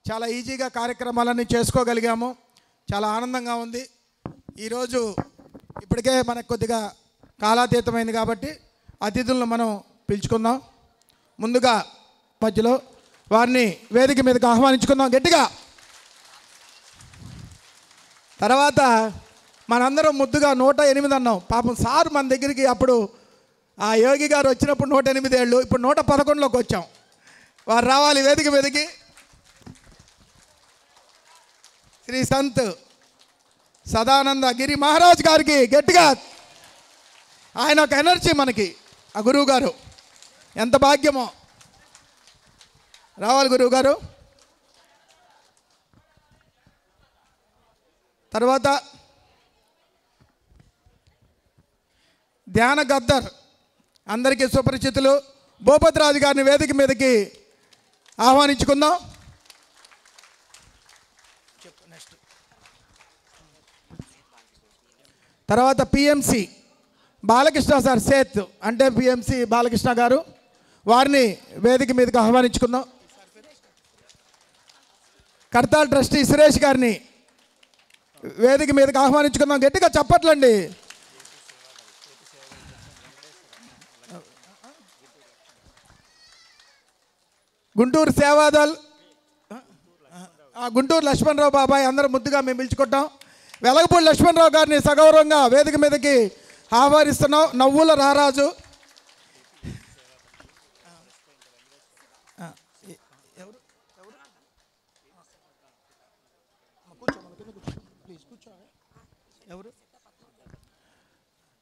చాలా ఈజీగా కార్యక్రమాలన్నీ చేసుకోగలిగాము. చాలా ఆనందంగా ఉంది. ఈరోజు ఇప్పటికే మనకు కొద్దిగా కాలాతీతమైంది కాబట్టి అతిథులను మనం పిలుచుకుందాం. ముందుగా మధ్యలో వారిని వేదిక మీదకి ఆహ్వానించుకుందాం గట్టిగా. తర్వాత మనందరం ముద్దుగా 108 అన్నాం. పాపం సార్ మన దగ్గరికి అప్పుడు ఆ యోగి గారు వచ్చినప్పుడు 108 ఏళ్ళు, ఇప్పుడు 111లోకి వచ్చాం. వారు రావాలి వేదిక మీదకి. శ్రీ సంత్ సదానంద గిరి మహారాజ్ గారికి గట్టిగా. ఆయన ఒక ఎనర్జీ మనకి. ఆ గురువు గారు ఎంత భాగ్యమో. రావాలి గురువు గారు. తర్వాత ధ్యాన గద్దర్, అందరికీ సుపరిచితులు, భూపతి రాజు గారిని వేదిక మీదకి ఆహ్వానించుకుందాం. తర్వాత పిఎంసి బాలకృష్ణ సార్, సేత్ అంటే పిఎంసి బాలకృష్ణ గారు, వారిని వేదిక మీదకి ఆహ్వానించుకుందాం. కర్తాల్ ట్రస్టీ సురేష్ గారిని వేదిక మీదకి ఆహ్వానించుకుందాం. గట్టిగా చప్పట్లండి. గుంటూరు సేవాదల్, గుంటూరు లక్ష్మణరావు బాబాయ్, అందరూ ముద్దుగా మేము పిలుచుకుంటాం. వెలగపూడి లక్ష్మణరావు గారిని సగౌరవంగా వేదిక మీదకి ఆహ్వానిస్తున్నాం. నవ్వుల రారాజు.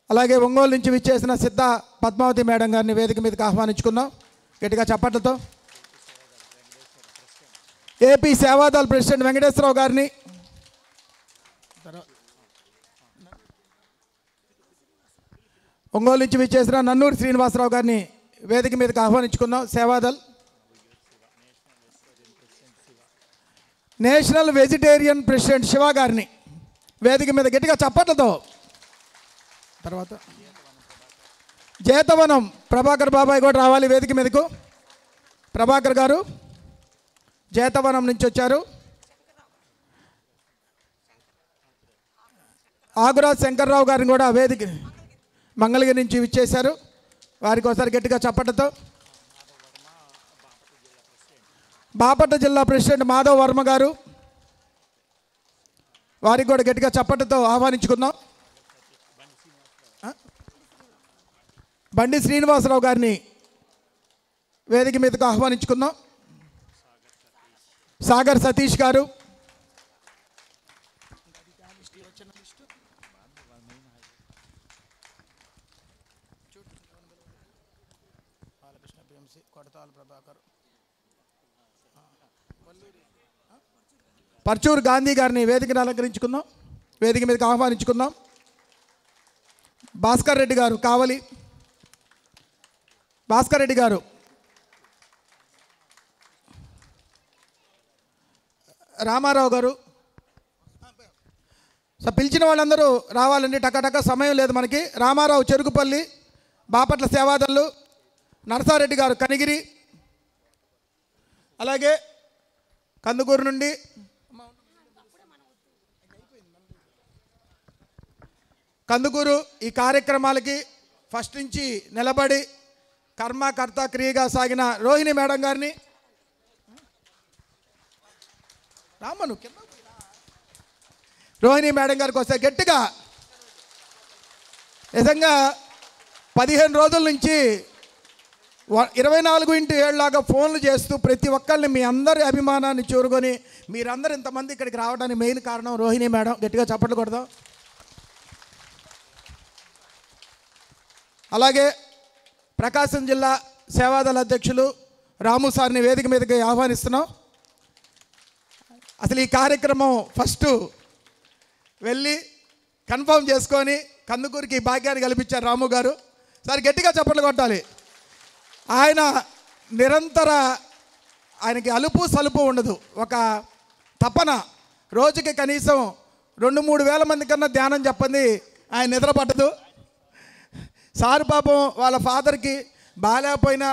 అలాగే ఒంగోలు నుంచి విచ్చేసిన సిద్ధ పద్మావతి మేడం గారిని వేదిక మీదకి ఆహ్వానించుకుందాం గట్టిగా చప్పట్లతో. ఏపీ సేవాదల్ ప్రెసిడెంట్ వెంకటేశ్వరరావు గారిని, ఒంగోలు నుంచి విచ్చేసిన నన్నూరు శ్రీనివాసరావు గారిని వేదిక మీదకి ఆహ్వానించుకుందాం. Seva Dal national vegetarian president Shiva గారిని వేదిక మీద గట్టిగా చప్పట్లతో. తర్వాత జేతవనం ప్రభాకర్ బాబాయ్ కూడా రావాలి వేదిక మీదకు. ప్రభాకర్ గారు జేతవనం నుంచి వచ్చారు. ఆగురాజ్ శంకర్రావు గారిని కూడా వేదిక మంగళగిరి నుంచి విచ్చేశారు. వారికి ఒకసారి గట్టిగా చప్పట్లతో. బాపట్ల జిల్లా ప్రెసిడెంట్ మాధవ్ వర్మ గారు, వారికి కూడా గట్టిగా చప్పట్లతో ఆహ్వానించుకుందాం. బండి శ్రీనివాసరావు గారిని వేదిక మీదకు ఆహ్వానించుకుందాం. సాగర్ సతీష్ గారు, పర్చూరు గాంధీ గారిని వేదికను అలంకరించుకుందాం, వేదిక మీదకి ఆహ్వానించుకుందాం. భాస్కర్ రెడ్డి గారు కావలి, భాస్కర్ రెడ్డి గారు, రామారావు గారు. సో పిలిచిన వాళ్ళందరూ రావాలండి టకటక, సమయం లేదు మనకి. రామారావు చెరుకుపల్లి బాపట్ల సేవాదళ్ళు, నరసారెడ్డి గారు కనిగిరి, అలాగే కందుకూరు నుండి కందుకూరు ఈ కార్యక్రమాలకి ఫస్ట్ నుంచి నిలబడి కర్మకర్త క్రియగా సాగిన రోహిణి మేడం గారిని, రామను రోహిణి మేడం గారికి వస్తే గట్టిగా. నిజంగా 15 రోజుల నుంచి 24x7 లాగా ఫోన్లు చేస్తూ ప్రతి ఒక్కరిని మీ అందరి అభిమానాన్ని చూరుకొని మీరందరూ ఇంతమంది ఇక్కడికి రావడానికి మెయిన్ కారణం రోహిణి మేడం. గట్టిగా చప్పట్లు కొడదాం. అలాగే ప్రకాశం జిల్లా సేవాదళ అధ్యక్షులు రాము సార్ని వేదిక మీదకి ఆహ్వానిస్తున్నాం. అసలు ఈ కార్యక్రమం ఫస్ట్ వెళ్ళి కన్ఫర్మ్ చేసుకొని కందుకూరికి భాగ్యాన్ని కల్పించారు రాము గారు. సార్ గట్టిగా చప్పట్లు కొట్టాలి. ఆయన నిరంతర, ఆయనకి అలుపు సలుపు ఉండదు. ఒక తపన, రోజుకి కనీసం 2-3 వేల మంది కన్నా ధ్యానం చెప్పండి ఆయన నిద్ర పట్టదు. సార్ పాపం వాళ్ళ ఫాదర్కి బాగాలేకపోయినా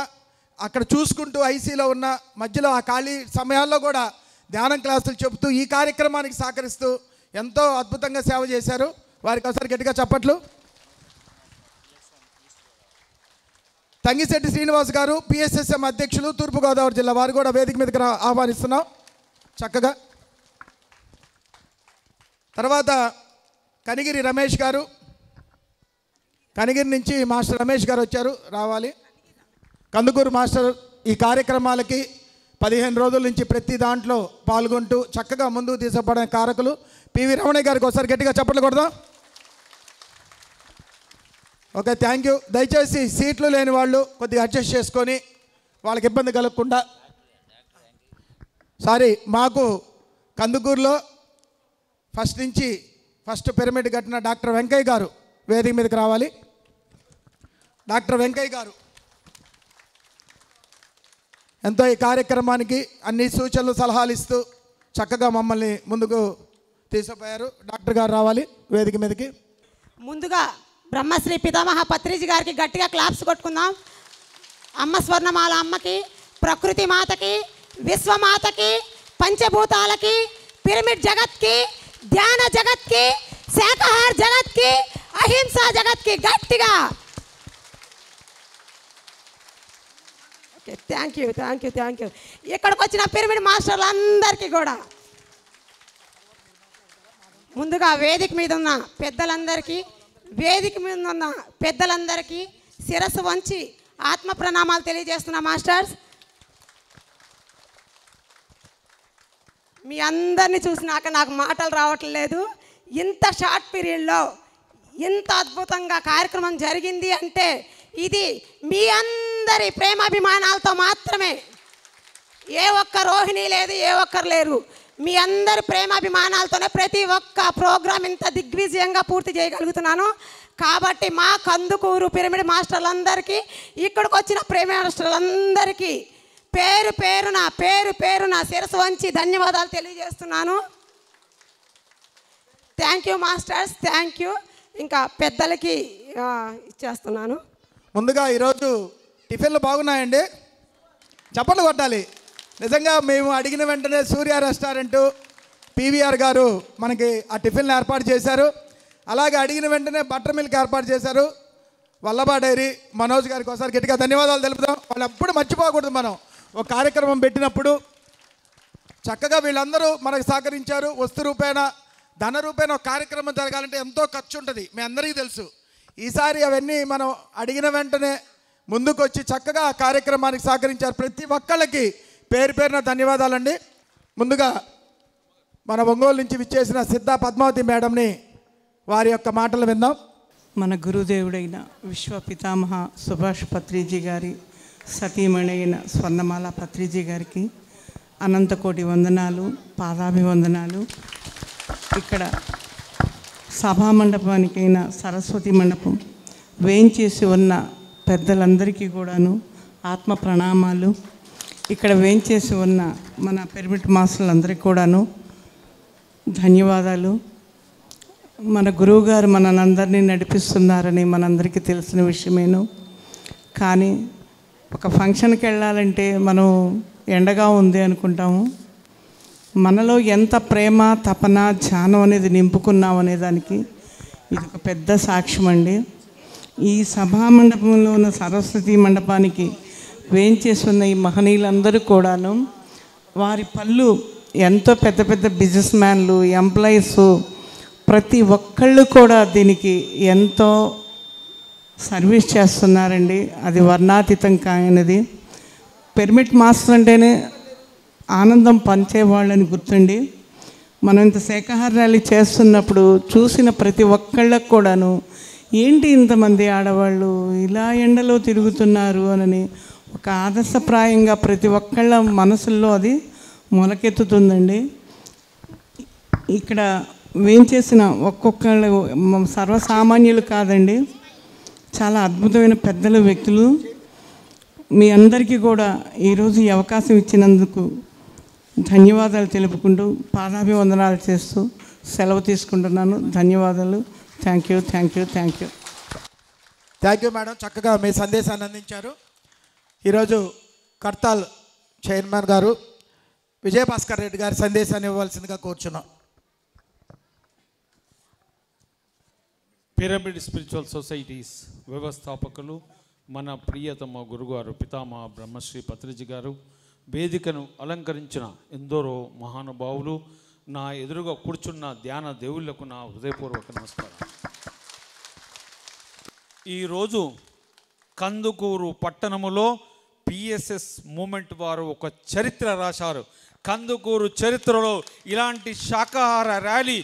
అక్కడ చూసుకుంటూ ఐసీలో ఉన్న మధ్యలో ఆ ఖాళీ సమయాల్లో కూడా ధ్యానం క్లాసులు చెబుతూ ఈ కార్యక్రమానికి సహకరిస్తూ ఎంతో అద్భుతంగా సేవ చేశారు. వారికి ఒకసారి గట్టిగా చప్పట్లు. తంగిశెట్టి శ్రీనివాస్ గారు పిఎస్ఎస్ఎం అధ్యక్షులు తూర్పుగోదావరి జిల్లా, వారు కూడా వేదిక మీదకి ఆహ్వానిస్తున్నాం చక్కగా. తర్వాత కనిగిరి రమేష్ గారు, కనిగిరి నుంచి మాస్టర్ రమేష్ గారు వచ్చారు, రావాలి. కందుకూరు మాస్టర్ ఈ కార్యక్రమాలకి 15 రోజుల నుంచి ప్రతి దాంట్లో పాల్గొంటూ చక్కగా ముందుకు తీసుకుపోవడానికి కారకులు. పివి రమణయ్య గారికి ఒకసారి గట్టిగా చప్పట్లు కొడదాం. Okay, thank you. దయచేసి సీట్లు లేని వాళ్ళు కొద్దిగా అడ్జస్ట్ చేసుకొని వాళ్ళకి ఇబ్బంది కలగకుండా. మాకు కందుకూరులో ఫస్ట్ పిరమిడ్ కట్టిన డాక్టర్ వెంకయ్య గారు వేదిక మీదకి రావాలి. డాక్టర్ వెంకయ్య గారు ఎంతో ఈ కార్యక్రమానికి అన్ని సూచనలు సలహాలు ఇస్తూ చక్కగా మమ్మల్ని ముందుకు తీసుకుపోయారు. డాక్టర్ గారు రావాలి వేదిక మీదకి. ముందుగా బ్రహ్మశ్రీ పితామహ పత్రిజీ గారికి గట్టిగా క్లాప్స్ కొట్టుకుందాం. అమ్మ స్వర్ణమాల అమ్మకి, ప్రకృతి మాతకి, విశ్వమాతకి, పంచభూతాలకి, పిరమిడ్ జగత్కి, ధ్యాన జగత్కి, శాకాహార జగత్కి, అహింసా జగత్కి గట్టిగా ఓకే. Thank you. ఇక్కడికి వచ్చిన పిరమిడ్ మాస్టర్లు అందరికీ కూడా ముందుగా వేదిక మీద ఉన్న పెద్దలందరికీ శిరస్సు వంచి ఆత్మ ప్రణామాలు తెలియజేస్తున్న మాస్టర్స్. మీ అందరినీ చూసినాక నాకు మాటలు రావట్లేదు. ఇంత షార్ట్ పీరియడ్లో ఇంత అద్భుతంగా కార్యక్రమం జరిగింది అంటే ఇది మీ అందరి ప్రేమాభిమానాలతో మాత్రమే. ఏ ఒక్క రోహిణి లేదు, ఏ ఒక్కరు లేరు. మీ అందరి ప్రేమాభిమానాలతోనే ప్రతి ఒక్క ప్రోగ్రాం ఇంత దిగ్విజయంగా పూర్తి చేయగలుగుతున్నాను. కాబట్టి మా కందుకూరు పిరమిడ్ మాస్టర్లందరికీ, ఇక్కడికి వచ్చిన పిరమిడ్ మాస్టర్లందరికీ పేరు పేరున శిరస్సు వంచి ధన్యవాదాలు తెలియజేస్తున్నాను. Thank you masters, thank you. ఇంకా పెద్దలకి ఇచ్చేస్తున్నాను. ముందుగా ఈరోజు టిఫిన్లు బాగున్నాయండి, చప్పట్లు కొట్టాలి. నిజంగా మేము అడిగిన వెంటనే సూర్య రెస్టారెంటు పీవీఆర్ గారు మనకి ఆ టిఫిన్లు ఏర్పాటు చేశారు. అలాగే అడిగిన వెంటనే బటర్ మిల్క్ ఏర్పాటు చేశారు. వల్లభా డైరీ మనోజ్ గారికి ఒకసారి గట్టిగా ధన్యవాదాలు తెలుపుదాం. వాళ్ళు ఎప్పుడు మర్చిపోకూడదు. మనం ఒక కార్యక్రమం పెట్టినప్పుడు చక్కగా వీళ్ళందరూ మనకు సహకరించారు. వస్తు రూపేణ, ధన రూపేణ ఒక కార్యక్రమం జరగాలంటే ఎంతో ఖర్చు ఉంటుంది, మీ అందరికీ తెలుసు. ఈసారి అవన్నీ మనం అడిగిన వెంటనే ముందుకు వచ్చి చక్కగా ఆ కార్యక్రమానికి సహకరించారు. ప్రతి ఒక్కళ్ళకి పేరున ధన్యవాదాలండి. ముందుగా మన ఒంగోలు నుంచి విచ్చేసిన సిద్ధా పద్మావతి మేడంని వారి యొక్క మాటలు విందాం. మన గురుదేవుడైన విశ్వ పితామహ సుభాష్ పత్రిజీ గారి సతీమణి అయిన స్వర్ణమాల పత్రిజీ గారికి అనంతకోటి వందనాలు, పాదాభివందనాలు. ఇక్కడ సభామండపానికైన సరస్వతి మండపం వేయించేసి ఉన్న పెద్దలందరికీ కూడాను ఆత్మ ప్రణామాలు. ఇక్కడ వేయించేసి ఉన్న మన పిరమిడ్ మాస్టర్లందరికీ కూడాను ధన్యవాదాలు. మన గురువుగారు మనందరినీ నడిపిస్తున్నారని మనందరికీ తెలిసిన విషయమేను. కానీ ఒక ఫంక్షన్కి వెళ్ళాలంటే మనం ఎండగా ఉంది అనుకుంటాము. మనలో ఎంత ప్రేమ, తపన, ధ్యానం అనేది నింపుకున్నాం అనే దానికి ఇది ఒక పెద్ద సాక్ష్యం అండి. ఈ సభామండపంలో ఉన్న సరస్వతి మండపానికి వేయించేస్తున్న ఈ మహనీయులందరూ కూడాను వారి పళ్ళు ఎంతో పెద్ద పెద్ద బిజినెస్ మ్యాన్లు, ఎంప్లాయీస్ ప్రతి ఒక్కళ్ళు కూడా దీనికి ఎంతో సర్వీస్ చేస్తున్నారండి. అది వర్ణాతీతం కానిది. పిరమిడ్ మాస్టర్ అంటేనే ఆనందం పంచేవాళ్ళని గుర్తుండి మనం ఇంత శాకాహార ర్యాలీ చేస్తున్నప్పుడు చూసిన ప్రతి ఒక్కళ్ళకు కూడాను ఏంటి ఇంతమంది ఆడవాళ్ళు ఇలా ఎండలో తిరుగుతున్నారు అని ఒక ఆదర్శప్రాయంగా ప్రతి ఒక్కళ్ళ మనసుల్లో అది మొలకెత్తుతుందండి. ఇక్కడ వేయించేసిన ఒక్కొక్కళ్ళు సర్వసామాన్యులు కాదండి, చాలా అద్భుతమైన పెద్దల వ్యక్తులు. మీ అందరికీ కూడా ఈరోజు ఈ అవకాశం ఇచ్చినందుకు ధన్యవాదాలు తెలుపుకుంటూ పాదాభివందనాలు చేస్తూ సెలవు తీసుకుంటున్నాను. ధన్యవాదాలు. థ్యాంక్ యూ మేడం, చక్కగా మీ సందేశాన్ని అందించారు. ఈరోజు కర్తాల్ చైర్మన్ గారు విజయభాస్కర్ రెడ్డి గారి సందేశాన్ని ఇవ్వవలసిందిగా కోరుచున్నాం. పిరమిడ్ స్పిరిచువల్ సొసైటీస్ వ్యవస్థాపకులు మన ప్రియతమ గురుగారు పితామహ బ్రహ్మశ్రీ పత్రిజీ గారు, వేదికను అలంకరించిన ఎందరో మహానుభావులు, నా ఎదురుగా కూర్చున్న ధ్యాన దేవుళ్లకు నా హృదయపూర్వక నమస్కారం. ఈరోజు కందుకూరు పట్టణములో పిఎస్ఎస్ మూమెంట్ వారు ఒక చరిత్ర రాశారు. కందుకూరు చరిత్రలో ఇలాంటి శాకాహార ర్యాలీ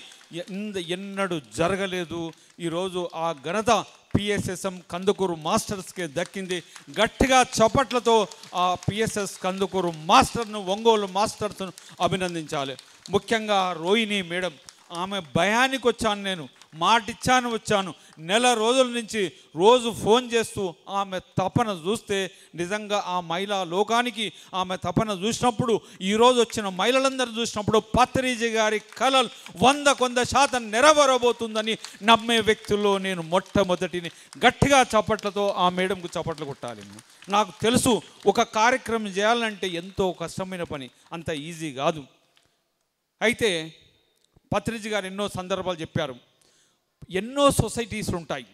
ఎన్నడూ జరగలేదు. ఈరోజు ఆ ఘనత పిఎస్ఎస్ఎం కందుకూరు మాస్టర్స్కే దక్కింది. గట్టిగా చప్పట్లతో ఆ పిఎస్ఎస్ కందుకూరు మాస్టర్ను, ఒంగోలు మాస్టర్స్ను అభినందించాలి. ముఖ్యంగా రోహిణి మేడం, ఆమె భయానికి వచ్చాను, నేను మాటిచ్చాను వచ్చాను. నెల రోజుల నుంచి రోజు ఫోన్ చేస్తూ ఆమె తపన చూస్తే నిజంగా ఆ మహిళా లోకానికి ఆమె తపన చూసినప్పుడు, ఈరోజు వచ్చిన మహిళలందరూ చూసినప్పుడు పత్రిజీ గారి కలలు 100% నెరవేరబోతుందని నమ్మే వ్యక్తుల్లో నేను మొట్టమొదటిని. గట్టిగా చప్పట్లతో ఆ మేడంకు చప్పట్లు కొట్టాలి. నాకు తెలుసు ఒక కార్యక్రమం చేయాలంటే ఎంతో కష్టమైన పని, అంత ఈజీ కాదు. అయితే పత్రిజీ గారు ఎన్నో సందర్భాలు చెప్పారు. ఎన్నో సొసైటీస్ ఉంటాయి,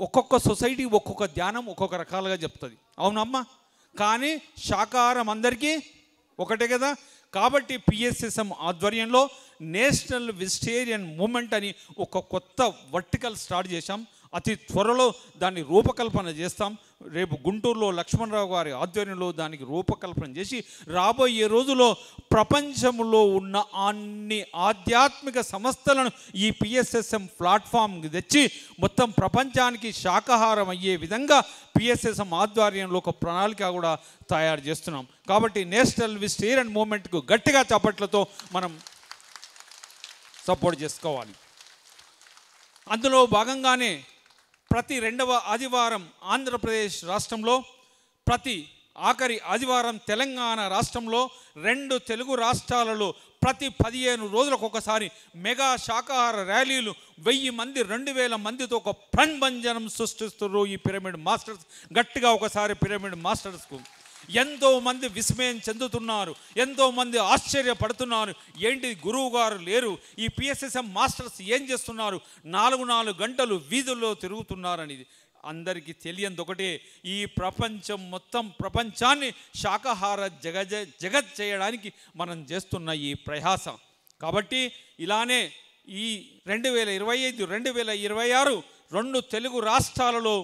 ఒక్కొక్క సొసైటీ ఒక్కొక్క ధ్యానం ఒక్కొక్క రకాలుగా చెప్తుంది. అవునమ్మా, కానీ శాకాహారం అందరికీ ఒకటే కదా. కాబట్టి పిఎస్ఎస్ఎం ఆధ్వర్యంలో నేషనల్ వెజిటేరియన్ మూమెంట్ అని ఒక కొత్త వర్టికల్ స్టార్ట్ చేశాం. అతి త్వరలో దాన్ని రూపకల్పన చేస్తాం. రేపు గుంటూరులో లక్ష్మణరావు గారి ఆధ్వర్యంలో దానికి రూపకల్పన చేసి రాబోయే రోజుల్లో ప్రపంచంలో ఉన్న అన్ని ఆధ్యాత్మిక సంస్థలను ఈ పిఎస్ఎస్ఎం ప్లాట్ఫామ్కి తెచ్చి మొత్తం ప్రపంచానికి శాకాహారం అయ్యే విధంగా పిఎస్ఎస్ఎం ఆధ్వర్యంలో ఒక ప్రణాళిక కూడా తయారు చేస్తున్నాం. కాబట్టి నేషనల్ వెజిటేరియన్ మూమెంట్కు గట్టిగా చప్పట్లతో మనం సపోర్ట్ చేసుకోవాలి. అందులో భాగంగానే ప్రతి 2వ ఆదివారం ఆంధ్రప్రదేశ్ రాష్ట్రంలో, ప్రతి ఆఖరి ఆదివారం తెలంగాణ రాష్ట్రంలో, 2 తెలుగు రాష్ట్రాలలో ప్రతి 15 రోజులకు ఒకసారి మెగా శాకాహార ర్యాలీలు 1000 మంది 2000 మందితో ఒక ప్రణభంజనం సృష్టిస్తున్నారు ఈ పిరమిడ్ మాస్టర్స్. గట్టిగా ఒకసారి పిరమిడ్ మాస్టర్స్కు. ఎంతోమంది విస్మయం చెందుతున్నారు, ఎంతోమంది ఆశ్చర్యపడుతున్నారు. ఏంటి గురువు గారు లేరు, ఈ పిఎస్ఎస్ఎం మాస్టర్స్ ఏం చేస్తున్నారు, 4 గంటలు వీధుల్లో తిరుగుతున్నారని. అందరికీ తెలియంది ఒకటే, ఈ ప్రపంచం మొత్తం ప్రపంచాన్ని శాకాహార జగత్ చేయడానికి మనం చేస్తున్న ఈ ప్రయాస. కాబట్టి ఇలానే ఈ 2025, 2026 2 తెలుగు రాష్ట్రాలలో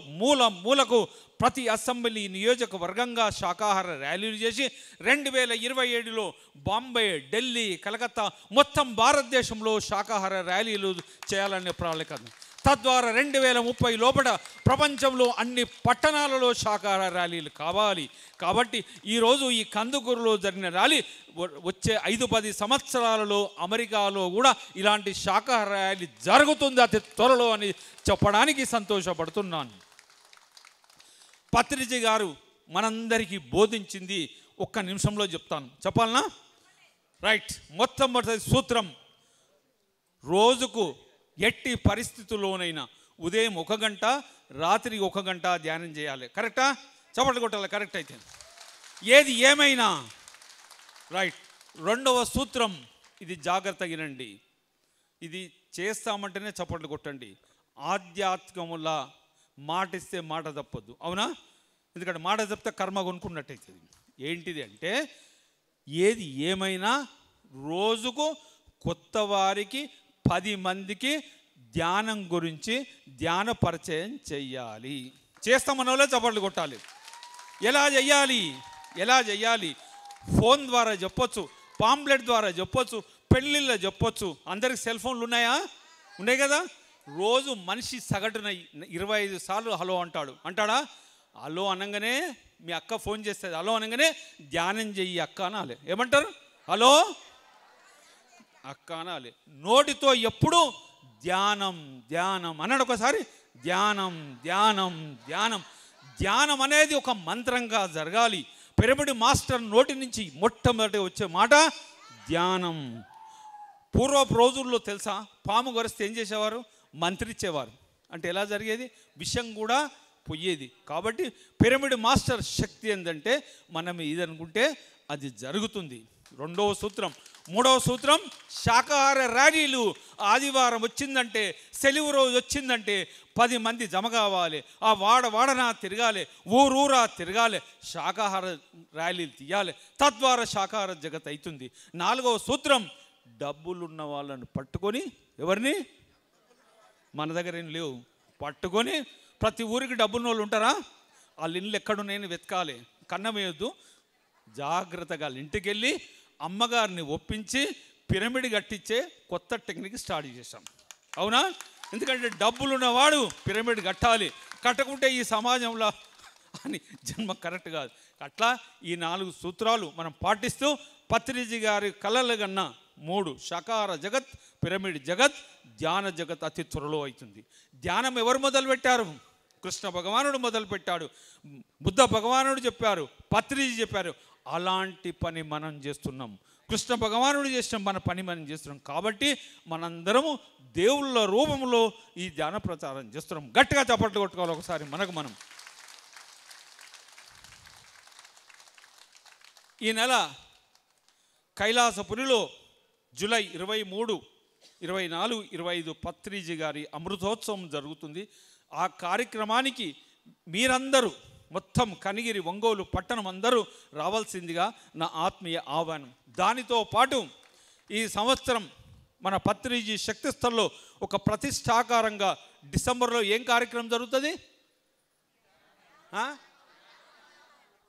మూలకు ప్రతి అసెంబ్లీ నియోజకవర్గంగా శాకాహార ర్యాలీలు చేసి 2027లో బాంబే, ఢిల్లీ, కలకత్తా మొత్తం భారతదేశంలో శాకాహార ర్యాలీలు చేయాలనే ప్రణాళిక. తద్వారా 2030 లోపల ప్రపంచంలో అన్ని పట్టణాలలో శాకాహార ర్యాలీలు కావాలి. కాబట్టి ఈరోజు ఈ కందుకూరులో జరిగిన ర్యాలీ వచ్చే 5-10 సంవత్సరాలలో అమెరికాలో కూడా ఇలాంటి శాకాహార ర్యాలీ జరుగుతుంది అతి త్వరలో అని చెప్పడానికి సంతోషపడుతున్నాను. పత్రిజీ గారు మనందరికీ బోధించింది ఒక్క నిమిషంలో చెప్తాను. చెప్పాలనా? రైట్. మొట్టమొదటి సూత్రం, రోజుకు ఎట్టి పరిస్థితుల్లోనైనా ఉదయం 1 గంట, రాత్రి 1 గంట ధ్యానం చేయాలి. కరెక్టా? చప్పట్లు కొట్టాలి. కరెక్ట్ అయితే ఏది ఏమైనా. రైట్. 2వ సూత్రం, ఇది జాగ్రత్తగా వినండి, ఇది చేస్తామంటేనే చప్పట్లు కొట్టండి. ఆధ్యాత్మికములా మాటిస్తే మాట తప్పొద్దు. అవునా? ఎందుకంటే మాట తప్పితే కర్మ కొనుక్కున్నట్టయితుంది. ఏంటిది అంటే, ఏది ఏమైనా రోజుకు కొత్త వారికి 10 మందికి ధ్యానం గురించి ధ్యాన పరిచయం చెయ్యాలి. చేస్తామన్న వాళ్ళే చప్పట్లు కొట్టాలి. ఎలా చెయ్యాలి? ఫోన్ ద్వారా చెప్పొచ్చు, పాంప్లెట్ ద్వారా చెప్పొచ్చు, పెళ్ళిళ్ళ చెప్పొచ్చు. అందరికి సెల్ ఫోన్లు ఉన్నాయా? ఉన్నాయి కదా. రోజు మనిషి సగటున 25 సార్లు హలో అంటాడా? హలో అనగానే మీ అక్క ఫోన్ చేస్తుంది, హలో అనగానే ధ్యానం చెయ్యి అక్క అనాలి. ఏమంటారు? హలో అక్క అనాలి. నోటితో ఎప్పుడు ధ్యానం అన్నాడు. ఒకసారి ధ్యానం అనేది ఒక మంత్రంగా జరగాలి. పిరమిడ్ మాస్టర్ నోటి నుంచి మొట్టమొదటి వచ్చే మాట ధ్యానం. పూర్వపు రోజుల్లో తెలుసా, పాము గరిస్తే ఏం చేసేవారు? మంత్రిచ్చేవారు. అంటే ఎలా జరిగేది? విషం కూడా పోయేది. కాబట్టి పిరమిడ్ మాస్టర్ శక్తి ఏంటంటే, మనం ఇది అనుకుంటే అది జరుగుతుంది. రెండవ సూత్రం. మూడవ సూత్రం, శాకాహార ర్యాలీలు. ఆదివారం వచ్చిందంటే, సెలవు రోజు వచ్చిందంటే 10 మంది జమ కావాలి, ఆ వాడనా తిరగాలి, ఊరూరా తిరగాలి, శాకాహార ర్యాలీలు తీయాలి, తద్వారా శాకాహార జగత్ అవుతుంది. నాలుగవ సూత్రం, డబ్బులున్న వాళ్ళని పట్టుకొని, ఎవరిని? మన దగ్గర ఏం లేవు, పట్టుకొని ప్రతి ఊరికి డబ్బున్న వాళ్ళు ఉంటారా, వాళ్ళ ఇల్లు ఎక్కడున్నాయని వెతకాలి, కన్నమేయొద్దు, జాగ్రత్తగా వాళ్ళ ఇంటికి వెళ్ళి అమ్మగారిని ఒప్పించి పిరమిడ్ కట్టించే కొత్త టెక్నిక్ స్టార్ట్ చేశాం. అవునా? ఎందుకంటే డబ్బులున్నవాడు పిరమిడ్ కట్టాలి, కట్టకుంటే ఈ సమాజంలో అని జన్మ కరెక్ట్ కాదు. అట్లా ఈ 4 సూత్రాలు మనం పాటిస్తూ పత్రిజీ గారి కళలు కన్నా 3 శాకాహార జగత్, పిరమిడ్ జగత్, ధ్యాన జగత్ అతి త్వరలో అవుతుంది. ధ్యానం ఎవరు మొదలుపెట్టారు? కృష్ణ భగవానుడు మొదలుపెట్టాడు, బుద్ధ భగవానుడు చెప్పారు, పత్రిజీ చెప్పారు. అలాంటి పని మనం చేస్తున్నాం. కృష్ణ భగవానుడు చేసిన మన పని మనం చేస్తున్నాం. కాబట్టి మనందరము దేవుళ్ళ రూపంలో ఈ ధ్యాన ప్రచారం చేస్తున్నాం. గట్టిగా చప్పట్లు కొట్టుకోవాలి ఒకసారి మనకు మనం. ఈ నెల కైలాసపురిలో జూలై 23, 24, 25 పత్రిజీ గారి అమృతోత్సవం జరుగుతుంది. ఆ కార్యక్రమానికి మీరందరూ మొత్తం కనిగిరి, ఒంగోలు పట్టణం అందరూ రావాల్సిందిగా నా ఆత్మీయ ఆహ్వానం. దానితో పాటు ఈ సంవత్సరం మన పత్రిజీ శక్తిస్థల్లో ఒక ప్రతిష్టాకారంగా డిసెంబర్లో ఏం కార్యక్రమం జరుగుతుంది?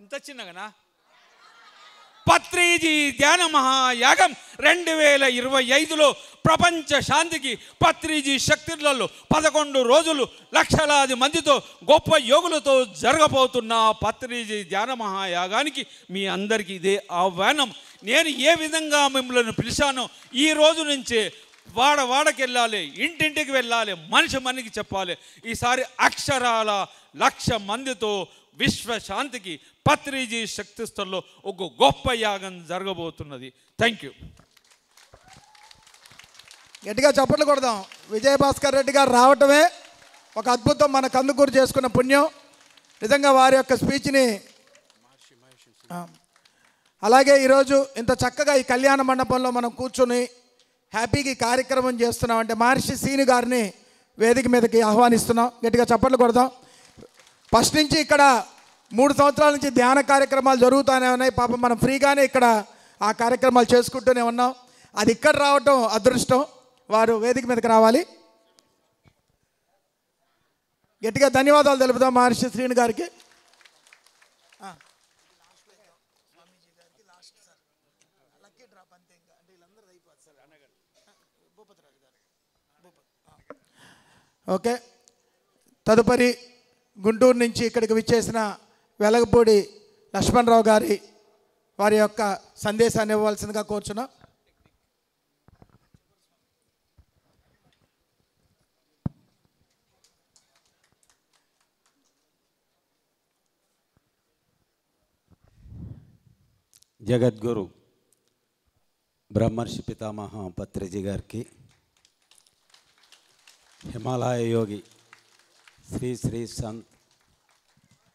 ఇంత చిన్నగానా? పత్రిజీ ధ్యాన మహాయాగం 2025లో ప్రపంచ శాంతికి పత్రిజీ శక్తులలో 11 రోజులు లక్షలాది మందితో గొప్ప యోగులతో జరగబోతున్న పత్రిజీ ధ్యాన మహాయాగానికి మీ అందరికీ ఇదే ఆహ్వానం. నేను ఏ విధంగా మిమ్మల్ని పిలిచానో ఈ రోజు నుంచే వాడకి వెళ్ళాలి, ఇంటింటికి వెళ్ళాలి, మనిషికి చెప్పాలి. ఈసారి అక్షరాల 1,00,000 మందితో విశ్వశాంతికి పత్రిజీ శక్తిస్థల్లో ఒక గొప్ప యాగం జరగబోతున్నది. Thank you. గట్టిగా చప్పట్లు కొడదాం. విజయభాస్కర్ రెడ్డి గారు రావటమే ఒక అద్భుతం, మన కందుకూరు చేసుకున్న పుణ్యం. నిజంగా వారి యొక్క స్పీచ్ని, అలాగే ఈరోజు ఇంత చక్కగా ఈ కళ్యాణ మండపంలో మనం కూర్చొని హ్యాపీగా ఈ కార్యక్రమం చేస్తున్నాం అంటే మహర్షి సీని గారిని వేదిక మీదకి ఆహ్వానిస్తున్నాం. గట్టిగా చప్పట్లు కొడదాం. ఫస్ట్ నుంచి ఇక్కడ 3 సంవత్సరాల నుంచి ధ్యాన కార్యక్రమాలు జరుగుతూనే ఉన్నాయి. పాపం మనం ఫ్రీగానే ఇక్కడ ఆ కార్యక్రమాలు చేసుకుంటూనే ఉన్నాం. అది ఇక్కడ రావటం అదృష్టం. వారు వేదిక మీదకి రావాలి. గట్టిగా ధన్యవాదాలు తెలుపుదాం మహర్షి శ్రీని గారికి. ఓకే, తదుపరి గుంటూరు నుంచి ఇక్కడికి విచ్చేసిన వెలగపూడి లక్ష్మణరావు గారి వారి యొక్క సందేశాన్ని ఇవ్వవలసిందిగా కోరుచున్నాం. జగద్గురు బ్రహ్మర్షి పితామహ పత్రిజీ గారికి, హిమాలయ యోగి శ్రీ శ్రీ సంత్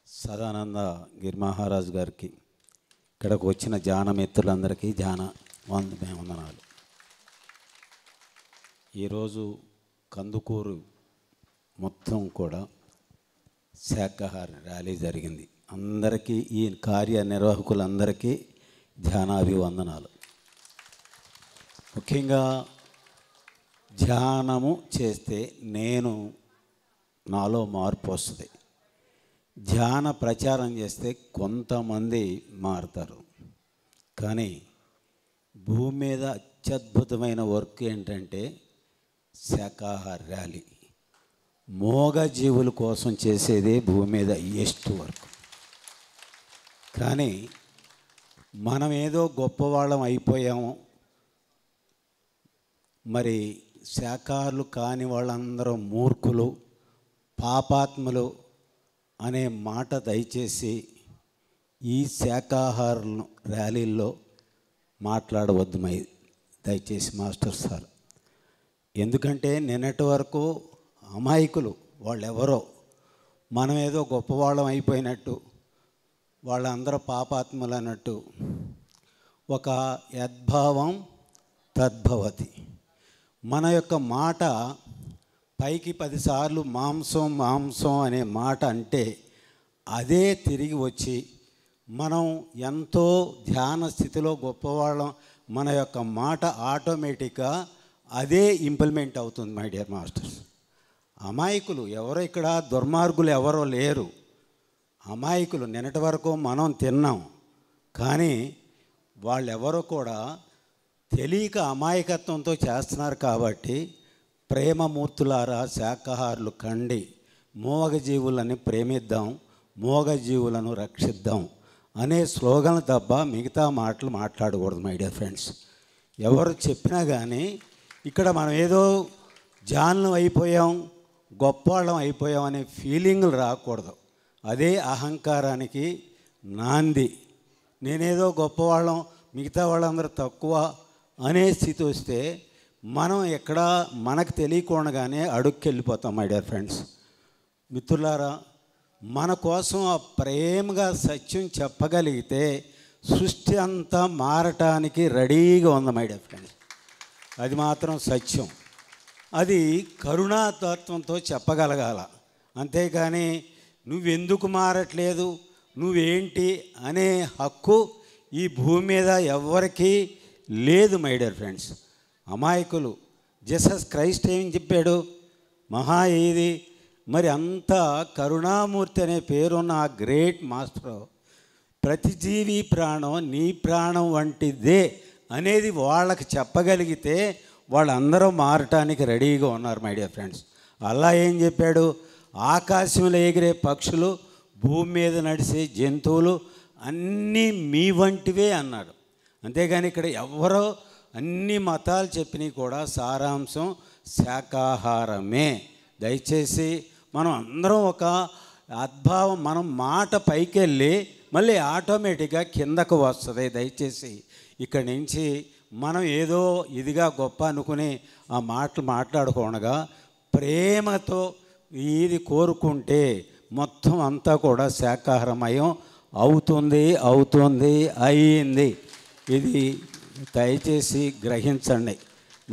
సదానంద గిరి మహారాజు గారికి, ఇక్కడకు వచ్చిన ధ్యాన మిత్రులందరికీ వందనాలు. ఈరోజు కందుకూరు మొత్తం కూడా శాకాహార ర్యాలీ జరిగింది. అందరికీ, ఈ కార్యనిర్వాహకులందరికీ ధ్యానాభివందనాలు. ముఖ్యంగా ధ్యానము చేస్తే నాలో మార్పు వస్తుంది. ధ్యాన ప్రచారం చేస్తే కొంతమంది మారుతారు. కానీ భూమి మీద అత్యద్భుతమైన వర్క్ ఏంటంటే శాకాహార ర్యాలీ. మూగజీవుల కోసం చేసేదే భూమి మీద హైయెస్ట్ వర్క్. కానీ మనం ఏదో గొప్పవాళ్ళం అయిపోయాము, మరి శాకాహారులు కాని వాళ్ళందరూ మూర్ఖులు, పాపాత్ములు అనే మాట దయచేసి ఈ శాకాహార ర్యాలీల్లో మాట్లాడవద్దు దయచేసి మాస్టర్ సార్. ఎందుకంటే నిన్నటి వరకు అమాయకులు వాళ్ళెవరో, మనం ఏదో గొప్పవాళ్ళం అయిపోయినట్టు, వాళ్ళందరూ పాపాత్ములు అన్నట్టు ఒక యద్భావం తద్భవతి. మన యొక్క మాట పైకి 10 సార్లు మాంసం మాంసం అనే మాట అంటే అదే తిరిగి వచ్చి మనం ఎంతో ధ్యాన స్థితిలో గొప్పవాళ్ళం, మన యొక్క మాట ఆటోమేటిక్గా అదే ఇంప్లిమెంట్ అవుతుంది. మై డియర్ మాస్టర్స్, అమాయకులు ఎవరో ఇక్కడ, దుర్మార్గులు ఎవరో లేరు. అమాయకులు నిన్నటి వరకు మనం తిన్నాం, కానీ వాళ్ళెవరో కూడా తెలియక అమాయకత్వంతో చేస్తున్నారు. కాబట్టి ప్రేమమూర్తులారా, శాకాహారులు కండి, మూగజీవులని ప్రేమిద్దాం, మూగజీవులను రక్షిద్దాం అనే స్లోగన్ తప్ప మిగతా మాటలు మాట్లాడకూడదు. మై డియర్ ఫ్రెండ్స్, ఎవరు చెప్పినా కానీ ఇక్కడ మనం ఏదో జాన్లం అయిపోయాం, గొప్పవాళ్ళం అయిపోయాం అనే ఫీలింగులు రాకూడదు. అదే అహంకారానికి నాంది. నేనేదో గొప్పవాళ్ళం, మిగతా వాళ్ళందరూ తక్కువ అనే స్థితి వస్తే మనం ఎక్కడ మనకు తెలియకుండానే అడుక్కెళ్ళిపోతాం. మై డియర్ ఫ్రెండ్స్, మిత్రులారా, మన కోసం ఆ ప్రేమగా సత్యం చెప్పగలిగితే సృష్టి అంతా మారటానికి రెడీగా ఉంది. మై డియర్ ఫ్రెండ్స్, అది మాత్రం సత్యం. అది కరుణాతత్వంతో చెప్పగలగాల. అంతేకాని నువ్వెందుకు మారట్లేదు, నువ్వేంటి అనే హక్కు ఈ భూమి మీద ఎవ్వరికీ లేదు. మై డియర్ ఫ్రెండ్స్, అమాయకులు. జీసస్ క్రైస్ట్ ఏం చెప్పాడు? మహా ఏది మరి అంత కరుణామూర్తి అనే పేరున్న ఆ గ్రేట్ మాస్టర్ ప్రతి జీవి ప్రాణం నీ ప్రాణం వంటిదే అనేది వాళ్ళకి చెప్పగలిగితే వాళ్ళందరూ మారటానికి రెడీగా ఉన్నారు. మై డియర్ ఫ్రెండ్స్, అల్లా ఏం చెప్పాడు? ఆకాశంలో ఎగిరే పక్షులు, భూమి మీద నడిచే జంతువులు అన్నీ మీ వంటివే అన్నాడు. అంతేగాని ఇక్కడ ఎవరో అన్ని మతాలు చెప్పినవి కూడా సారాంశం శాకాహారమే. దయచేసి మనం అందరం ఒక అద్భావం, మనం మాట పైకెళ్ళి మళ్ళీ ఆటోమేటిక్గా కిందకు వస్తుంది. దయచేసి ఇక్కడి నుంచి మనం ఏదో ఇదిగా గొప్ప అనుకుని ఆ మాటలు మాట్లాడుకోనగా ప్రేమతో ఇది కోరుకుంటే మొత్తం అంతా కూడా శాకాహారమయం అవుతుంది, అయింది. ఇది దయచేసి గ్రహించండి.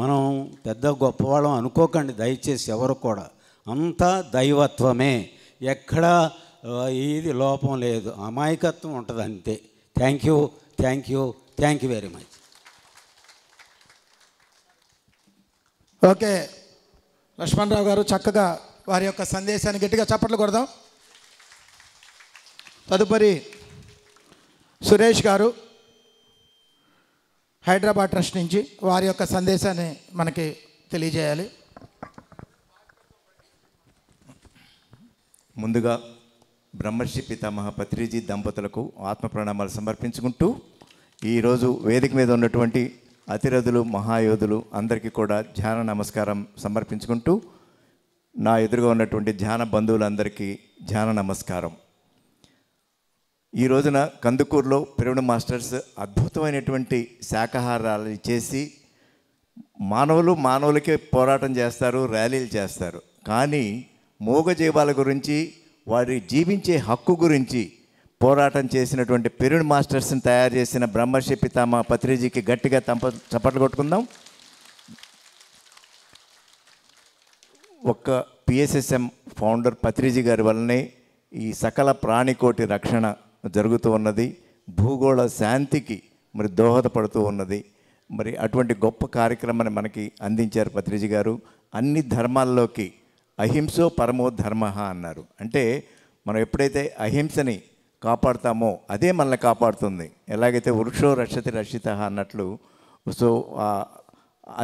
మనం పెద్ద గొప్పవాళ్ళం అనుకోకండి దయచేసి ఎవరు కూడా. అంతా దైవత్వమే, ఎక్కడ ఇది లోపం లేదు, అమాయకత్వం ఉంటుంది అంతే. Thank you very much. Okay, Lakshmanarao గారు చక్కగా వారి యొక్క సందేశాన్ని గట్టిగా చప్పట్లు కొడదాం. తదుపరి సురేష్ గారు హైదరాబాద్ ట్రస్ట్ నుంచి వారి యొక్క సందేశాన్ని మనకి తెలియజేయాలి. ముందుగా బ్రహ్మర్షి పితామహ పత్రిజీ దంపతులకు ఆత్మ ప్రణామాలు సమర్పించుకుంటూ ఈరోజు వేదిక మీద ఉన్నటువంటి అతిరథులు, మహాయోధులు అందరికీ కూడా ధ్యాన నమస్కారం సమర్పించుకుంటూ నా ఎదురుగా ఉన్నటువంటి ధ్యాన బంధువులందరికీ ధ్యాన నమస్కారం. ఈ రోజున కందుకూరులో పిరమిడ్ మాస్టర్స్ అద్భుతమైనటువంటి శాకాహారాలు చేసి మానవులకే పోరాటం చేస్తారు, ర్యాలీలు చేస్తారు. కానీ మూగజీవాల గురించి, వారి జీవించే హక్కు గురించి పోరాటం చేసినటువంటి పిరమిడ్ మాస్టర్స్ని తయారు చేసిన బ్రహ్మర్షి పితామహ పత్రిజీకి గట్టిగా చప్పట్లు కొట్టుకుందాం. ఒక్క పిఎస్ఎస్ఎం ఫౌండర్ పత్రిజీ గారి వల్లనే ఈ సకల ప్రాణికోటి రక్షణ జరుగుతూ ఉన్నది, భూగోళ శాంతికి మరి దోహదపడుతూ ఉన్నది. మరి అటువంటి గొప్ప కార్యక్రమాన్ని మనకి అందించారు పత్రిజీ గారు. అన్ని ధర్మాల్లోకి అహింసో పరమో ధర్మ అన్నారు. అంటే మనం ఎప్పుడైతే అహింసని కాపాడుతామో అదే మనల్ని కాపాడుతుంది. ఎలాగైతే వృక్షో రక్షతి రక్షిత అన్నట్లు, సో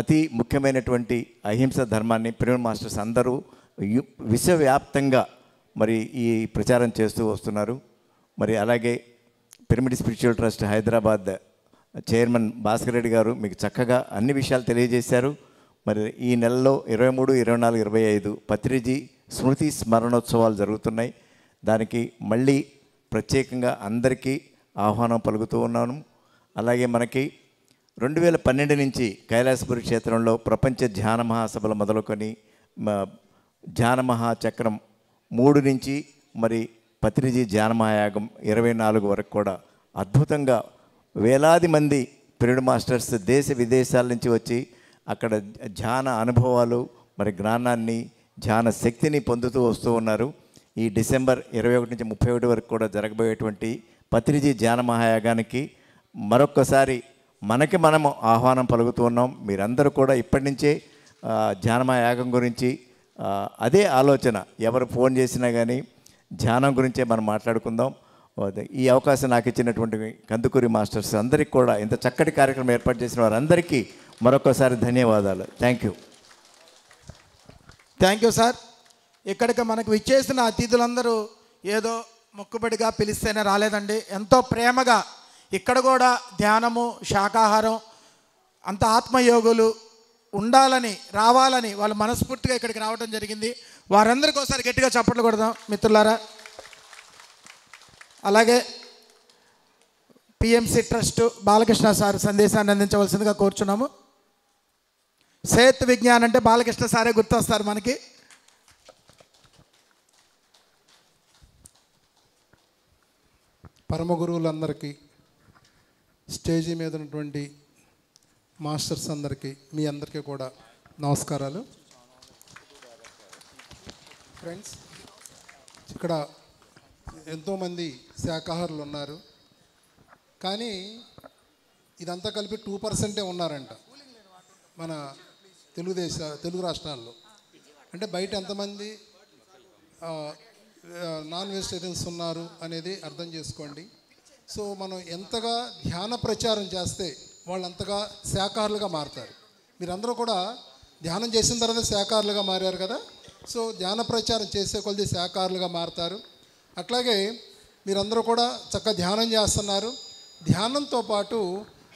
అతి ముఖ్యమైనటువంటి అహింస ధర్మాన్ని పిరమిడ్ మాస్టర్స్ అందరూ విశ్వవ్యాప్తంగా మరి ఈ ప్రచారం చేస్తూ వస్తున్నారు. మరి అలాగే pyramid spiritual trust Hyderabad chairman Bhaskar Reddy గారు మీకు చక్కగా అన్ని విషయాలు తెలియజేశారు. మరి ఈ నెలలో 23, 24, 25 పత్రిజీ స్మృతి స్మరణోత్సవాలు జరుగుతున్నాయి. దానికి మళ్ళీ ప్రత్యేకంగా అందరికీ ఆహ్వానం పలుకుతూ ఉన్నాను. అలాగే మనకి 2012 నుంచి కైలాసపురి క్షేత్రంలో ప్రపంచ ధ్యాన మహాసభలు మొదలుకొని ధ్యాన మహాచక్రం 3 నుంచి మరి పత్రిజీ ధ్యాన మహాయాగం 24 వరకు కూడా అద్భుతంగా వేలాది మంది పిరమిడ్ మాస్టర్స్ దేశ విదేశాల నుంచి వచ్చి అక్కడ ధ్యాన అనుభవాలు మరి జ్ఞానాన్ని ధ్యాన శక్తిని పొందుతూ వస్తూ ఉన్నారు. ఈ డిసెంబర్ 21 నుంచి 31 వరకు కూడా జరగబోయేటువంటి పత్రిజీ ధ్యాన మహాయాగానికి మరొక్కసారి మనకి మనము ఆహ్వానం పలుకుతూ ఉన్నాం. మీరందరూ కూడా ఇప్పటి నుంచే ధ్యాన మహాయాగం గురించి అదే ఆలోచన, ఎవరు ఫోన్ చేసినా కానీ ధ్యానం గురించే మనం మాట్లాడుకుందాం. ఈ అవకాశం నాకు ఇచ్చినటువంటి కందుకూరి మాస్టర్స్ అందరికీ కూడా ఇంత చక్కటి కార్యక్రమం ఏర్పాటు చేసిన వారందరికీ మరొకసారి ధన్యవాదాలు. Thank you. Thank you sir. ఇక్కడికి మనకు విచ్చేసిన అతిథులందరూ ఏదో మొక్కుబడిగా పిలిస్తేనే రాలేదండి. ఎంతో ప్రేమగా ఇక్కడ కూడా ధ్యానము, శాకాహారం, అంత ఆత్మయోగులు ఉండాలని, రావాలని వాళ్ళు మనస్ఫూర్తిగా ఇక్కడికి రావడం జరిగింది. వారందరికీ ఒకసారి గట్టిగా చప్పట్లు కొడదాం మిత్రులారా. అలాగే పిఎంసి ట్రస్ట్ బాలకృష్ణ సార్ సందేశాన్ని అందించవలసిందిగా కోరుచున్నాము. సేత్ విజ్ఞాన్ అంటే బాలకృష్ణ సారే గుర్తొస్తారు మనకి. పరమ గురువులందరికీ, స్టేజీ మీద ఉన్నటువంటి మాస్టర్స్ అందరికీ, మీ అందరికీ కూడా నమస్కారాలు. ఫ్రెండ్స్, ఇక్కడ ఎంతోమంది శాకాహారులు ఉన్నారు, కానీ ఇదంతా కలిపి 2% ఉన్నారంట మన తెలుగు రాష్ట్రాల్లో. అంటే బయట ఎంతమంది నాన్ వెజిటేరియన్స్ ఉన్నారు అనేది అర్థం చేసుకోండి. సో మనం ఎంతగా ధ్యాన ప్రచారం చేస్తే వాళ్ళు అంతగా శాకాహారులుగా మారుతారు. మీరందరూ కూడా ధ్యానం చేసిన తర్వాత శాకాహారులుగా మారారు కదా. సో ధ్యాన ప్రచారం చేసే కొద్ది శాకాహారులుగా మారుతారు. అట్లాగే మీరందరూ కూడా చక్కగా ధ్యానం చేస్తున్నారు. ధ్యానంతో పాటు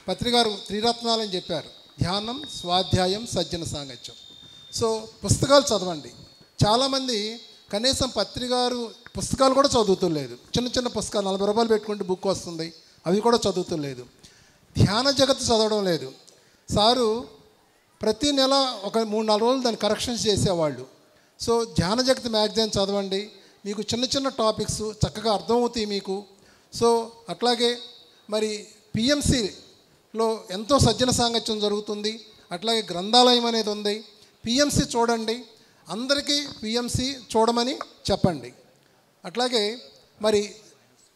పత్రిగారు త్రిరత్నాలని చెప్పారు: ధ్యానం, స్వాధ్యాయం, సజ్జన సాంగత్యం. సో పుస్తకాలు చదవండి. చాలామంది కనీసం పత్రిగారు పుస్తకాలు కూడా చదువుతులేదు. చిన్న చిన్న పుస్తకాలు 40 రూపాయలు పెట్టుకుంటే బుక్ వస్తుంది, అవి కూడా చదువుతులేదు. ధ్యాన జగత్తు చదవడం లేదు. సారు ప్రతి నెల ఒక 3-4 రోజులు దాన్ని కరెక్షన్స్ చేసేవాళ్ళు. సో ధ్యాన జగత్ మ్యాగజైన్ చదవండి. మీకు చిన్న చిన్న టాపిక్స్ చక్కగా అర్థమవుతాయి మీకు. సో అట్లాగే మరి పిఎంసిలో ఎంతో సజ్జన సాంగత్యం జరుగుతుంది. అట్లాగే గ్రంథాలయం అనేది ఉంది. పిఎంసి చూడండి, అందరికీ పిఎంసి చూడమని చెప్పండి. అట్లాగే మరి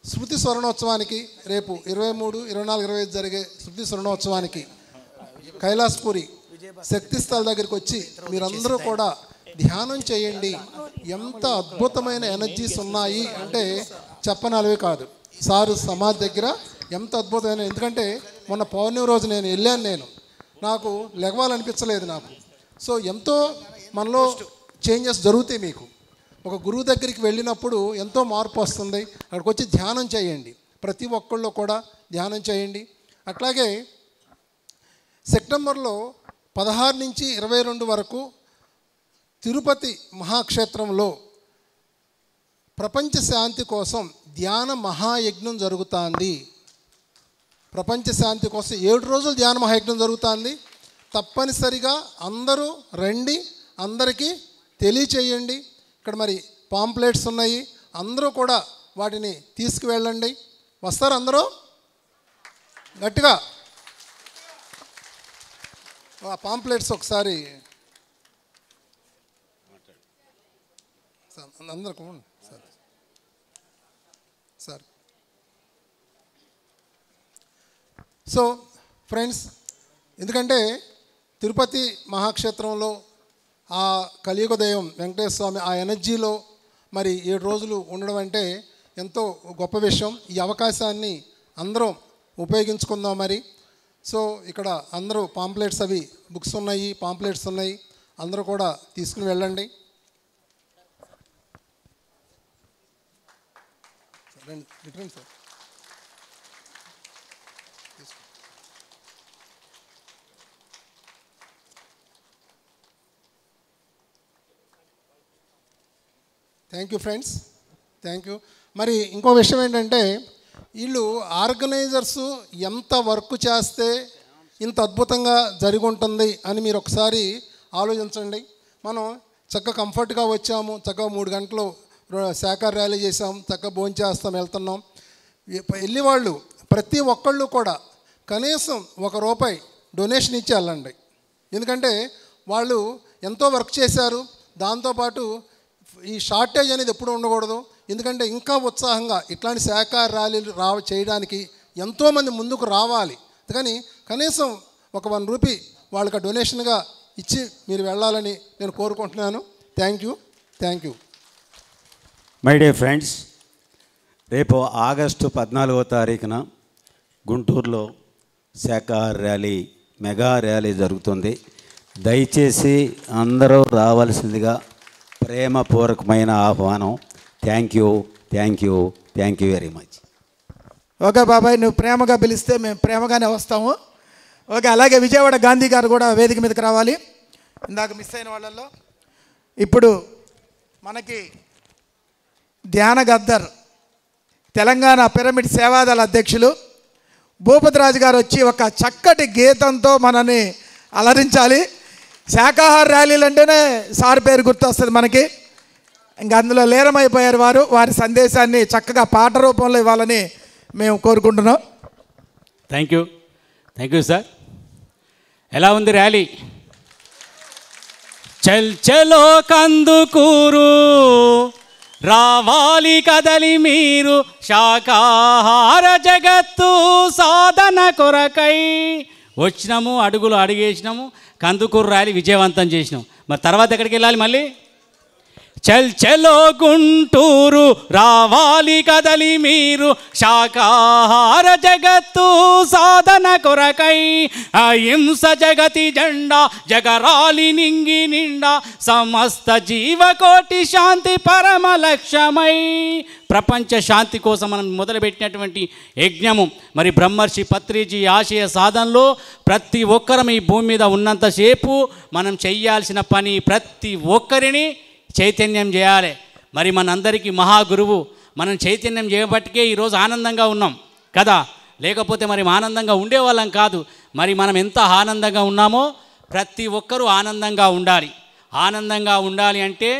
శృతి స్వర్ణోత్సవానికి రేపు 23, 24, 25 జరిగే శృతి స్వర్ణోత్సవానికి కైలాసపురి శక్తి స్థల్ దగ్గరికి వచ్చి మీరందరూ కూడా ధ్యానం చేయండి. ఎంత అద్భుతమైన ఎనర్జీస్ ఉన్నాయి అంటే చెప్పనలవి కాదు. సారు సమాధి దగ్గర ఎంత అద్భుతమైన, ఎందుకంటే మొన్న పౌర్ణమి రోజు నేను వెళ్ళాను, నాకు లెగవాలనిపించలేదు నాకు. సో ఎంతో మనలో చేంజెస్ జరుగుతాయి. మీకు ఒక గురువు దగ్గరికి వెళ్ళినప్పుడు ఎంతో మార్పు వస్తుంది. అక్కడికి వచ్చి ధ్యానం చేయండి. ప్రతి ఒక్కళ్ళు కూడా ధ్యానం చేయండి. అట్లాగే సెప్టెంబర్లో 16 నుంచి 22 వరకు తిరుపతి మహాక్షేత్రంలో ప్రపంచ శాంతి కోసం ధ్యాన మహాయజ్ఞం జరుగుతుంది. ప్రపంచ శాంతి కోసం 7 రోజులు ధ్యాన మహాయజ్ఞం జరుగుతుంది. తప్పనిసరిగా అందరూ రండి, అందరికీ తెలియచేయండి. ఇక్కడ మరి పాంప్లెట్స్ ఉన్నాయి, అందరూ కూడా వాటిని తీసుకువెళ్ళండి. వస్తారు అందరూ గట్టిగా ఆ పాంప్లెట్స్ ఒకసారి అందరికి సార్. సో ఫ్రెండ్స్, ఎందుకంటే తిరుపతి మహాక్షేత్రంలో ఆ కలియుగ దైవం వెంకటేశ్వర స్వామి ఆ ఎనర్జీలో మరి 7 రోజులు ఉండడం అంటే ఎంతో గొప్ప విషయం. ఈ అవకాశాన్ని అందరం ఉపయోగించుకుందాం మరి. సో ఇక్కడ అందరూ పాంప్లెట్స్, అవి బుక్స్ ఉన్నాయి, పాంప్లెట్స్ ఉన్నాయి, అందరూ కూడా తీసుకుని వెళ్ళండి. రండి sir. Thank you friends, thank you. మరి ఇంకో విషయం ఏంటంటే, వీళ్ళు ఆర్గనైజర్స్ ఎంత వర్క్ చేస్తే ఇంత అద్భుతంగా జరిగి ఉంటుంది అని మీరు ఒకసారి ఆలోచించండి. మనం చక్కగా కంఫర్ట్గా వచ్చాము, చక్కగా 3 గంటలు శాఖాహార ర్యాలీ చేసాం, చక్కగా భోజనం చేస్తాం, వెళ్తున్నాం. వెళ్ళి వాళ్ళు ప్రతి ఒక్కళ్ళు కూడా కనీసం ₹1 డొనేషన్ ఇచ్చి వెళ్ళండి. ఎందుకంటే వాళ్ళు ఎంతో వర్క్ చేశారు. దాంతోపాటు ఈ షార్టేజ్ అనేది ఎప్పుడు ఉండకూడదు. ఎందుకంటే ఇంకా ఉత్సాహంగా ఇట్లాంటి శాఖాహార ర్యాలీలు చేయడానికి ఎంతోమంది ముందుకు రావాలి. కానీ కనీసం ఒక ₹1 వాళ్ళకి డొనేషన్గా ఇచ్చి మీరు వెళ్ళాలని నేను కోరుకుంటున్నాను. Thank you. My dear friends, రేపు ఆగస్టు 14వ తారీఖున గుంటూరులో శాఖాహార ర్యాలీ, మెగా ర్యాలీ జరుగుతుంది. దయచేసి అందరూ రావాల్సిందిగా ప్రేమపూర్వకమైన ఆహ్వానం. Thank you very much. Okay బాబాయ్, నువ్వు ప్రేమగా పిలిస్తే మేము ప్రేమగానే వస్తాము. ఓకే, అలాగే విజయవాడ గాంధీ గారు కూడా వేదిక మీదకి రావాలి. ఇందాక మిస్ అయిన వాళ్ళల్లో ఇప్పుడు మనకి ధ్యాన గద్దర్, తెలంగాణ పిరమిడ్ సేవాదళ అధ్యక్షులు భూపతిరాజు గారు వచ్చి ఒక చక్కటి గీతంతో మనని అలరించాలి. శాఖాహార ర్యాలీలు అంటేనే సార్ పేరు గుర్తొస్తుంది మనకి. ఇంకా అందులో లీనమైపోయారు వారు. వారి సందేశాన్ని చక్కగా పాట రూపంలో ఇవ్వాలని మేము కోరుకుంటున్నాం. Thank you sir. ఎలా ఉంది ర్యాలీ? చలో కందుకూరు రావాలి కదలి మీరు, శాఖాహార జగత్తు సాధన కొరకై వచ్చినాము, అడుగులు అడిగేసినాము, కందుకూరు ర్యాలీ విజయవంతం చేసినాం. మరి తర్వాత ఎక్కడికి వెళ్ళాలి? మళ్ళీ చలో గుంటూరు రావాలి కదలి మీరు, శాఖాహార జగత్తు సాధన కొరకై అహింస జగతి జెండా జగరాలి నింగి నిండా, సమస్త జీవకోటి శాంతి పరమ లక్ష్యమై. ప్రపంచ శాంతి కోసం మనం మొదలుపెట్టినటువంటి యజ్ఞము మరి బ్రహ్మర్షి పత్రిజీ ఆశయ సాధనలో ప్రతి ఒక్కరం ఈ భూమి మీద ఉన్నంతసేపు మనం చెయ్యాల్సిన పని ప్రతి ఒక్కరిని చైతన్యం చేయాలి. మరి మనందరికీ మహాగురువు మనం చైతన్యం చేయబట్టికే ఈరోజు ఆనందంగా ఉన్నాం కదా, లేకపోతే మరి ఆనందంగా ఉండేవాళ్ళం కాదు. మరి మనం ఎంత ఆనందంగా ఉన్నామో ప్రతి ఒక్కరూ ఆనందంగా ఉండాలి. ఆనందంగా ఉండాలి అంటే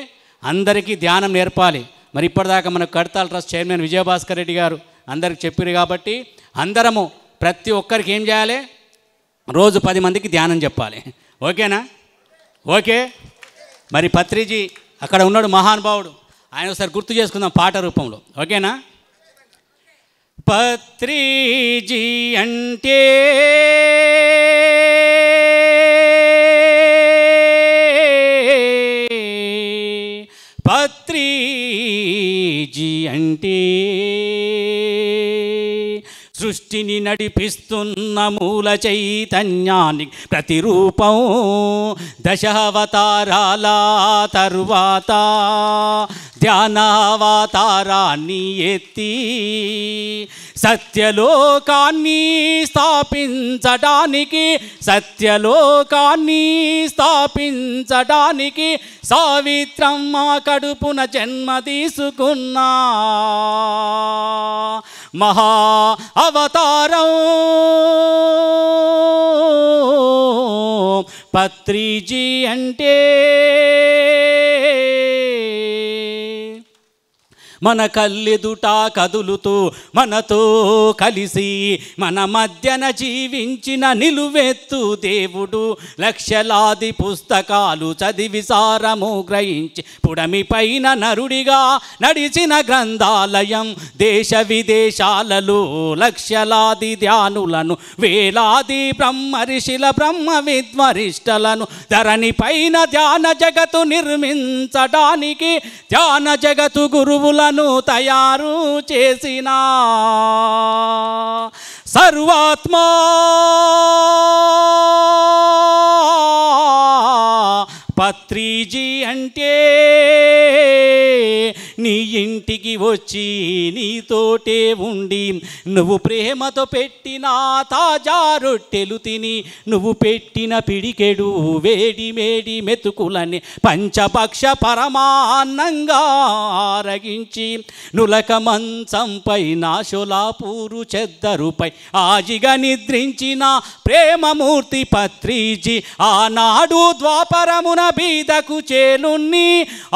అందరికీ ధ్యానం నేర్పాలి. మరి ఇప్పటిదాకా మనకు కడతాల్ ట్రస్ట్ చైర్మన్ విజయభాస్కర్ రెడ్డి గారు అందరికి చెప్పారు కాబట్టి అందరము ప్రతి ఒక్కరికి ఏం చేయాలి? రోజు 10 మందికి ధ్యానం చెప్పాలి. ఓకేనా? ఓకే. మరి పత్రిజీ అక్కడ ఉన్నాడు మహానుభావుడు, ఆయన ఒకసారి గుర్తు చేసుకుందాం పాట రూపంలో. ఓకేనా? పత్రిజీ అంటే సృష్టిని నడిపిస్తున్న మూల చైతన్యానికి ప్రతిరూపం. దశావతారాల తరువాత ధ్యానావతారాన్ని ఎత్తి సత్యలోకాన్ని స్థాపించడానికి సావిత్రమ్మ కడుపున జన్మ తీసుకున్నా మహా అవతారం పత్రిజీ అంటే. మన కళ్ళెదుట కదులుతూ మనతో కలిసి మన మధ్యన జీవించిన నిలువెత్తు దేవుడు, లక్షలాది పుస్తకాలు చదివి సారము గ్రహించి పుడమి పైన నరుడిగా నడిచిన గ్రంథాలయం, దేశ విదేశాలలో లక్షలాది ధ్యానులను, వేలాది బ్రహ్మర్షుల బ్రహ్మ విద్వరిష్టలను ధరణి పైన ధ్యాన జగత్తు నిర్మించడానికి ధ్యాన జగత్తు గురువులను తయారు చేసిన సర్వాత్మ పత్రిజీ అంటే. నీ ఇంటికి వచ్చి నీతోటే ఉండి నువ్వు ప్రేమతో పెట్టిన తాజా రొట్టెలు తిని నువ్వు పెట్టిన పిడికెడు వేడి మేడి మెతుకులని పంచపక్ష పరమాన్నంగా ఆరగించి నులక మంచంపై నాశోలాపూరు చెద్దరుపై ఆజిగా నిద్రించిన ప్రేమమూర్తి పత్రిజీ ఆనాడు ద్వాపరమున బీదకు చేలున్ని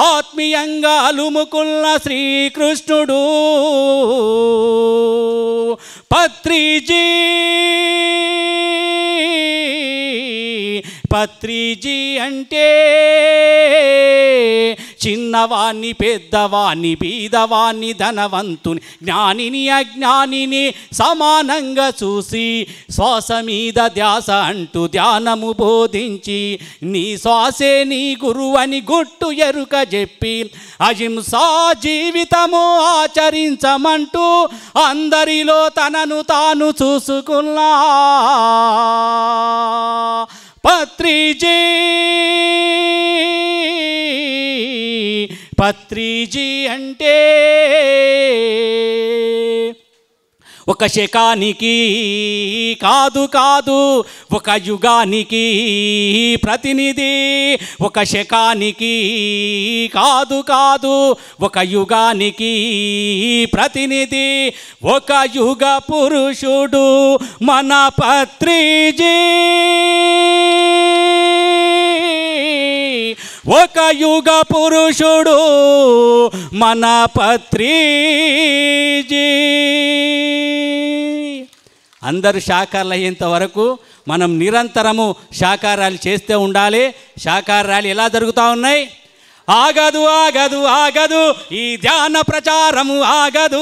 ఆత్మీయంగా అలుముకున్న శ్రీకృష్ణుడు పత్రిజీ. పత్రిజీ అంటే చిన్నవాణ్ణి పెద్దవాణ్ణి బీదవాణ్ణి ధనవంతుని జ్ఞానిని అజ్ఞానిని సమానంగా చూసి శ్వాస మీద ధ్యాస అంటూ ధ్యానము బోధించి నీ శ్వాసే నీ గురువని గుట్టు ఎరుక చెప్పి అహింసా జీవితము ఆచరించమంటూ అందరిలో తనను తాను చూసుకున్నా పత్రిజీ పత్రిజీ అంటే ఒక శకానికి కాదు కాదు ఒక యుగానికి ప్రతినిధి ఒక శకానికి కాదు కాదు ఒక యుగానికి ప్రతినిధి ఒక యుగ పురుషుడు మన పత్రిజీ ఒక యుగ పురుషుడు మన పత్రిజీ అందరూ శాకాహారులు అయ్యేంత వరకు మనం నిరంతరము శాకాహారాలు చేస్తూ ఉండాలి. శాకాహారాలు ఎలా జరుగుతూ ఉన్నాయి? ఆగదు ఆగదు ఆగదు ఈ ధ్యాన ప్రచారము ఆగదు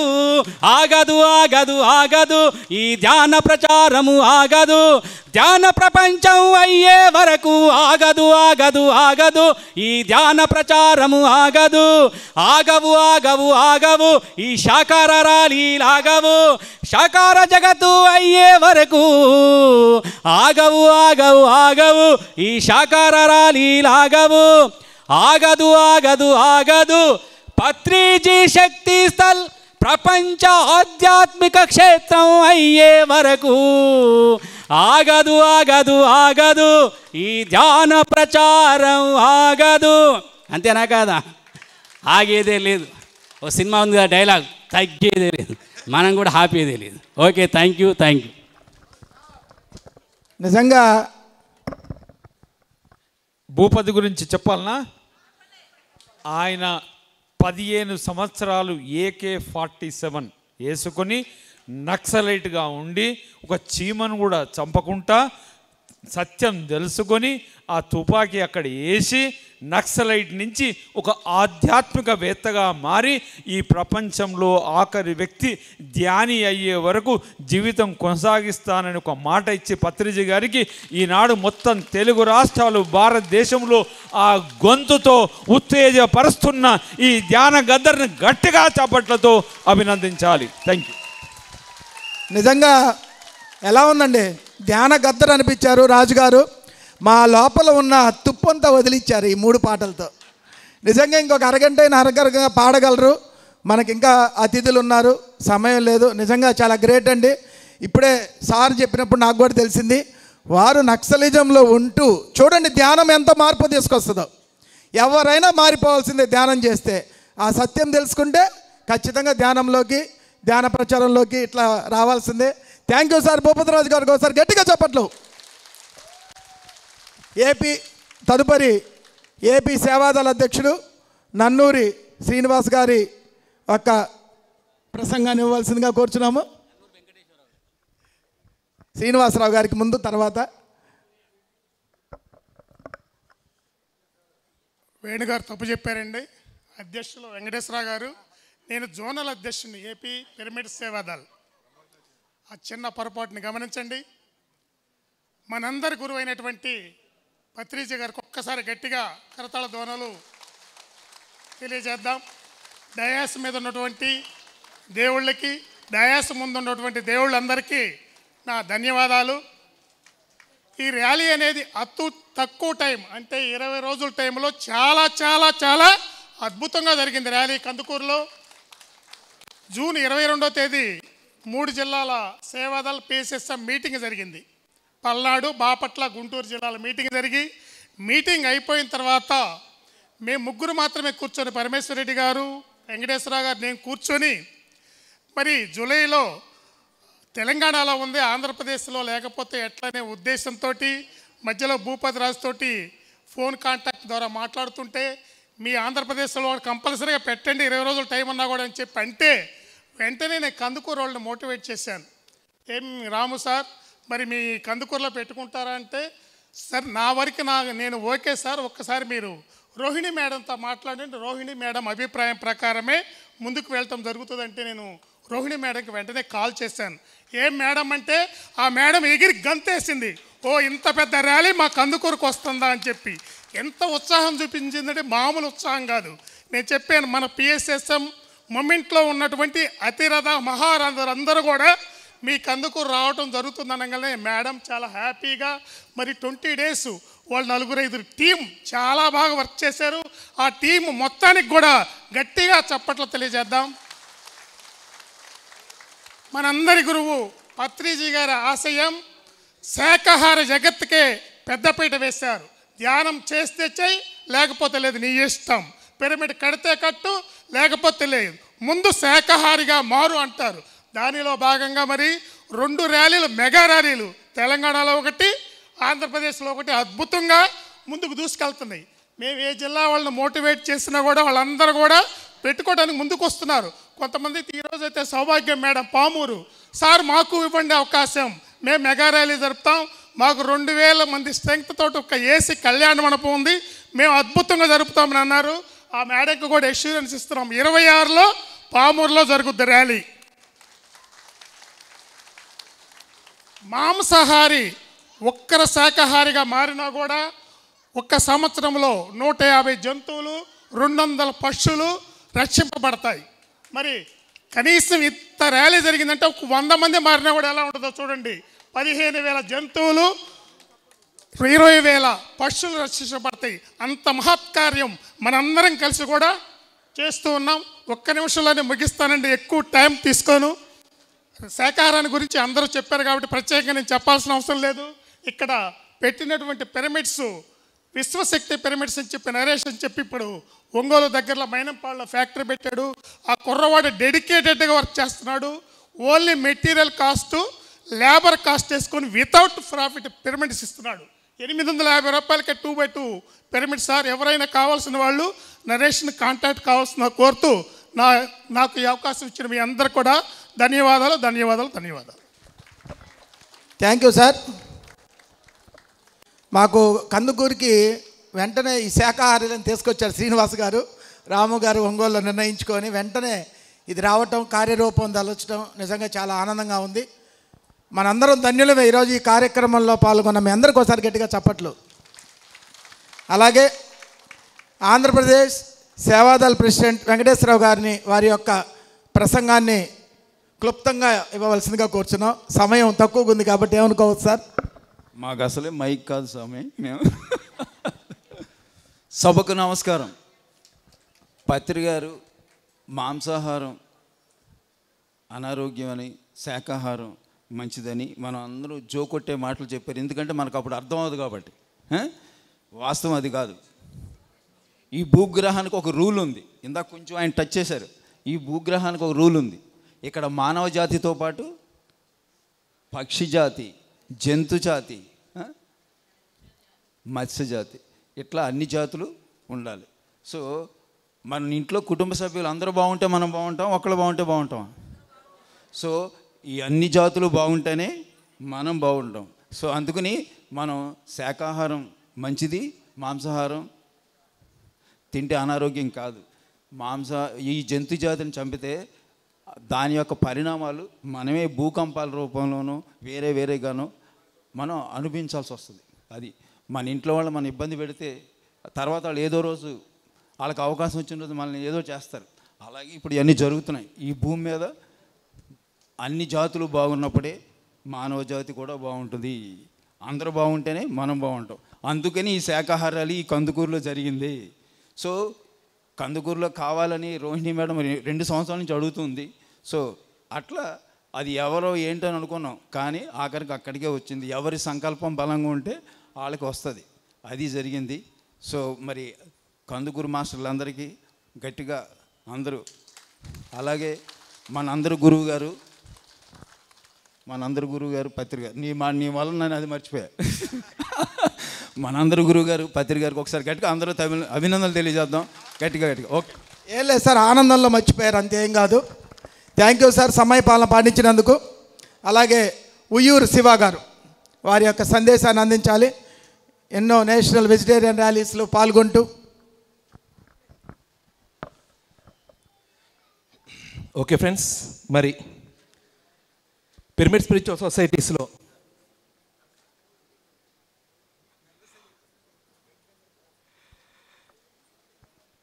ఆగదు ఆగదు ఆగదు ఈ ధ్యాన ప్రచారము ఆగదు ధ్యాన ప్రపంచం అయ్యే వరకు ఆగదు ఆగదు ఆగదు ఈ ధ్యాన ప్రచారము ఆగదు ఆగవు ఆగవు ఆగవు ఈ శాకార ర్యాలీలు ఆగవు శాకార జగత్తు అయ్యే వరకు ఆగవు ఆగవు ఆగవు ఈ శాకార ర్యాలీలు ఆగవు ఆగదు ఆగదు ఆగదు పత్రిజీ శక్తి స్థల్ ప్రపంచ ఆధ్యాత్మిక క్షేత్రం అయ్యే వరకు ఆగదు ఆగదు ఆగదు ఈ ధ్యాన ప్రచారం ఆగదు. అంతేనా కాదా? ఆగేదే లేదు. ఓ సినిమా ఉంది కదా డైలాగ్, తగ్గేదే లేదు. మనం కూడా ఆపేదే లేదు. Okay, thank you. నిజంగా భూపతి గురించి చెప్పాలనా? ఆయన 15 సంవత్సరాలు AK-47 వేసుకొని నక్సలైట్గా ఉండి ఒక చీమను కూడా చంపకుండా సత్యం తెలుసుకొని ఆ తుపాకీ అక్కడ వేసి నక్సలైట్ నుంచి ఒక ఆధ్యాత్మికవేత్తగా మారి ఈ ప్రపంచంలో ఆఖరి వ్యక్తి ధ్యాని అయ్యే వరకు జీవితం కొనసాగిస్తానని ఒక మాట ఇచ్చి పత్రిజీ గారికి ఈనాడు మొత్తం తెలుగు రాష్ట్రాలు భారతదేశంలో ఆ గొంతుతో ఉత్తేజపరుస్తున్న ఈ ధ్యాన గద్దర్ని గట్టిగా చప్పట్లతో అభినందించాలి. Thank you. నిజంగా ఎలా ఉందండి? ధ్యాన గద్దర్ అనిపించారు రాజుగారు. మా లోపల ఉన్న తుప్పంతా వదిలిచ్చారు ఈ 3 పాటలతో. నిజంగా ఇంకొక అరగంట పాడగలరు. మనకి ఇంకా అతిథులు ఉన్నారు, సమయం లేదు. నిజంగా చాలా గ్రేట్ అండి. ఇప్పుడే సార్ చెప్పినప్పుడు నాకు కూడా తెలిసింది, వారు నక్సలిజంలో ఉంటూ చూడండి ధ్యానం ఎంత మార్పు తీసుకొస్తుందో. ఎవరైనా మారిపోవాల్సిందే ధ్యానం చేస్తే. ఆ సత్యం తెలుసుకుంటే ఖచ్చితంగా ధ్యానంలోకి, ధ్యాన ప్రచారంలోకి ఇట్లా రావాల్సిందే. Thank you sir. భూపతిరాజు గారికి ఒకసారి గట్టిగా చెప్పట్లు. తదుపరి ఏపీ సేవాదళ అధ్యక్షుడు నన్నూరి శ్రీనివాస్ గారి ఒక ప్రసంగాన్ని ఇవ్వాల్సిందిగా కోరుచున్నాము. శ్రీనివాసరావు గారికి ముందు, తర్వాత వేణుగారు తప్పు చెప్పారండి. అధ్యక్షులు వెంకటేశ్వరరావు గారు, నేను జోనల్ అధ్యక్షుడిని ఏపీ పిరమిడ్ సేవాదళ్. ఆ చిన్న పొరపాటుని గమనించండి. మనందరి గురువు అయినటువంటి పత్రిజీ గారికి ఒక్కసారి గట్టిగా కరతాళ ధ్వనులు తెలియజేద్దాం. డయాస్ మీద ఉన్నటువంటి దేవుళ్ళకి, డయాస్ ముందు ఉన్నటువంటి దేవుళ్ళందరికీ నా ధన్యవాదాలు. ఈ ర్యాలీ అనేది తక్కువ టైం, అంటే 20 రోజుల టైంలో చాలా చాలా చాలా అద్భుతంగా జరిగింది ర్యాలీ. కందుకూరులో జూన్ 22వ తేదీ 3 జిల్లాల సేవాదళ PSSM మీటింగ్ జరిగింది. పల్నాడు, బాపట్ల, గుంటూరు జిల్లాల మీటింగ్ అయిపోయిన తర్వాత మేము 3 మాత్రమే కూర్చొని, పరమేశ్వరరెడ్డి గారు, వెంకటేశ్వరరావు గారు, నేను కూర్చొని, మరి జూలైలో తెలంగాణలో ఉంది, ఆంధ్రప్రదేశ్లో లేకపోతే ఎట్లనే ఉద్దేశంతో మధ్యలో భూపతి రాజుతోటి ఫోన్ కాంటాక్ట్ ద్వారా మాట్లాడుతుంటే, మీ ఆంధ్రప్రదేశ్లో కంపల్సరీగా పెట్టండి 20 రోజులు టైం ఉన్నా కూడా అని చెప్పి అంటే, వెంటనే నేను కందుకూరు వాళ్ళని మోటివేట్ చేశాను. ఏం రాము సార్, మరి మీ కందుకూరులో పెట్టుకుంటారా అంటే, సార్ నా వరకు నేను ఓకే సార్, ఒక్కసారి మీరు రోహిణి మేడంతో మాట్లాడండి. రోహిణి మేడం అభిప్రాయం ప్రకారమే ముందుకు వెళ్ళటం జరుగుతుందంటే నేను రోహిణి మేడంకి వెంటనే కాల్ చేశాను. ఏం మేడం అంటే ఆ మేడం ఎగిరి గంతేసింది. ఓ ఇంత పెద్ద ర్యాలీ మా కందుకూరుకు వస్తుందా అని చెప్పి ఎంత ఉత్సాహం చూపించిందంటే మామూలు ఉత్సాహం కాదు. నేను చెప్పాను మన పిఎస్ఎస్ఎం మూమెంట్లో ఉన్నటువంటి అతిరథ మహారథులందరూ కూడా మీ కందుకూరు రావటం జరుగుతుందనగానే మేడం చాలా హ్యాపీగా మరి 20 days వాళ్ళు 4-5 టీం చాలా బాగా వర్క్ చేశారు. ఆ టీం మొత్తానికి కూడా గట్టిగా చప్పట్లు తెలియజేద్దాం. మనందరి గురువు పత్రిజీ గారి ఆశయం శాకాహార జగత్తుకే పెద్దపీట వేశారు. ధ్యానం చేస్తే చెయ్యి, లేకపోతే లేదు, నీ ఇష్టం. పిరమిడ్ కడితే కట్టు, లేకపోతే లేదు, ముందు శాకాహారిగా మారు అంటారు. దానిలో భాగంగా మరి 2 ర్యాలీలు, మెగా ర్యాలీలు తెలంగాణలో ఒకటి, ఆంధ్రప్రదేశ్లో ఒకటి అద్భుతంగా ముందుకు దూసుకెళ్తున్నాయి. మేము ఏ జిల్లా వాళ్ళని మోటివేట్ చేసినా కూడా వాళ్ళందరూ కూడా పెట్టుకోవడానికి ముందుకు వస్తున్నారు. కొంతమంది ఈరోజు అయితే సౌభాగ్యం మేడం పామూరు, సార్ మాకు ఇవ్వండి అవకాశం, మేము మెగా ర్యాలీ జరుపుతాం, మాకు 2000 మంది స్ట్రెంగ్త్ తోటి ఒక ఏసీ కళ్యాణ మండపం ఉంది, మేము అద్భుతంగా జరుపుతామని అన్నారు. ఆ మేడంకి కూడా ఎష్యూరెన్స్ ఇస్తున్నాం. 26లో పామూరులో జరుగుద్ది ర్యాలీ. మాంసాహారి ఒక్కర శాకాహారిగా మారినా కూడా 1 సంవత్సరంలో 150 జంతువులు, 200 పశువులు రక్షింపబడతాయి. మరి కనీసం ఇంత ర్యాలీ జరిగిందంటే 100 మంది మారినా కూడా ఎలా ఉంటుందో చూడండి. 15,000 జంతువులు, 20,000 పశువులు రక్షించబడతాయి. అంత మహత్కార్యం మనందరం కలిసి కూడా చేస్తూ ఉన్నాం. 1 నిమిషంలోనే ముగిస్తానండి, ఎక్కువ టైం తీసుకోను. శాకాహారాన్ని గురించి అందరూ చెప్పారు కాబట్టి ప్రత్యేకంగా నేను చెప్పాల్సిన అవసరం లేదు. ఇక్కడ పెట్టినటువంటి పిరమిడ్స్ విశ్వశక్తి పిరమిడ్స్ అని చెప్పి నరేష్ అని చెప్పి ఇప్పుడు ఒంగోలు దగ్గరలో మైనంపాడులో ఫ్యాక్టరీ పెట్టాడు. ఆ కుర్రవాడు డెడికేటెడ్గా వర్క్ చేస్తున్నాడు. Only material cost, labour cost వేసుకొని వితౌట్ ప్రాఫిట్ పిరమిడ్స్ ఇస్తున్నాడు. 850 రూపాయలకే 2x2 పిరమిడ్ సార్. ఎవరైనా కావాల్సిన వాళ్ళు నరేష్ని కాంటాక్ట్ కావాల్సిన కోరుతూ నాకు ఈ అవకాశం ఇచ్చిన మీ అందరు కూడా ధన్యవాదాలు. Thank you sir. మాకు కందుకూరికి వెంటనే ఈ శాకాహారులను తీసుకొచ్చారు శ్రీనివాస్ గారు, రాము గారు ఒంగోలులో నిర్ణయించుకొని వెంటనే ఇది రావటం, కార్యరూపం దలచడం నిజంగా చాలా ఆనందంగా ఉంది. మనందరం ధన్యులమే ఈరోజు ఈ కార్యక్రమంలో పాల్గొన్న మీ అందరికీ ఒకసారి గట్టిగా చప్పట్లు. అలాగే ఆంధ్రప్రదేశ్ సేవాదళ ప్రెసిడెంట్ వెంకటేశ్వరరావు గారిని వారి యొక్క ప్రసంగాన్ని క్లుప్తంగా ఇవ్వవలసిందిగా కోరుచున్నాం. సమయం తక్కువగా ఉంది కాబట్టి ఏమనుకోవచ్చు సార్? మాకు అసలే మైక్ కాదు స్వామి. మేము సభకు నమస్కారం. పత్రి గారు మాంసాహారం అనారోగ్యం అని, శాకాహారం మంచిదని మనం అందరూ జోకొట్టే మాటలు చెప్పారు. ఎందుకంటే మనకు అప్పుడు అర్థం అవ్వదు కాబట్టి. వాస్తవం అది కాదు. ఈ భూగ్రహానికి ఒక రూల్ ఉంది. ఇందాక కొంచెం ఆయన టచ్ చేశారు. ఈ భూగ్రహానికి ఒక రూల్ ఉంది. ఇక్కడ మానవ జాతితో పాటు పక్షి జాతి, జంతు జాతి, మత్స్య జాతి, ఇట్లా అన్ని జాతులు ఉండాలి. సో మన ఇంట్లో కుటుంబ సభ్యులు అందరూ బాగుంటే మనం బాగుంటాం, ఒకళ్ళు బాగుంటే బాగుంటాం. సో ఈ అన్ని జాతులు బాగుంటేనే మనం బాగుంటాం. సో అందుకని మనం శాకాహారం మంచిది, మాంసాహారం తింటే అనారోగ్యం కాదు. ఈ జంతు జాతిని చంపితే దాని యొక్క పరిణామాలు మనమే భూకంపాల రూపంలోనూ వేరేగానో మనం అనుభవించాల్సి వస్తుంది. అది మన ఇంట్లో వాళ్ళు మనం ఇబ్బంది పెడితే తర్వాత వాళ్ళు ఏదో రోజు వాళ్ళకి అవకాశం వచ్చిన రోజు మనల్ని ఏదో చేస్తారు. అలాగే ఇప్పుడు ఇవన్నీ జరుగుతున్నాయి. ఈ భూమి మీద అన్ని జాతులు బాగున్నప్పుడే మానవ జాతి కూడా బాగుంటుంది. అందరూ బాగుంటేనే మనం బాగుంటాం. అందుకని ఈ శాకాహారాలు ఈ కందుకూరులో జరిగింది. సో కందుకూరులో కావాలని రోహిణి మేడం 2 సంవత్సరాల నుంచి అడుగుతుంది. సో అట్లా అది ఎవరో ఏంటని అనుకున్నాం, కానీ ఆఖరికి అక్కడికే వచ్చింది. ఎవరి సంకల్పం బలంగా ఉంటే వాళ్ళకి వస్తుంది. అది జరిగింది. సో మరి కందుకూరు మాస్టర్లందరికీ గట్టిగా అందరూ, అలాగే మనందరి గురువు గారు పత్రి గారు, నీ వల్ల నేను అది మర్చిపోయా. మనందరి గురువు గారు పత్రి గారికి ఒకసారి గట్టిగా అందరూ అభినందనలు తెలియజేద్దాం. గట్టిగా ఓకే. ఏం లేదు సార్, ఆనందంలో మర్చిపోయారు, అంతేం కాదు. థ్యాంక్ యూ సార్ సమయపాలన పాటించినందుకు. అలాగే ఉయ్యూరు శివ గారు వారి యొక్క సందేశాన్ని అందించాలి. ఎన్నో నేషనల్ వెజిటేరియన్ ర్యాలీస్లో పాల్గొంటూ ఓకే ఫ్రెండ్స్, మరి పిరమిడ్ స్పిరిచువల్ సొసైటీస్లో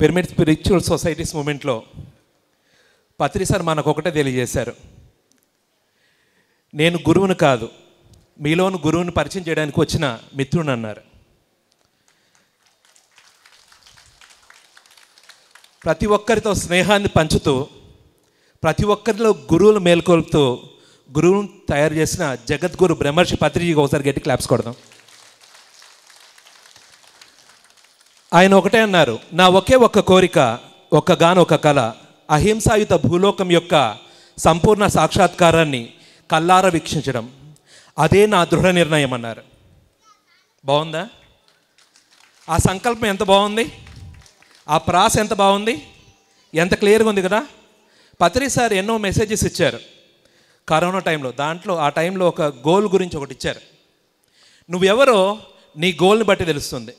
పిరమిడ్ స్పిరిచువల్ సొసైటీస్ మూమెంట్లో పత్రి సార్ మనకు ఒకటే తెలియజేశారు. నేను గురువును కాదు, మీలోని గురువుని పరిచయం చేయడానికి వచ్చిన మిత్రుని అన్నారు. ప్రతి ఒక్కరితో స్నేహాన్ని పంచుతూ, ప్రతి ఒక్కరిలో గురువులు మేల్కొల్పుతూ గురువును తయారు చేసిన జగద్గురు బ్రహ్మర్షి పత్రిజీకి ఒకసారి గట్టి క్లాప్స్ కొడదాం. ఆయన ఒకటే అన్నారు, నా ఒకే ఒక్క కోరిక, ఒక్కగానొక్క కళ, అహింసాయుత భూలోకం యొక్క సంపూర్ణ సాక్షాత్కారాన్ని కల్లార వీక్షించడం, అదే నా దృఢ నిర్ణయం అన్నారు. బాగుందా? ఆ సంకల్పం ఎంత బాగుంది, ఆ ప్రాస ఎంత బాగుంది, ఎంత క్లియర్గా ఉంది కదా. పత్రి సార్ ఎన్నో మెసేజెస్ ఇచ్చారు కరోనా టైంలో. దాంట్లో ఆ టైంలో ఒక గోల్ గురించి ఒకటి ఇచ్చారు. నువ్వెవరో నీ గోల్ని బట్టి తెలుస్తుంది,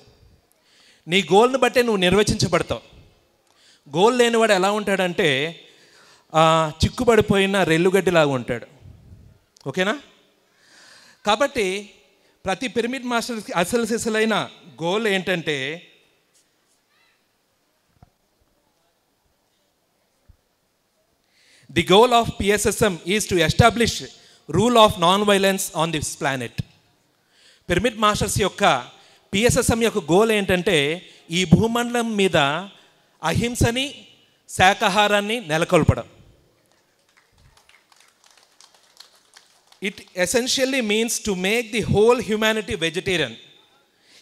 నీ గోల్ని బట్టే నువ్వు నిర్వచించబడతావు. గోల్ లేనివాడు ఎలా ఉంటాడంటే చిక్కుబడిపోయిన రెల్లుగడ్డిలాగా ఉంటాడు. ఓకేనా? కాబట్టి ప్రతి పిరమిడ్ మాస్టర్కి అసలు సిసలైన గోల్ ఏంటంటే the goal of PSSM is to establish rule of non violence on this planet. Pyramid masters యొక్క PSSM యొక్క గోల్ ఏంటంటే ఈ భూమండలం మీద అహింసని, శాకాహారాన్ని నెలకొల్పడం. It essentially means to make the whole humanity vegetarian.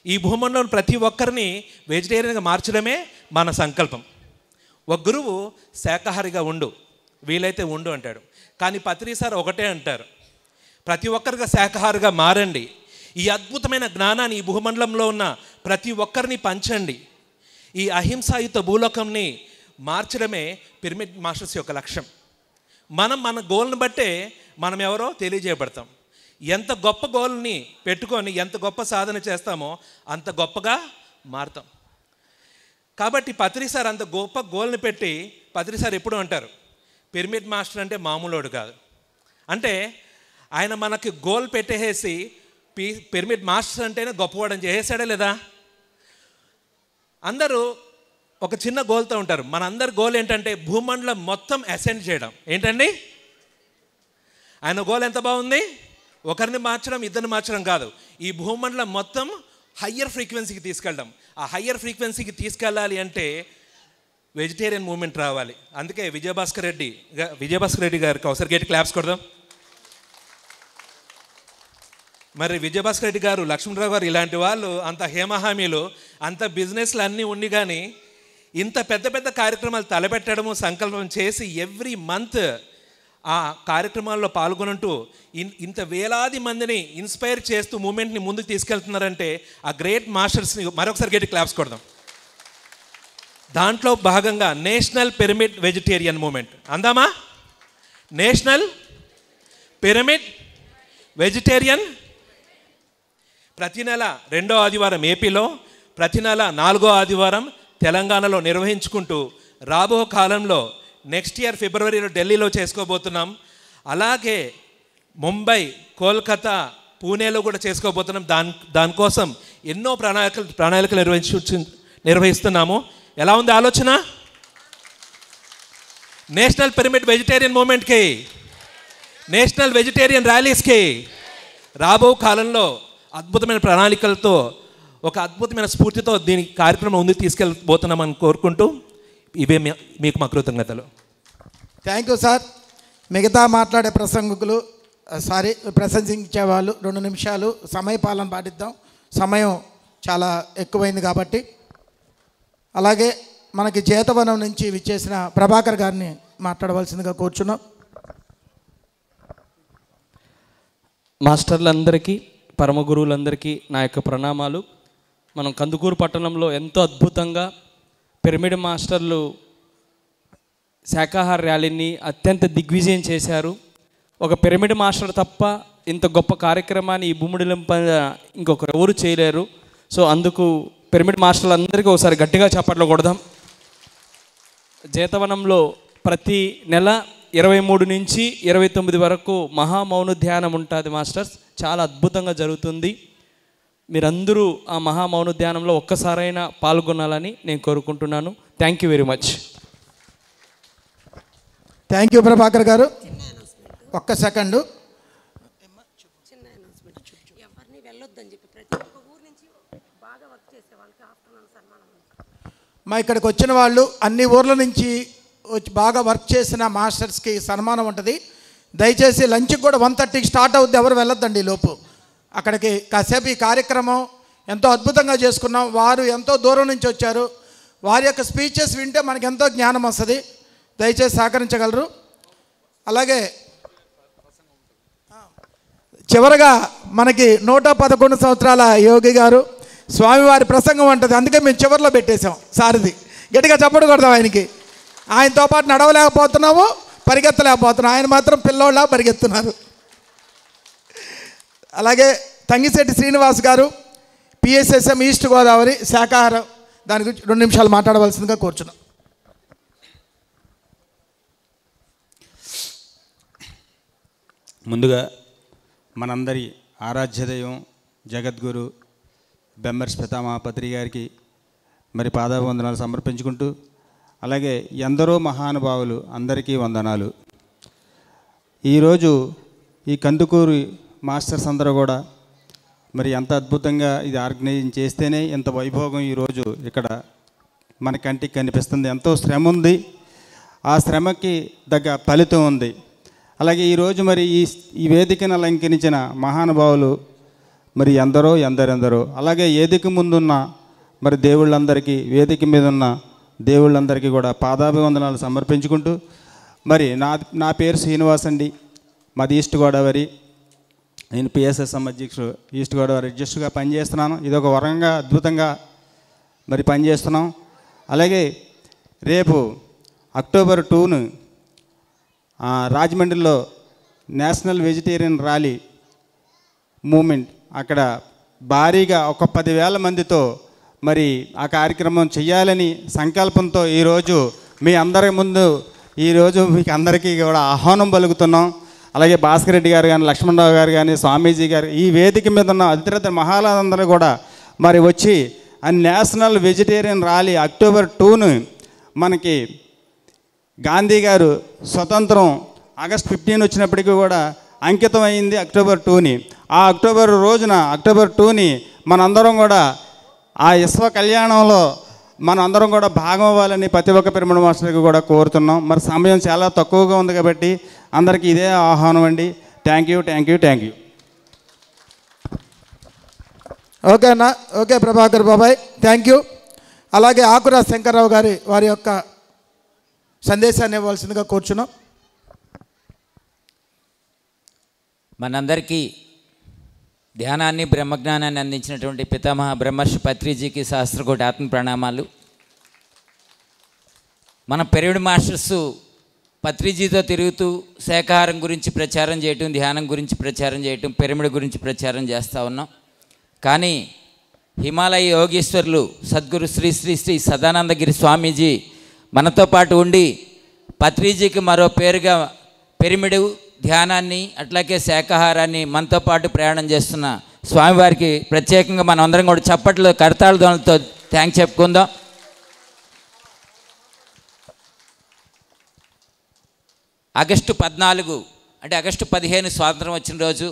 ఈ భూమండలం ప్రతి ఒక్కరిని వెజిటేరియన్గా మార్చడమే మన సంకల్పం. ఒక గురువు శాకాహారిగా ఉండు, వీలైతే ఉండు అంటాడు. కానీ పత్రి సార్ ఒకటే అంటారు, ప్రతి ఒక్కరిగా శాకాహారిగా మారండి. ఈ అద్భుతమైన జ్ఞానాన్ని ఈ భూమండలంలో ఉన్న ప్రతి ఒక్కరిని పంచండి. ఈ అహింసాయుత భూలోకంని మార్చడమే పిరమిడ్ మాస్టర్స్ యొక్క లక్ష్యం. మనం మన గోల్ని బట్టే మనం ఎవరో తెలియజేయబడతాం. ఎంత గొప్ప గోల్ని పెట్టుకొని ఎంత గొప్ప సాధన చేస్తామో అంత గొప్పగా మారుతాం. కాబట్టి పత్రి సార్ అంత గొప్ప గోల్ని పెట్టి పత్రి సార్ ఎప్పుడు అంటారు, పిరమిడ్ మాస్టర్ అంటే మామూలోడు కాదు. అంటే ఆయన మనకి గోల్ పెట్టేసి పిరమిడ్ మాస్టర్ అంటేనే గొప్పవాడని చేసేసాడే లేదా? అందరూ ఒక చిన్న గోల్తో ఉంటారు. మన అందరి గోల్ ఏంటంటే భూమండలం మొత్తం అసెండ్ చేయడం. ఏంటండి ఆయన గోల్? ఎంత బాగుంది, ఒకరిని మార్చడం, ఇద్దరిని మార్చడం కాదు, ఈ భూమండలం మొత్తం హయ్యర్ ఫ్రీక్వెన్సీకి తీసుకెళ్ళడం. ఆ హయ్యర్ ఫ్రీక్వెన్సీకి తీసుకెళ్ళాలి అంటే వెజిటేరియన్ మూమెంట్ రావాలి. అందుకే విజయభాస్కర్ రెడ్డి గారికి ఒకసారి గట్టి క్లాప్స్ కొడదాం. మరి విజయభాస్కర్ రెడ్డి గారు, లక్ష్మణరావు గారు ఇలాంటి వాళ్ళు అంత హేమహామీలు, అంత బిజినెస్లు అన్నీ ఉండి కానీ ఇంత పెద్ద పెద్ద కార్యక్రమాలు తలపెట్టడము, సంకల్పం చేసి ఎవ్రీ మంత్ ఆ కార్యక్రమాల్లో పాల్గొంటూ ఇంత వేలాది మందిని ఇన్స్పైర్ చేస్తూ మూమెంట్ని ముందుకు తీసుకెళ్తున్నారంటే ఆ గ్రేట్ మాస్టర్స్ని మరొకసారి గట్టి క్లాప్స్ కొడదాం. దాంట్లో భాగంగా నేషనల్ పిరమిడ్ వెజిటేరియన్ మూమెంట్ అందామా? నేషనల్ పిరమిడ్ వెజిటేరియన్ ప్రతి నెల 2వ ఆదివారం ఏపీలో, ప్రతి నెల 4వ ఆదివారం తెలంగాణలో నిర్వహించుకుంటూ రాబో కాలంలో నెక్స్ట్ ఇయర్ ఫిబ్రవరిలో ఢిల్లీలో చేసుకోబోతున్నాం. అలాగే ముంబై, కోల్కతా, పూణేలో కూడా చేసుకోబోతున్నాం. దానికోసం ఎన్నో ప్రణాళికలు నిర్వహిస్తున్నాము. ఎలా ఉంది ఆలోచన? నేషనల్ పిరమిడ్ వెజిటేరియన్ మూమెంట్కి, నేషనల్ వెజిటేరియన్ ర్యాలీస్కి రాబో కాలంలో అద్భుతమైన ప్రణాళికలతో, ఒక అద్భుతమైన స్ఫూర్తితో దీని కార్యక్రమం ముందుకు తీసుకెళ్ళిపోతున్నామని కోరుకుంటూ ఇవే మీకు మా కృతజ్ఞతలు. Thank you sir. మిగతా మాట్లాడే ప్రశంసించే వాళ్ళు 2 నిమిషాలు సమయపాలన పాటిద్దాం. సమయం చాలా ఎక్కువైంది కాబట్టి. అలాగే మనకి చేతవనం నుంచి విచ్చేసిన ప్రభాకర్ గారిని మాట్లాడవలసిందిగా కూర్చున్నాం. మాస్టర్లందరికీ, పరమ గురువులందరికీ నా యొక్క ప్రణామాలు. మనం కందుకూరు పట్టణంలో ఎంతో అద్భుతంగా పిరమిడ్ మాస్టర్లు శాకాహార ర్యాలీని అత్యంత దిగ్విజయం చేశారు. ఒక పిరమిడ్ మాస్టర్ తప్ప ఇంత గొప్ప కార్యక్రమాన్ని ఈ భూముడిలం ఇంకొకరు ఎవరు చేయలేరు. సో అందుకు పిరమిడ్ మాస్టర్లందరికీ ఒకసారి గట్టిగా చప్పట్లు కొడదాం. జేతవనంలో ప్రతి నెల 23 నుంచి 29 వరకు మహామౌన ధ్యానం ఉంటుంది మాస్టర్స్. చాలా అద్భుతంగా జరుగుతుంది. మీరందరూ ఆ మహామౌన ధ్యానంలో ఒక్కసారైనా పాల్గొనాలని నేను కోరుకుంటున్నాను. Thank you very much. Thank you Prabhakar గారు. ఒక్క సెకండు. మా ఇక్కడికి వచ్చిన వాళ్ళు అన్ని ఊర్ల నుంచి వచ్చి బాగా వర్క్ చేసిన మాస్టర్స్కి సన్మానం ఉంటుంది. దయచేసి లంచ్కి కూడా 1:30కి స్టార్ట్ అవుద్ది, ఎవరు వెళ్ళొద్దండి లోపు. అక్కడికి కాసేపు ఈ కార్యక్రమం ఎంతో అద్భుతంగా చేసుకున్నాం. వారు ఎంతో దూరం నుంచి వచ్చారు. వారి యొక్క స్పీచెస్ వింటే మనకు ఎంతో జ్ఞానం వస్తుంది. దయచేసి సహకరించగలరు. అలాగే చివరగా మనకి 111 సంవత్సరాల యోగి గారు స్వామివారి ప్రసంగం ఉంటుంది. అందుకే మేము చివరిలో పెట్టేశాం. సారథి గట్టిగా చప్పట్లు కొడదాం ఆయనకి. ఆయనతో పాటు నడవలేకపోతున్నాము, పరిగెత్తలేకపోతున్నాం. ఆయన మాత్రం పిల్లోళ్ళ పరిగెత్తున్నారు. అలాగే తంగిశెట్టి శ్రీనివాస్ గారు పిఎస్ఎస్ఎం ఈస్ట్ గోదావరి శాఖాహారం, దాని గురించి 2 నిమిషాలు మాట్లాడవలసిందిగా కోరుచున్నాం. ముందుగా మనందరి ఆరాధ్య దైవం జగద్గురు బెమ్మర్స్ పితామహ పత్రి గారికి మరి పాదాభివందనాలు సమర్పించుకుంటూ, అలాగే ఎందరో మహానుభావులు అందరికీ వందనాలు. ఈరోజు ఈ కందుకూరు మాస్టర్స్ అందరూ కూడా మరి ఎంత అద్భుతంగా ఇది ఆర్గనైజ్ చేస్తేనే ఎంత వైభోగం ఈరోజు ఇక్కడ మన కంటికి కనిపిస్తుంది. ఎంతో శ్రమ ఉంది, ఆ శ్రమకి తగ్గ ఫలితం ఉంది. అలాగే ఈరోజు మరి ఈ వేదికను అలంకరించిన మహానుభావులు మరి ఎందరో అలాగే వేదిక ముందున్న మరి దేవుళ్ళందరికీ, వేదిక మీద ఉన్న దేవుళ్ళందరికీ కూడా పాదాభివందనాలు సమర్పించుకుంటూ, మరి నా పేరు శ్రీనివాస్ అండి. మాది ఈస్ట్ గోదావరి. నేను పిఎస్ఎస్ఎం అధ్యక్షుడు, ఈస్ట్ గోదావరి అధ్యక్షుడిగా పనిచేస్తున్నాను. ఇది ఒక వరంగా అద్భుతంగా మరి పనిచేస్తున్నాం. అలాగే రేపు అక్టోబర్ 2ను రాజమండ్రిలో నేషనల్ వెజిటేరియన్ ర్యాలీ మూమెంట్, అక్కడ భారీగా ఒక 10,000 మందితో మరి ఆ కార్యక్రమం చేయాలని సంకల్పంతో ఈరోజు మీ అందరి ముందు ఈరోజు మీకు అందరికీ కూడా ఆహ్వానం పలుకుతున్నాం. అలాగే భాస్కర్ రెడ్డి గారు కానీ, లక్ష్మణరావు గారు కానీ, స్వామీజీ గారు, ఈ వేదిక మీద ఉన్న ఇతర మహాలందరూ కూడా మరి వచ్చి ఆ నేషనల్ వెజిటేరియన్ ర్యాలీ అక్టోబర్ 2ను మనకి గాంధీ గారు స్వతంత్రం ఆగస్ట్ 15 వచ్చినప్పటికీ కూడా అంకితం అయింది అక్టోబర్ 2ని. ఆ అక్టోబర్ 2ని మనందరం కూడా ఆ విశ్వ కళ్యాణంలో మనందరం కూడా భాగం అవ్వాలని ప్రతి ఒక్క పిరమిడ్ మాస్టర్కి కూడా కోరుతున్నాం. మరి సమయం చాలా తక్కువగా ఉంది కాబట్టి అందరికీ ఇదే ఆహ్వానం అండి. Thank you. ఓకే అన్న. ఓకే ప్రభాకర్ బాబాయ్, థ్యాంక్ యూ. అలాగే ఆకురా శంకర్రావు గారి వారి యొక్క సందేశాన్ని ఇవ్వాల్సిందిగా కోరుచున్నాం. మనందరికీ ధ్యానాన్ని, బ్రహ్మజ్ఞానాన్ని అందించినటువంటి పితామహ బ్రహ్మర్షి పత్రిజీకి సహస్రకోటి ఆత్మ ప్రణామాలు. మన పిరమిడ్ మాస్టర్స్ పత్రిజీతో తిరుగుతూ శాకాహారం గురించి ప్రచారం చేయటం, ధ్యానం గురించి ప్రచారం చేయటం, పిరమిడ్ గురించి ప్రచారం చేస్తూ ఉన్నాం. కానీ హిమాలయ యోగీశ్వరులు సద్గురు శ్రీ శ్రీ శ్రీ సదానందగిరి స్వామీజీ మనతో పాటు ఉండి పత్రిజీకి మరో పేరుగా పిరమిడ్ ధ్యానాన్ని అట్లాగే శాకాహారాన్ని మనతో పాటు ప్రయాణం చేస్తున్న స్వామివారికి ప్రత్యేకంగా మనం అందరం కూడా చప్పట్లు, కరతాళ ధ్వనులతో థ్యాంక్స్ చెప్పుకుందాం. ఆగస్టు 14 అంటే ఆగస్టు 15 స్వాతంత్రం వచ్చిన రోజు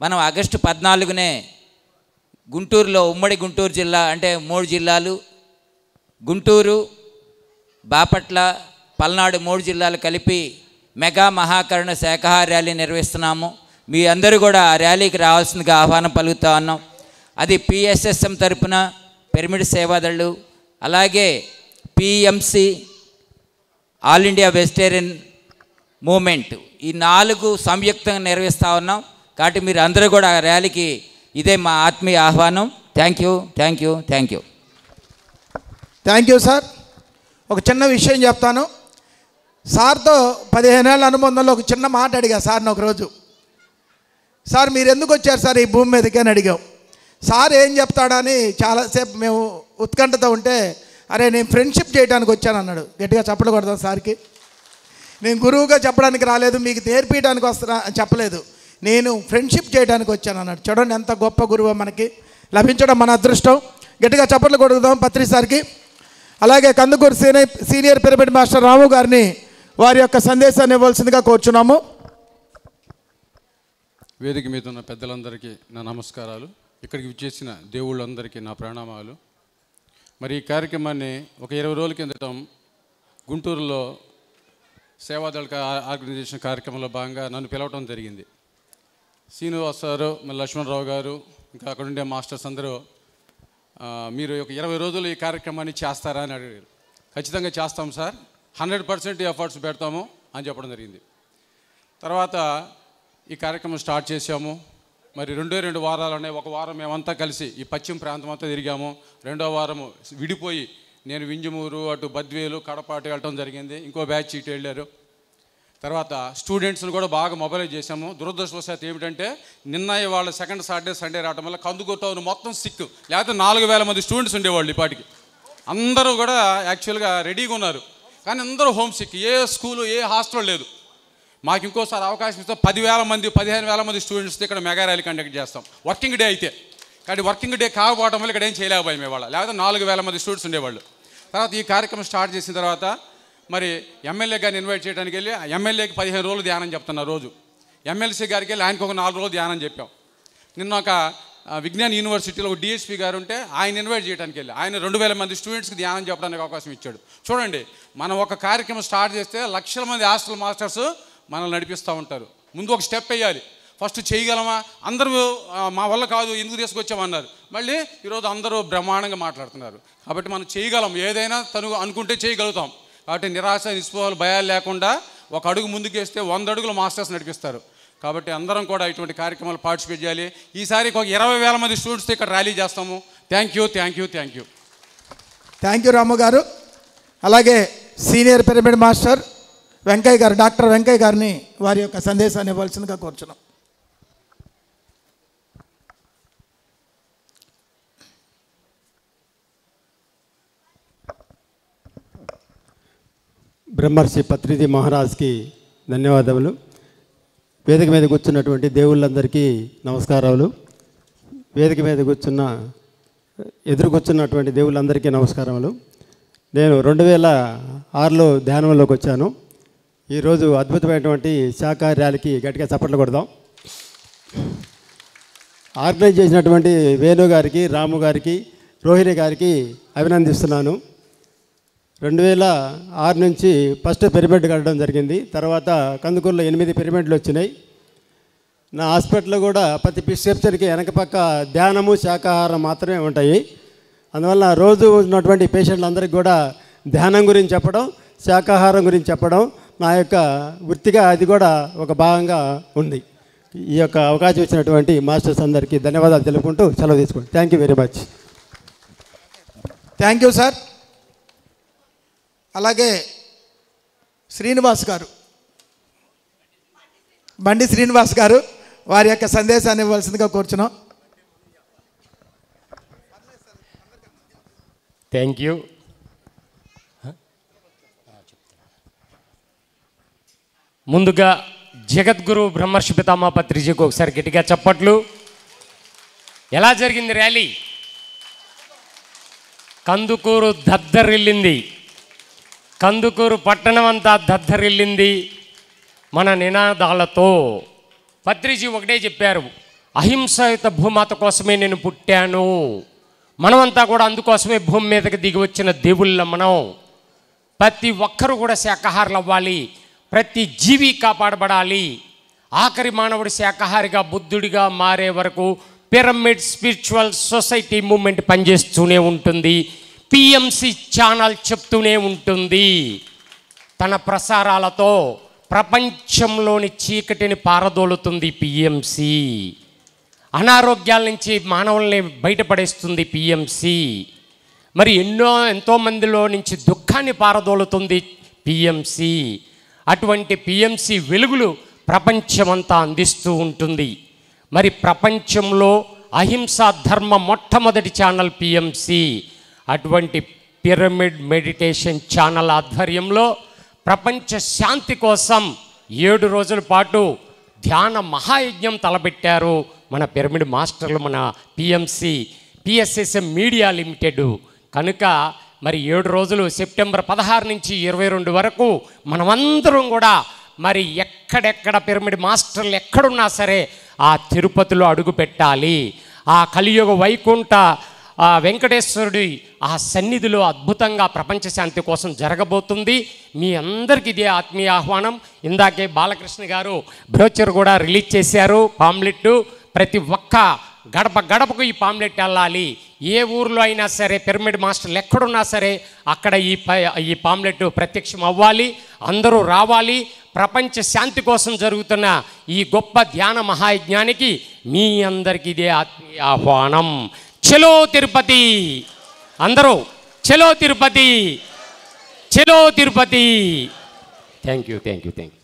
మనం ఆగస్టు 14నే గుంటూరులో, ఉమ్మడి గుంటూరు జిల్లా అంటే 3 జిల్లాలు, గుంటూరు, బాపట్ల, పల్నాడు 3 జిల్లాలు కలిపి మెగా మహాకరుణ శాకాహార ర్యాలీ నిర్వహిస్తున్నాము. మీ అందరూ కూడా ఆ ర్యాలీకి రావాల్సిందిగా ఆహ్వానం పలుకుతా ఉన్నాం. అది పిఎస్ఎస్ఎం తరపున పిరమిడ్ సేవాదళ్ళు, అలాగే PMC, all India vegetarian movement, ఈ 4 సంయుక్తంగా నిర్వహిస్తూ ఉన్నాం. కాబట్టి మీరు అందరూ కూడా ఆ ర్యాలీకి ఇదే మా ఆత్మీయ ఆహ్వానం. Thank you sir. ఒక చిన్న విషయం చెప్తాను. సార్తో 15 ఏళ్ళ అనుబంధంలో ఒక చిన్న మాట అడిగా సార్ని ఒకరోజు. సార్ మీరు ఎందుకు వచ్చారు సార్ ఈ భూమి మీదకి అని అడిగాం. సార్ ఏం చెప్తాడని చాలాసేపు మేము ఉత్కంఠతో ఉంటే, అరే నేను ఫ్రెండ్షిప్ చేయడానికి వచ్చాను అన్నాడు. గట్టిగా చప్పట్లు కొడతాం సార్కి. నేను గురువుగా చెప్పడానికి రాలేదు, మీకు నేర్పించడానికి వస్తున్నా చెప్పలేదు, నేను ఫ్రెండ్షిప్ చేయడానికి వచ్చాను అన్నాడు. చూడండి ఎంత గొప్ప గురువు మనకి లభించడం మన అదృష్టం. గట్టిగా చప్పట్లు కొడుకుదాం పత్రి సార్కి. అలాగే కందుకూరు సీనియర్ పిరమిడ్ మాస్టర్ రాము గారిని వారి యొక్క సందేశాన్ని ఇవ్వాల్సిందిగా కోరుచున్నాము. వేదిక మీద ఉన్న పెద్దలందరికీ నా నమస్కారాలు. ఇక్కడికి విచ్చేసిన దేవుళ్ళందరికీ నా ప్రణామాలు. మరి ఈ కార్యక్రమాన్ని ఒక 20 రోజుల కిందటం గుంటూరులో సేవాదళ ఆర్గనైజేషన్ కార్యక్రమంలో భాగంగా నన్ను పిలవటం జరిగింది. శ్రీనివాస్ సారు, మళ్ళీ లక్ష్మణరావు గారు, ఇంకా అక్కడ ఉండే మాస్టర్స్ అందరూ మీరు ఒక 20 రోజులు ఈ కార్యక్రమాన్ని చేస్తారా అని అడిగారు. ఖచ్చితంగా చేస్తాం సార్, 100% ఎఫర్ట్స్ పెడతాము అని చెప్పడం జరిగింది. తర్వాత ఈ కార్యక్రమం స్టార్ట్ చేసాము. మరి 2 వారాలనే, ఒక వారం మేమంతా కలిసి ఈ పశ్చిమ ప్రాంతం అంతా తిరిగాము. 2వ వారము విడిపోయి నేను వింజమూరు, అటు బద్వేలు, కడప అటు వెళ్ళటం జరిగింది. ఇంకో బ్యాచ్ ఇటు వెళ్ళారు. తర్వాత స్టూడెంట్స్ని కూడా బాగా మొబైలైజ్ చేసాము. దురదృష్టవశాత్తు ఏమిటంటే నిన్న వాళ్ళ సెకండ్ సాటర్డే సండే రావడం వల్ల కందుకూరు టౌన్ మొత్తం సిక్, లేకపోతే 4000 మంది స్టూడెంట్స్ ఉండేవాళ్ళు. ఇప్పటికి అందరూ కూడా యాక్చువల్గా రెడీగా ఉన్నారు, కానీ అందరూ హోమ్ సిక్. ఏ స్కూలు, ఏ హాస్టల్ లేదు. మాకు ఇంకోసారి అవకాశం ఇస్తే 10,000 మంది, 15,000 మంది స్టూడెంట్స్తో ఇక్కడ మెగా ర్యాలీ కండక్ట్ చేస్తాం, వర్కింగ్ డే అయితే. కానీ వర్కింగ్ డే కాకపోవడం వల్ల ఇక్కడ ఏం చేయలేకపోయాం ఇవాళ, లేకపోతే 4,000 మంది స్టూడెంట్స్ ఉండేవాళ్ళు. తర్వాత ఈ కార్యక్రమం స్టార్ట్ చేసిన తర్వాత మరి ఎమ్మెల్యే గారిని ఇన్వైట్ చేయడానికి వెళ్ళి ఎమ్మెల్యేకి 15 రోజులు ధ్యానం చెప్తున్నా రోజు. ఎమ్మెల్సీ గారికి వెళ్ళి ఆయనకు ఒక 4 రోజులు ధ్యానం చెప్పాం. నిన్న ఒక విజ్ఞాన్ యూనివర్సిటీలో ఒక డిఎస్పీ గారు ఉంటే ఆయన ఇన్వైట్ చేయడానికి వెళ్ళి ఆయన 2,000 మంది స్టూడెంట్స్కి ధ్యానం చెప్పడానికి అవకాశం ఇచ్చాడు. చూడండి, మనం ఒక కార్యక్రమం స్టార్ట్ చేస్తే లక్షల మంది హాస్టల్ మాస్టర్స్ మనల్ని నడిపిస్తూ ఉంటారు. ముందు ఒక స్టెప్ వేయాలి. ఫస్ట్ చేయగలమా? అందరూ మా వల్ల కాదు, ఎందుకు తీసుకొచ్చామన్నారు. మళ్ళీ ఈరోజు అందరూ బ్రహ్మాండంగా మాట్లాడుతున్నారు. కాబట్టి మనం చేయగలం, ఏదైనా తను అనుకుంటే చేయగలుగుతాం. కాబట్టి నిరాశ, నిస్పృహలు, భయాలు లేకుండా ఒక అడుగు ముందుకేస్తే 100 అడుగులు మాస్టర్స్ నడిపిస్తారు. కాబట్టి అందరం కూడా ఇటువంటి కార్యక్రమాలు పార్టిసిపేట్ చేయాలి. ఈసారి ఒక 20,000 మంది స్టూడెంట్స్తో ఇక్కడ ర్యాలీ చేస్తాము. Thank you. థ్యాంక్ యూ రాము గారు. అలాగే సీనియర్ పిరమిడ్ మాస్టర్ వెంకయ్య గారు, డాక్టర్ వెంకయ్య గారిని వారి యొక్క సందేశాన్ని ఇవ్వాల్సిందిగా కోరుచున్నాం. బ్రహ్మర్షి పత్రిజీ మహారాజ్కి ధన్యవాదములు. వేదిక మీద కూర్చున్నటువంటి దేవుళ్ళందరికీ నమస్కారాలు. వేదిక మీద ఎదురు కూర్చున్నటువంటి దేవుళ్ళందరికీ నమస్కారములు. నేను 2006లో ధ్యానంలోకి వచ్చాను. ఈరోజు అద్భుతమైనటువంటి శాఖ ర్యాలీకి గట్టిగా చప్పట్లు కొడదాం. ఆర్గనైజ్ చేసినటువంటి వేణు గారికి, రాము గారికి, రోహిణి గారికి అభినందిస్తున్నాను. 2006 నుంచి ఫస్ట్ పిరమిడ్ కట్టడం జరిగింది. తర్వాత కందుకూరులో 8 పిరమిడ్లు వచ్చినాయి. నా హాస్పిటల్లో కూడా ప్రతి ప్రిస్క్రిప్షన్కి వెనక పక్క ధ్యానము, శాకాహారం మాత్రమే ఉంటాయి. అందువల్ల రోజు ఉన్నటువంటి పేషెంట్లందరికీ కూడా ధ్యానం గురించి చెప్పడం, శాకాహారం గురించి చెప్పడం నా యొక్క వృత్తిగా అది కూడా ఒక భాగంగా ఉంది. ఈ యొక్క అవకాశం ఇచ్చినటువంటి మాస్టర్స్ అందరికీ ధన్యవాదాలు తెలుపుకుంటూ సెలవు తీసుకోండి. Thank you very much. Thank you sir. అలాగే శ్రీనివాస్ గారు, బండి శ్రీనివాస్ గారు వారి యొక్క సందేశాన్ని ఇవ్వాల్సిందిగా కోరుచున్నాం. Thank you. ముందుగా జగద్గురు బ్రహ్మర్షి పితామహ పత్రిజీకి ఒకసారి గట్టిగా చప్పట్లు. ఎలా జరిగింది ర్యాలీ? కందుకూరు దద్దరిల్లింది, కందుకూరు పట్టణం అంతా దద్దరిల్లింది మన నినాదాలతో. పత్రిజీ ఒకటే చెప్పారు, అహింసాయుత భూమాత కోసమే నేను పుట్టాను. మనమంతా కూడా అందుకోసమే భూమి మీదకి దిగి వచ్చిన దేవుళ్ళ మనం. ప్రతి ఒక్కరూ కూడా శాకాహారులు అవ్వాలి, ప్రతి జీవి కాపాడబడాలి. ఆఖరి మానవుడు శాకాహారిగా, బుద్ధుడిగా మారే వరకు పిరమిడ్ స్పిరిచువల్ సొసైటీ మూమెంట్ పనిచేస్తూనే ఉంటుంది. పిఎంసి ఛానల్ చెప్తూనే ఉంటుంది. తన ప్రసారాలతో ప్రపంచంలోని చీకటిని పారదోలుతుంది పిఎంసి. అనారోగ్యాల నుంచి మానవుల్ని బయటపడేస్తుంది పిఎంసి. మరి ఎంతోమందిలో నుంచి దుఃఖాన్ని పారదోలుతుంది పిఎంసి. అటువంటి పిఎంసి వెలుగులు ప్రపంచమంతా అందిస్తూ ఉంటుంది. మరి ప్రపంచంలో అహింసా ధర్మ మొట్టమొదటి ఛానల్ పిఎంసి. అటువంటి పిరమిడ్ మెడిటేషన్ ఛానల్ ఆధ్వర్యంలో ప్రపంచ శాంతి కోసం 7 రోజుల పాటు ధ్యాన మహాయజ్ఞం తలపెట్టారు మన పిరమిడ్ మాస్టర్లు, మన పిఎంసి పిఎస్ఎస్ఎం మీడియా లిమిటెడ్. కనుక మరి 7 రోజులు సెప్టెంబర్ 16 నుంచి 22 వరకు మనమందరం కూడా మరి ఎక్కడెక్కడ పిరమిడ్ మాస్టర్లు ఎక్కడున్నా సరే ఆ తిరుపతిలో అడుగు పెట్టాలి. ఆ కలియుగ వైకుంఠ ఆ వెంకటేశ్వరుడి ఆ సన్నిధిలో అద్భుతంగా ప్రపంచ శాంతి కోసం జరగబోతుంది. మీ అందరికీ ఇదే ఆత్మీయ ఆహ్వానం. ఇందాకే బాలకృష్ణ గారు బ్రోచర్ కూడా రిలీజ్ చేశారు, పాంప్లెట్. ప్రతి ఒక్క గడప గడపకు ఈ పాంప్లెట్ వెళ్ళాలి. ఏ ఊర్లో అయినా సరే పిరమిడ్ మాస్టర్లు ఎక్కడున్నా సరే అక్కడ ఈ పాంప్లెట్ ప్రత్యక్షం అవ్వాలి. అందరూ రావాలి. ప్రపంచ శాంతి కోసం జరుగుతున్న ఈ గొప్ప ధ్యాన మహాయజ్ఞానికి మీ అందరికీ ఇదే ఆత్మీయ ఆహ్వానం. చలో తిరుపతి, అందరూ చలో తిరుపతి, చలో Tirupati. Thank you, thank you, thank you.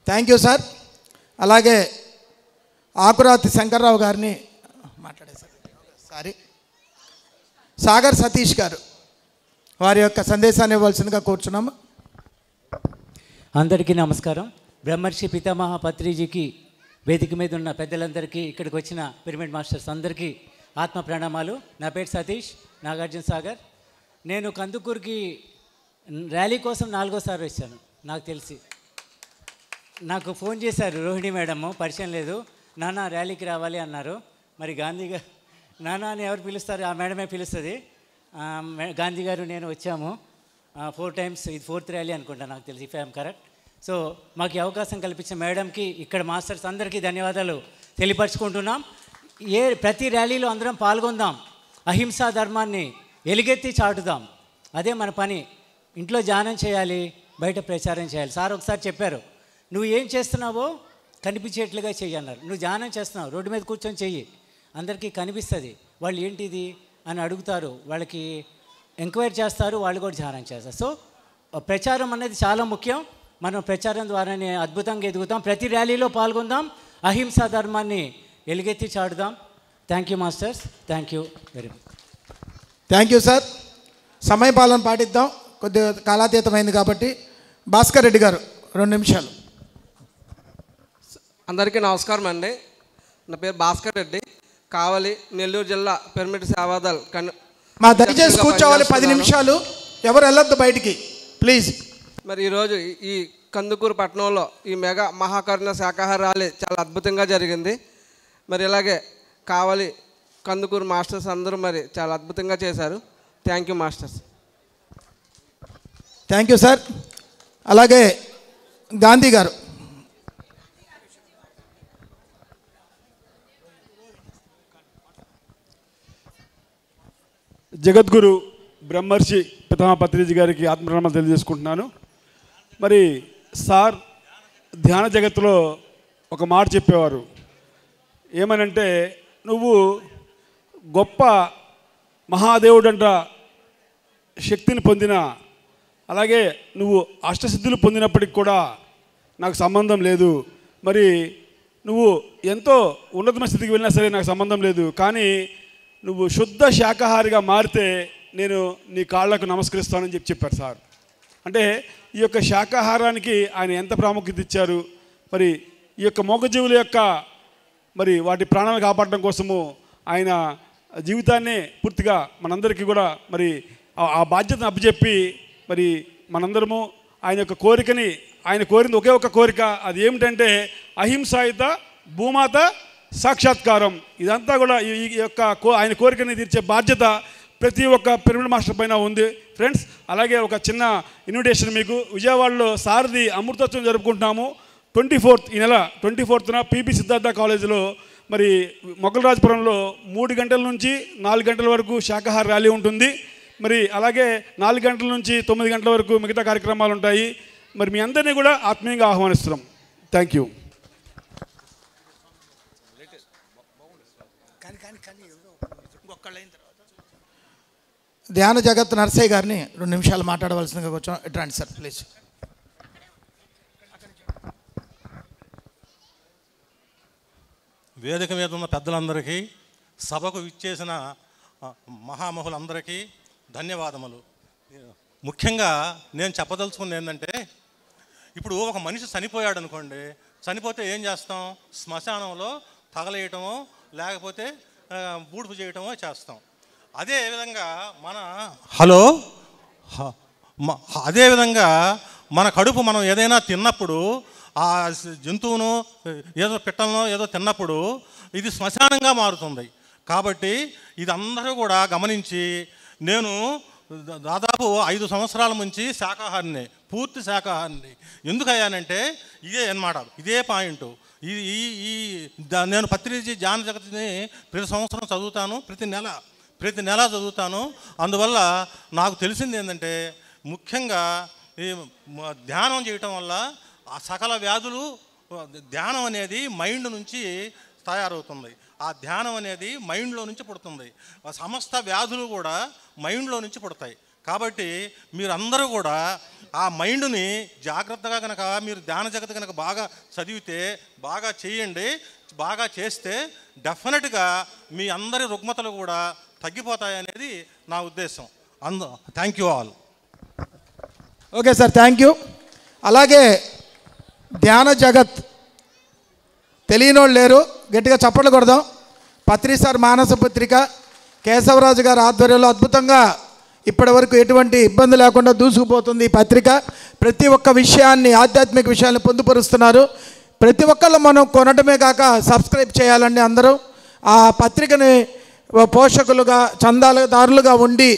Thank you sir. అలాగే ఆకురాతి శంకర్రావు గారిని సాగర్ సతీష్ గారు వారి యొక్క సందేశాన్ని ఇవ్వాల్సిందిగా కూర్చున్నాము. అందరికీ నమస్కారం. బ్రహ్మర్షి పితామహ పత్రిజీకి వేదిక మీద ఉన్న పెద్దలందరికీ, ఇక్కడికి వచ్చిన పిరమిడ్ మాస్టర్స్ అందరికీ ఆత్మ ప్రణామాలు. నా పేరు సతీష్, నాగార్జున సాగర్. నేను కందుకూరుకి ర్యాలీ కోసం 4వ వచ్చాను. నాకు తెలిసి నాకు ఫోన్ చేశారు రోహిణి మేడము, పరిచయం లేదు. నాన్న ర్యాలీకి రావాలి అన్నారు. మరి గాంధీ గారు నాన్న అని ఎవరు పిలుస్తారు, ఆ మేడమే పిలుస్తుంది. గాంధీ గారు నేను వచ్చాము 4 times. ఇది 4th ర్యాలీ అనుకుంటా నాకు తెలిసి, ఇఫ్ ఐఎమ్ కరెక్ట్. సో మాకు ఈ అవకాశం కల్పించిన మేడంకి, ఇక్కడ మాస్టర్స్ అందరికీ ధన్యవాదాలు తెలియపరుచుకుంటున్నాం. ప్రతి ర్యాలీలో అందరం పాల్గొందాం, అహింసా ధర్మాన్ని ఎలుగెత్తి చాటుదాం. అదే మన పని. ఇంట్లో ధ్యానం చేయాలి, బయట ప్రచారం చేయాలి. సార్ ఒకసారి చెప్పారు, నువ్వు ఏం చేస్తున్నావో కనిపించేట్లుగా చెయ్యి అన్నారు. నువ్వు ధ్యానం చేస్తున్నావు, రోడ్డు మీద కూర్చొని చెయ్యి, అందరికీ కనిపిస్తుంది. వాళ్ళు ఏంటిది అని అడుగుతారు, వాళ్ళకి ఎంక్వైరీ చేస్తారు, వాళ్ళు కూడా ధ్యానం చేస్తారు. సో ప్రచారం అనేది చాలా ముఖ్యం. మనం ప్రచారం ద్వారానే అద్భుతంగా ఎదుగుతాం. ప్రతి ర్యాలీలో పాల్గొందాం, అహింసా ధర్మాన్ని ఎలుగెత్తి చాటుదాం. Thank you masters, thank you very much. Thank you sir. సమయపాలన పాటిద్దాం, కొద్దిగా కాలాతీతమైంది కాబట్టి. భాస్కర్ రెడ్డి గారు 2 నిమిషాలు. అందరికీ నమస్కారం అండి. నా పేరు భాస్కర్ రెడ్డి, కావలి, నెల్లూరు జిల్లా పిరమిడ్ సేవాదల్ మా దయచేసి కూర్చోవాలి 10 నిమిషాలు, ఎవరు వెళ్ళొద్దు బయటికి ప్లీజ్. మరి ఈరోజు ఈ కందుకూరు పట్టణంలో ఈ మెగా మహాకరుణ శాకాహార ర్యాలీ చాలా అద్భుతంగా జరిగింది. మరి ఇలాగే కావలి కందుకూరు మాస్టర్స్ అందరూ మరి చాలా అద్భుతంగా చేశారు. Thank you masters. Thank you sir. అలాగే గాంధీ గారు. జగద్గురు బ్రహ్మర్షి పితామహ పత్రిజీ గారికి ఆత్మప్రణామాలు తెలియజేసుకుంటున్నాను. మరి సార్ ధ్యాన జగత్తులో ఒక మాట చెప్పేవారు, ఏమనంటే నువ్వు గొప్ప మహాదేవుడంట శక్తిని పొందిన, అలాగే నువ్వు అష్టసిద్ధులు పొందినప్పటికి కూడా నాకు సంబంధం లేదు. మరి నువ్వు ఎంతో ఉన్నతమైన స్థితికి వెళ్ళినా సరే నాకు సంబంధం లేదు, కానీ నువ్వు శుద్ధ శాకాహారిగా మారితే నేను నీ కాళ్ళకు నమస్కరిస్తానని చెప్పారు సార్. అంటే ఈ యొక్క శాకాహారానికి ఆయన ఎంత ప్రాముఖ్యత ఇచ్చారు. మరి ఈ యొక్క మూగజీవుల యొక్క మరి వాటి ప్రాణాలను కాపాడడం కోసము ఆయన జీవితాన్నే పూర్తిగా మనందరికీ కూడా మరి ఆ బాధ్యతను అప్పచెప్పి మరి మనందరము ఆయన యొక్క కోరికని, ఆయన కోరింది ఒకే ఒక కోరిక, అది ఏమిటంటే అహింసాయుత భూమాత సాక్షాత్కారం. ఇదంతా కూడా ఈ యొక్క ఆయన కోరికని తీర్చే బాధ్యత ప్రతి ఒక్క పిరమిడ్ మాస్టర్ పైన ఉంది ఫ్రెండ్స్. అలాగే ఒక చిన్న ఇన్విటేషన్ మీకు, విజయవాడలో సారథి అమృతోత్సవం జరుపుకుంటున్నాము 24th, ఈ నెల 24th పీపీ సిద్ధార్థ కాలేజీలో. మరి మొగలరాజపురంలో 3 గంటల నుంచి 4 గంటల వరకు శాకాహార ర్యాలీ ఉంటుంది. మరి అలాగే 4 గంటల నుంచి 9 గంటల వరకు మిగతా కార్యక్రమాలు ఉంటాయి. మరి మీ అందరినీ కూడా ఆత్మీయంగా ఆహ్వానిస్తున్నాం. Thank you. ధ్యాన జగత్ నర్సయ్య గారిని 2 నిమిషాలు మాట్లాడవలసిందిగా వచ్చాం. ఎట్లాంటి సార్ ప్లీజ్. వేదిక మీద ఉన్న పెద్దలందరికీ, సభకు విచ్చేసిన మహామహులందరికీ ధన్యవాదములు. ముఖ్యంగా నేను చెప్పదలుచుకుంది ఏంటంటే, ఇప్పుడు ఒక మనిషి చనిపోయాడు అనుకోండి, చనిపోతే ఏం చేస్తాం? శ్మశానంలో తగలేయటమో లేకపోతే బూడుపు చేయటమో చేస్తాం. అదేవిధంగా అదేవిధంగా మన కడుపు మనం ఏదైనా తిన్నప్పుడు, ఆ జంతువును ఏదో పిట్టలనో ఏదో తిన్నప్పుడు ఇది శ్మశానంగా మారుతుంది. కాబట్టి ఇది అందరూ కూడా గమనించి, నేను దాదాపు 5 సంవత్సరాల నుంచి శాకాహారిని, పూర్తి శాకాహారిని. ఎందుకు అయ్యానంటే ఇదే అన్నమాట, ఇదే పాయింట్. నేను పత్రిజీ ధ్యాన జగత్ని ప్రతి సంవత్సరం చదువుతాను, ప్రతి నెల చదువుతాను. అందువల్ల నాకు తెలిసింది ఏంటంటే, ముఖ్యంగా ఈ ధ్యానం చేయటం వల్ల ఆ సకల వ్యాధులు, ధ్యానం అనేది మైండ్ నుంచి తయారవుతుంది. ఆ ధ్యానం అనేది మైండ్లో నుంచి పుడుతుంది. సమస్త వ్యాధులు కూడా మైండ్లో నుంచి పుడతాయి. కాబట్టి మీరందరూ కూడా ఆ మైండ్ని జాగ్రత్తగా కనుక మీరు ధ్యాన జగత్ కనుక బాగా చదివితే, బాగా చేయండి. బాగా చేస్తే డెఫినెట్గా మీ అందరి రుగ్మతలు కూడా తగ్గిపోతాయనేది నా ఉద్దేశం. Thank you all. Okay sir, thank you. అలాగే ధ్యాన జగత్ తెలియనోళ్ళు లేరు, గట్టిగా చప్పట్లు కొడదాం. పత్రి సార్ మానస పత్రిక కేశవరాజు గారి ఆధ్వర్యంలో అద్భుతంగా ఇప్పటి వరకు ఎటువంటి ఇబ్బంది లేకుండా దూసుకుపోతుంది ఈ పత్రిక. ప్రతి ఒక్క విషయాన్ని, ఆధ్యాత్మిక విషయాన్ని పొందుపరుస్తున్నారు. ప్రతి ఒక్కళ్ళు మనం కొనటమే కాక సబ్స్క్రైబ్ చేయాలండి అందరూ. ఆ పత్రికని పోషకులుగా, చందాదారులుగా ఉండి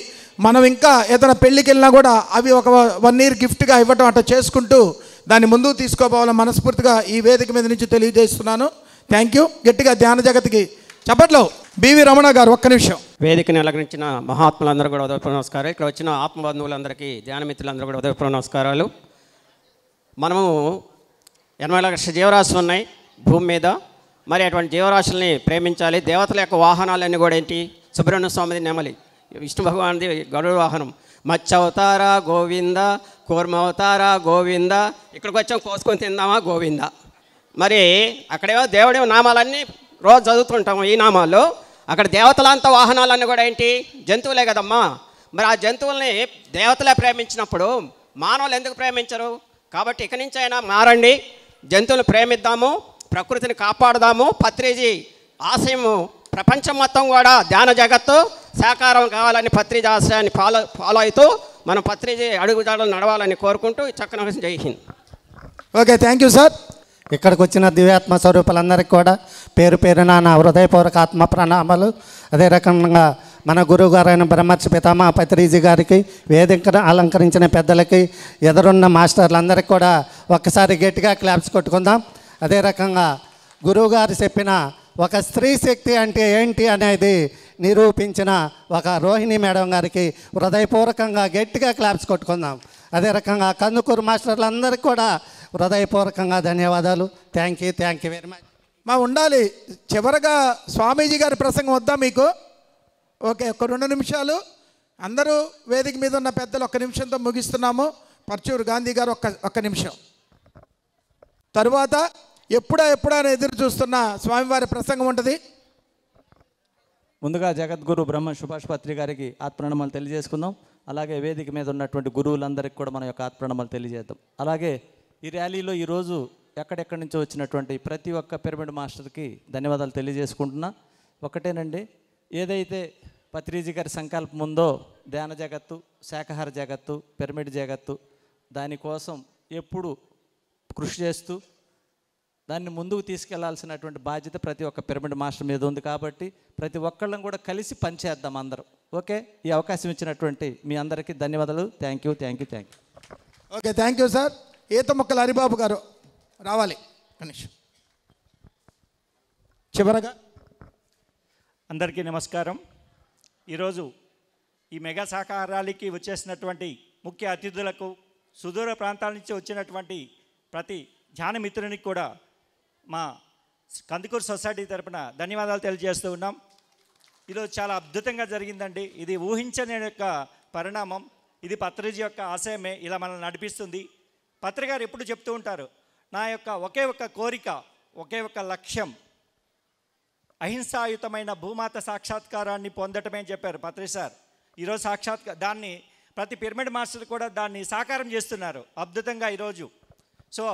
మనం ఇంకా ఏదైనా పెళ్ళికి వెళ్ళినా కూడా అవి ఒక 1 year గిఫ్ట్గా ఇవ్వటం అట్లా చేసుకుంటూ దాన్ని ముందుకు తీసుకోపోవాలని మనస్ఫూర్తిగా ఈ వేదిక మీద నుంచి తెలియజేస్తున్నాను. Thank you. గట్టిగా ధ్యాన జగత్కి చప్పట్లో. బివి రమణ గారు ఒక్క నిమిషం. వేదికను అలంకరించిన మహాత్ములందరూ కూడా ఉదయపూర్వ నమస్కారాలు. ఇక్కడ వచ్చిన ఆత్మబంధువులందరికీ, ధ్యాన మిత్రులందరూ కూడా ఉదయపూర్వ నమస్కారాలు. మనము 80 లక్షల జీవరాశులు ఉన్నాయి భూమి మీద. మరి అటువంటి జీవరాశుల్ని ప్రేమించాలి. దేవతల యొక్క వాహనాలన్నీ కూడా ఏంటి? సుబ్రహ్మణ్య స్వామిది నెమలి, విష్ణు భగవాన్ది గరుడ వాహనం. మత్స్య అవతారా గోవింద, కూర్మ అవతారా గోవింద. ఇక్కడికి వచ్చాం కోసుకొని తిందామా గోవింద. మరి అక్కడేమో దేవుడి నామాలన్నీ రోజు చదువుతుంటాము ఈ నామాలు. అక్కడ దేవతలంతా వాహనాలన్నీ కూడా ఏంటి? జంతువులే కదమ్మా. మరి ఆ జంతువుల్ని దేవతలే ప్రేమించినప్పుడు మానవులు ఎందుకు ప్రేమించరు? కాబట్టి ఇక నుంచి అయినా మారండి, జంతువులు ప్రేమిద్దాము, ప్రకృతిని కాపాడుదాము. పత్రిజీ ఆశయము ప్రపంచం మొత్తం కూడా ధ్యాన జగత్తు సాకారం కావాలని పత్రిజీ ఆశయాన్ని ఫాలో అవుతూ మనం పత్రిజీ అడుగుజాడలు నడవాలని కోరుకుంటూ చక్కన జై Hind. Okay, thank you sir. ఇక్కడికి వచ్చిన దివ్యాత్మ స్వరూపాలందరికీ కూడా పేరు పేరున నా హృదయపూర్వక ఆత్మ ప్రణామాలు. అదే రకంగా మన గురువుగారైన బ్రహ్మర్షి పితామహ పత్రిజీ గారికి, వేదికను అలంకరించిన పెద్దలకి, ఎదురున్న మాస్టర్లందరికీ కూడా ఒక్కసారి గట్టిగా క్లాప్స్ కొట్టుకుందాం. అదే రకంగా గురువుగారు చెప్పిన ఒక స్త్రీ శక్తి అంటే ఏంటి అనేది నిరూపించిన ఒక రోహిణి మేడం గారికి హృదయపూర్వకంగా గట్టిగా క్లాప్స్ కొట్టుకుందాం. అదే రకంగా కందుకూరు మాస్టర్లందరికీ కూడా హృదయపూర్వకంగా ధన్యవాదాలు. Thank you very much. మా ఉండాలి. చివరగా స్వామీజీ గారి ప్రసంగం వద్దా మీకు? ఓకే, ఒక 2 నిమిషాలు. అందరూ వేదిక మీద ఉన్న పెద్దలు 1 నిమిషంతో ముగిస్తున్నాము. పర్చూరు గాంధీ గారు ఒక్క నిమిషం. తరువాత ఎప్పుడా అని ఎదురు చూస్తున్న స్వామివారి ప్రసంగం ఉంటుంది. ముందుగా జగద్గురు బ్రహ్మ సుభాష్ పత్రి గారికి ఆత్మప్రణామాలు తెలియజేసుకుందాం. అలాగే వేదిక మీద ఉన్నటువంటి గురువులందరికీ కూడా మన యొక్క ఆత్మప్రణామాలు తెలియజేద్దాం. అలాగే ఈ ర్యాలీలో ఈరోజు ఎక్కడెక్కడి నుంచో వచ్చినటువంటి ప్రతి ఒక్క పిరమిడ్ మాస్టర్కి ధన్యవాదాలు తెలియజేసుకుంటున్నా. ఒకటేనండి, ఏదైతే పత్రిజీ గారి సంకల్పం ఉందో ధ్యాన జగత్తు, శాకాహార జగత్తు, పిరమిడ్ జగత్తు, దానికోసం ఎప్పుడు కృషి చేస్తూ దాన్ని ముందుకు తీసుకెళ్లాల్సినటువంటి బాధ్యత ప్రతి ఒక్క పిరమిడ్ మాస్టర్ మీద ఉంది. కాబట్టి ప్రతి ఒక్కళ్ళం కూడా కలిసి పనిచేద్దాం అందరం. ఓకే, ఈ అవకాశం ఇచ్చినటువంటి మీ అందరికీ ధన్యవాదాలు. Thank you. Okay, thank you sir. ఈత మొక్కల హరిబాబు గారు రావాలి కనీసం. చివరగా అందరికీ నమస్కారం. ఈరోజు ఈ మెగా శాకాహార ర్యాలీకి వచ్చేసినటువంటి ముఖ్య అతిథులకు, సుదూర ప్రాంతాల నుంచి వచ్చినటువంటి ప్రతి ధ్యాన మిత్రునికి కూడా మా కందుకూరు సొసైటీ తరపున ధన్యవాదాలు తెలియజేస్తూ ఉన్నాం. ఈరోజు చాలా అద్భుతంగా జరిగిందండి. ఇది ఊహించని యొక్క పరిణామం. ఇది పత్రిజీ యొక్క ఆశయమే ఇలా మనల్ని నడిపిస్తుంది. పత్రి గారు ఎప్పుడు చెప్తూ ఉంటారు, నా యొక్క ఒకే ఒక్క కోరిక, ఒకే ఒక్క లక్ష్యం, అహింసాయుతమైన భూమాత సాక్షాత్కారాన్ని పొందటమే అని చెప్పారు పత్రి సార్. ఈరోజు దాన్ని ప్రతి పిరమిడ్ మాస్టర్ కూడా దాన్ని సాకారం చేస్తున్నారు అద్భుతంగా ఈరోజు. సో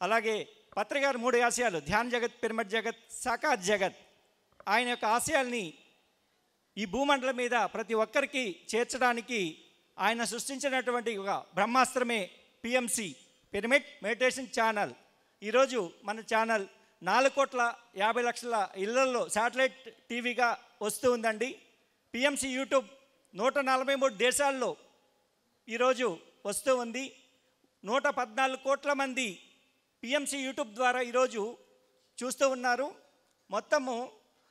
అలాగే పత్రి గారు 3 ఆశయాలు, ధ్యాన జగత్, పిరమిడ్ జగత్, సాకార్ జగత్, ఆయన యొక్క ఆశయాల్ని ఈ భూమండలం మీద ప్రతి ఒక్కరికి చేర్చడానికి ఆయన సృష్టించినటువంటి ఒక బ్రహ్మాస్త్రమే పిఎంసి, పిరమిడ్ మెడిటేషన్ ఛానల్. ఈరోజు మన ఛానల్ 4,50,00,000 ఇళ్లలో శాటిలైట్ టీవీగా వస్తూ ఉందండి. పిఎంసి యూట్యూబ్ 143 దేశాల్లో ఈరోజు వస్తూ ఉంది. 114 కోట్ల మంది పిఎంసి యూట్యూబ్ ద్వారా ఈరోజు చూస్తూ ఉన్నారు. మొత్తము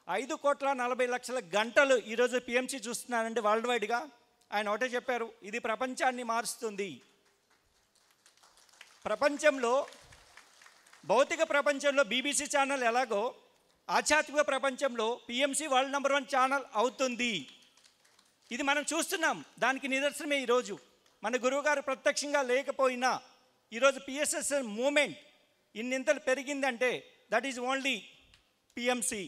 5,40,00,000 గంటలు ఈరోజు పిఎంసి చూస్తున్నారండి వరల్డ్ వైడ్గా. ఆయన ఒకటే చెప్పారు, ఇది ప్రపంచాన్ని మారుస్తుంది. ప్రపంచంలో, భౌతిక ప్రపంచంలో బీబీసీ ఛానల్ ఎలాగో ఆధ్యాత్మిక ప్రపంచంలో పిఎంసి వరల్డ్ నెంబర్ 1 ఛానల్ అవుతుంది. ఇది మనం చూస్తున్నాం. దానికి నిదర్శనమే ఈరోజు మన గురువుగారు ప్రత్యక్షంగా లేకపోయినా ఈరోజు పిఎస్ఎస్ఎల్ మూమెంట్ ఇన్నింతలు పెరిగిందంటే దట్ ఈజ్ ఓన్లీ పిఎంసి.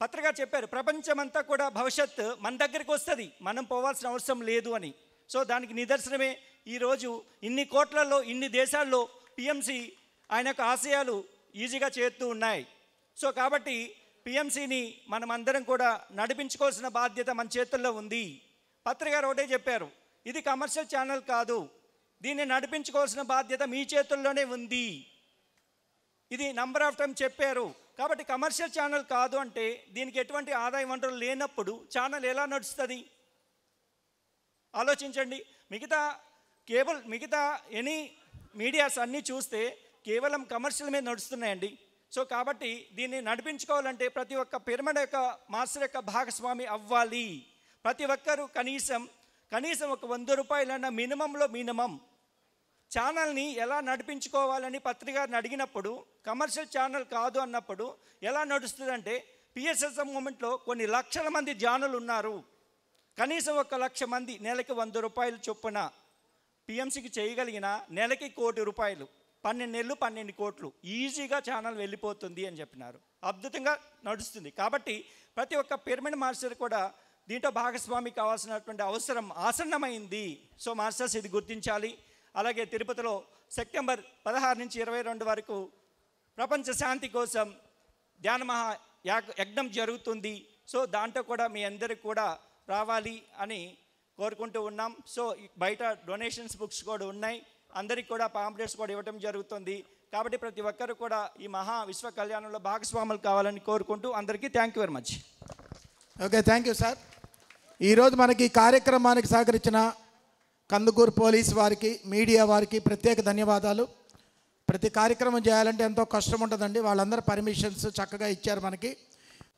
పత్రిక చెప్పారు, ప్రపంచమంతా కూడా భవిష్యత్ మన దగ్గరికి వస్తుంది, మనం పోవాల్సిన అవసరం లేదు అని. సో దానికి నిదర్శనమే ఈరోజు ఇన్ని కోట్లలో, ఇన్ని దేశాల్లో పిఎంసి ఆయన యొక్క ఆశయాలు ఈజీగా చేరుతూ ఉన్నాయి. సో కాబట్టి పిఎంసిని మనం అందరం కూడా నడిపించుకోవాల్సిన బాధ్యత మన చేతుల్లో ఉంది. పత్రిక గారు ఒకటే చెప్పారు, ఇది కమర్షియల్ ఛానల్ కాదు, దీన్ని నడిపించుకోవాల్సిన బాధ్యత మీ చేతుల్లోనే ఉంది. ఇది నంబర్ ఆఫ్ టైం చెప్పారు. కాబట్టి కమర్షియల్ ఛానల్ కాదు అంటే దీనికి ఎటువంటి ఆదాయ వనరులు లేనప్పుడు ఛానల్ ఎలా నడుస్తుంది ఆలోచించండి. మిగతా ఎనీ మీడియాస్ అన్నీ చూస్తే కేవలం కమర్షియల్ మీద నడుస్తున్నాయండి. సో కాబట్టి దీన్ని నడిపించుకోవాలంటే ప్రతి ఒక్క పిరమిడ్ యొక్క మాస్టర్ యొక్క భాగస్వామి అవ్వాలి. ప్రతి ఒక్కరూ కనీసం ఒక 100 రూపాయలన్న మినిమం ఛానల్ని ఎలా నడిపించుకోవాలని పత్రికని అడిగినప్పుడు, కమర్షియల్ ఛానల్ కాదు అన్నప్పుడు ఎలా నడుస్తుందంటే, పిఎస్ఎస్ఎం మూమెంట్లో కొన్ని లక్షల మంది ఛానల్ ఉన్నారు. కనీసం 1,00,000 మంది నెలకి 100 రూపాయలు చొప్పున పిఎంసికి చేయగలిగిన నెలకి 1 కోటి రూపాయలు, 12 నెలలు 12 కోట్లు ఈజీగా ఛానల్ వెళ్ళిపోతుంది అని చెప్పినారు. అద్భుతంగా నడుస్తుంది. కాబట్టి ప్రతి ఒక్క పిరమిడ్ మాస్టర్ కూడా దీంట్లో భాగస్వామి కావాల్సినటువంటి అవసరం ఆసన్నమైంది. సో మాస్టర్స్ ఇది గుర్తించాలి. అలాగే తిరుపతిలో సెప్టెంబర్ 16 నుంచి 22 వరకు ప్రపంచ శాంతి కోసం ధ్యాన మహా యజ్ఞం జరుగుతుంది. సో దాంట్లో కూడా మీ అందరికి కూడా రావాలి అని కోరుకుంటూ ఉన్నాం. సో బయట డొనేషన్స్ బుక్స్ కూడా ఉన్నాయి, అందరికి కూడా పాంప్లెట్స్ కూడా ఇవ్వటం జరుగుతుంది. కాబట్టి ప్రతి ఒక్కరు కూడా ఈ మహా విశ్వ కళ్యాణంలో భాగస్వాములు కావాలని కోరుకుంటూ అందరికీ thank you very much. Okay, thank you sir. ఈరోజు మనకి ఈ కార్యక్రమానికి సహకరించిన కందుకూరు పోలీస్ వారికి, మీడియా వారికి ప్రత్యేక ధన్యవాదాలు. ప్రతి కార్యక్రమం చేయాలంటే ఎంతో కష్టం ఉంటుందండి. వాళ్ళందరూ పర్మిషన్స్ చక్కగా ఇచ్చారు మనకి.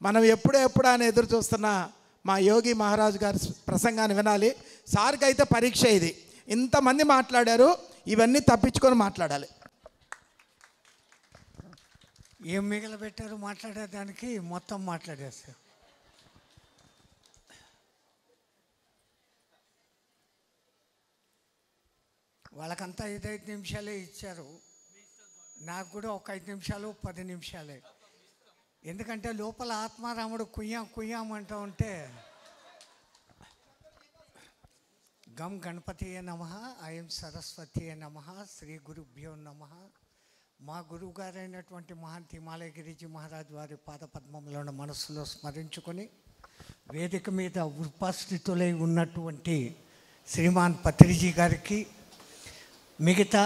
మనం ఎప్పుడెప్పుడు అని ఎదురు చూస్తున్న మా యోగి మహారాజ్ గారి ప్రసంగాన్ని వినాలి. సార్కి అయితే పరీక్ష ఇది. ఇంతమంది మాట్లాడారు, ఇవన్నీ తప్పించుకొని మాట్లాడాలి. ఏం మిగిలిపెట్టారు మాట్లాడేదానికి? మొత్తం మాట్లాడేస్తారు. వాళ్ళకంతా 5 నిమిషాలే ఇచ్చారు, నాకు కూడా ఒక 5 నిమిషాలు 10 నిమిషాలే. ఎందుకంటే లోపల ఆత్మారాముడు కుయ్యామంటూ ఉంటే, గం గణపతియే నమః, ఐం సరస్వతియే నమః, శ్రీ గురుభ్యో నమః. మా గురువు గారైనటువంటి మహంతి హిమాలయగిరిజీ మహారాజ్ వారి పాదపద్మంలో మనసులో స్మరించుకొని, వేదిక మీద ఉపస్థితులై ఉన్నటువంటి శ్రీమాన్ పత్రిజీ గారికి, మిగతా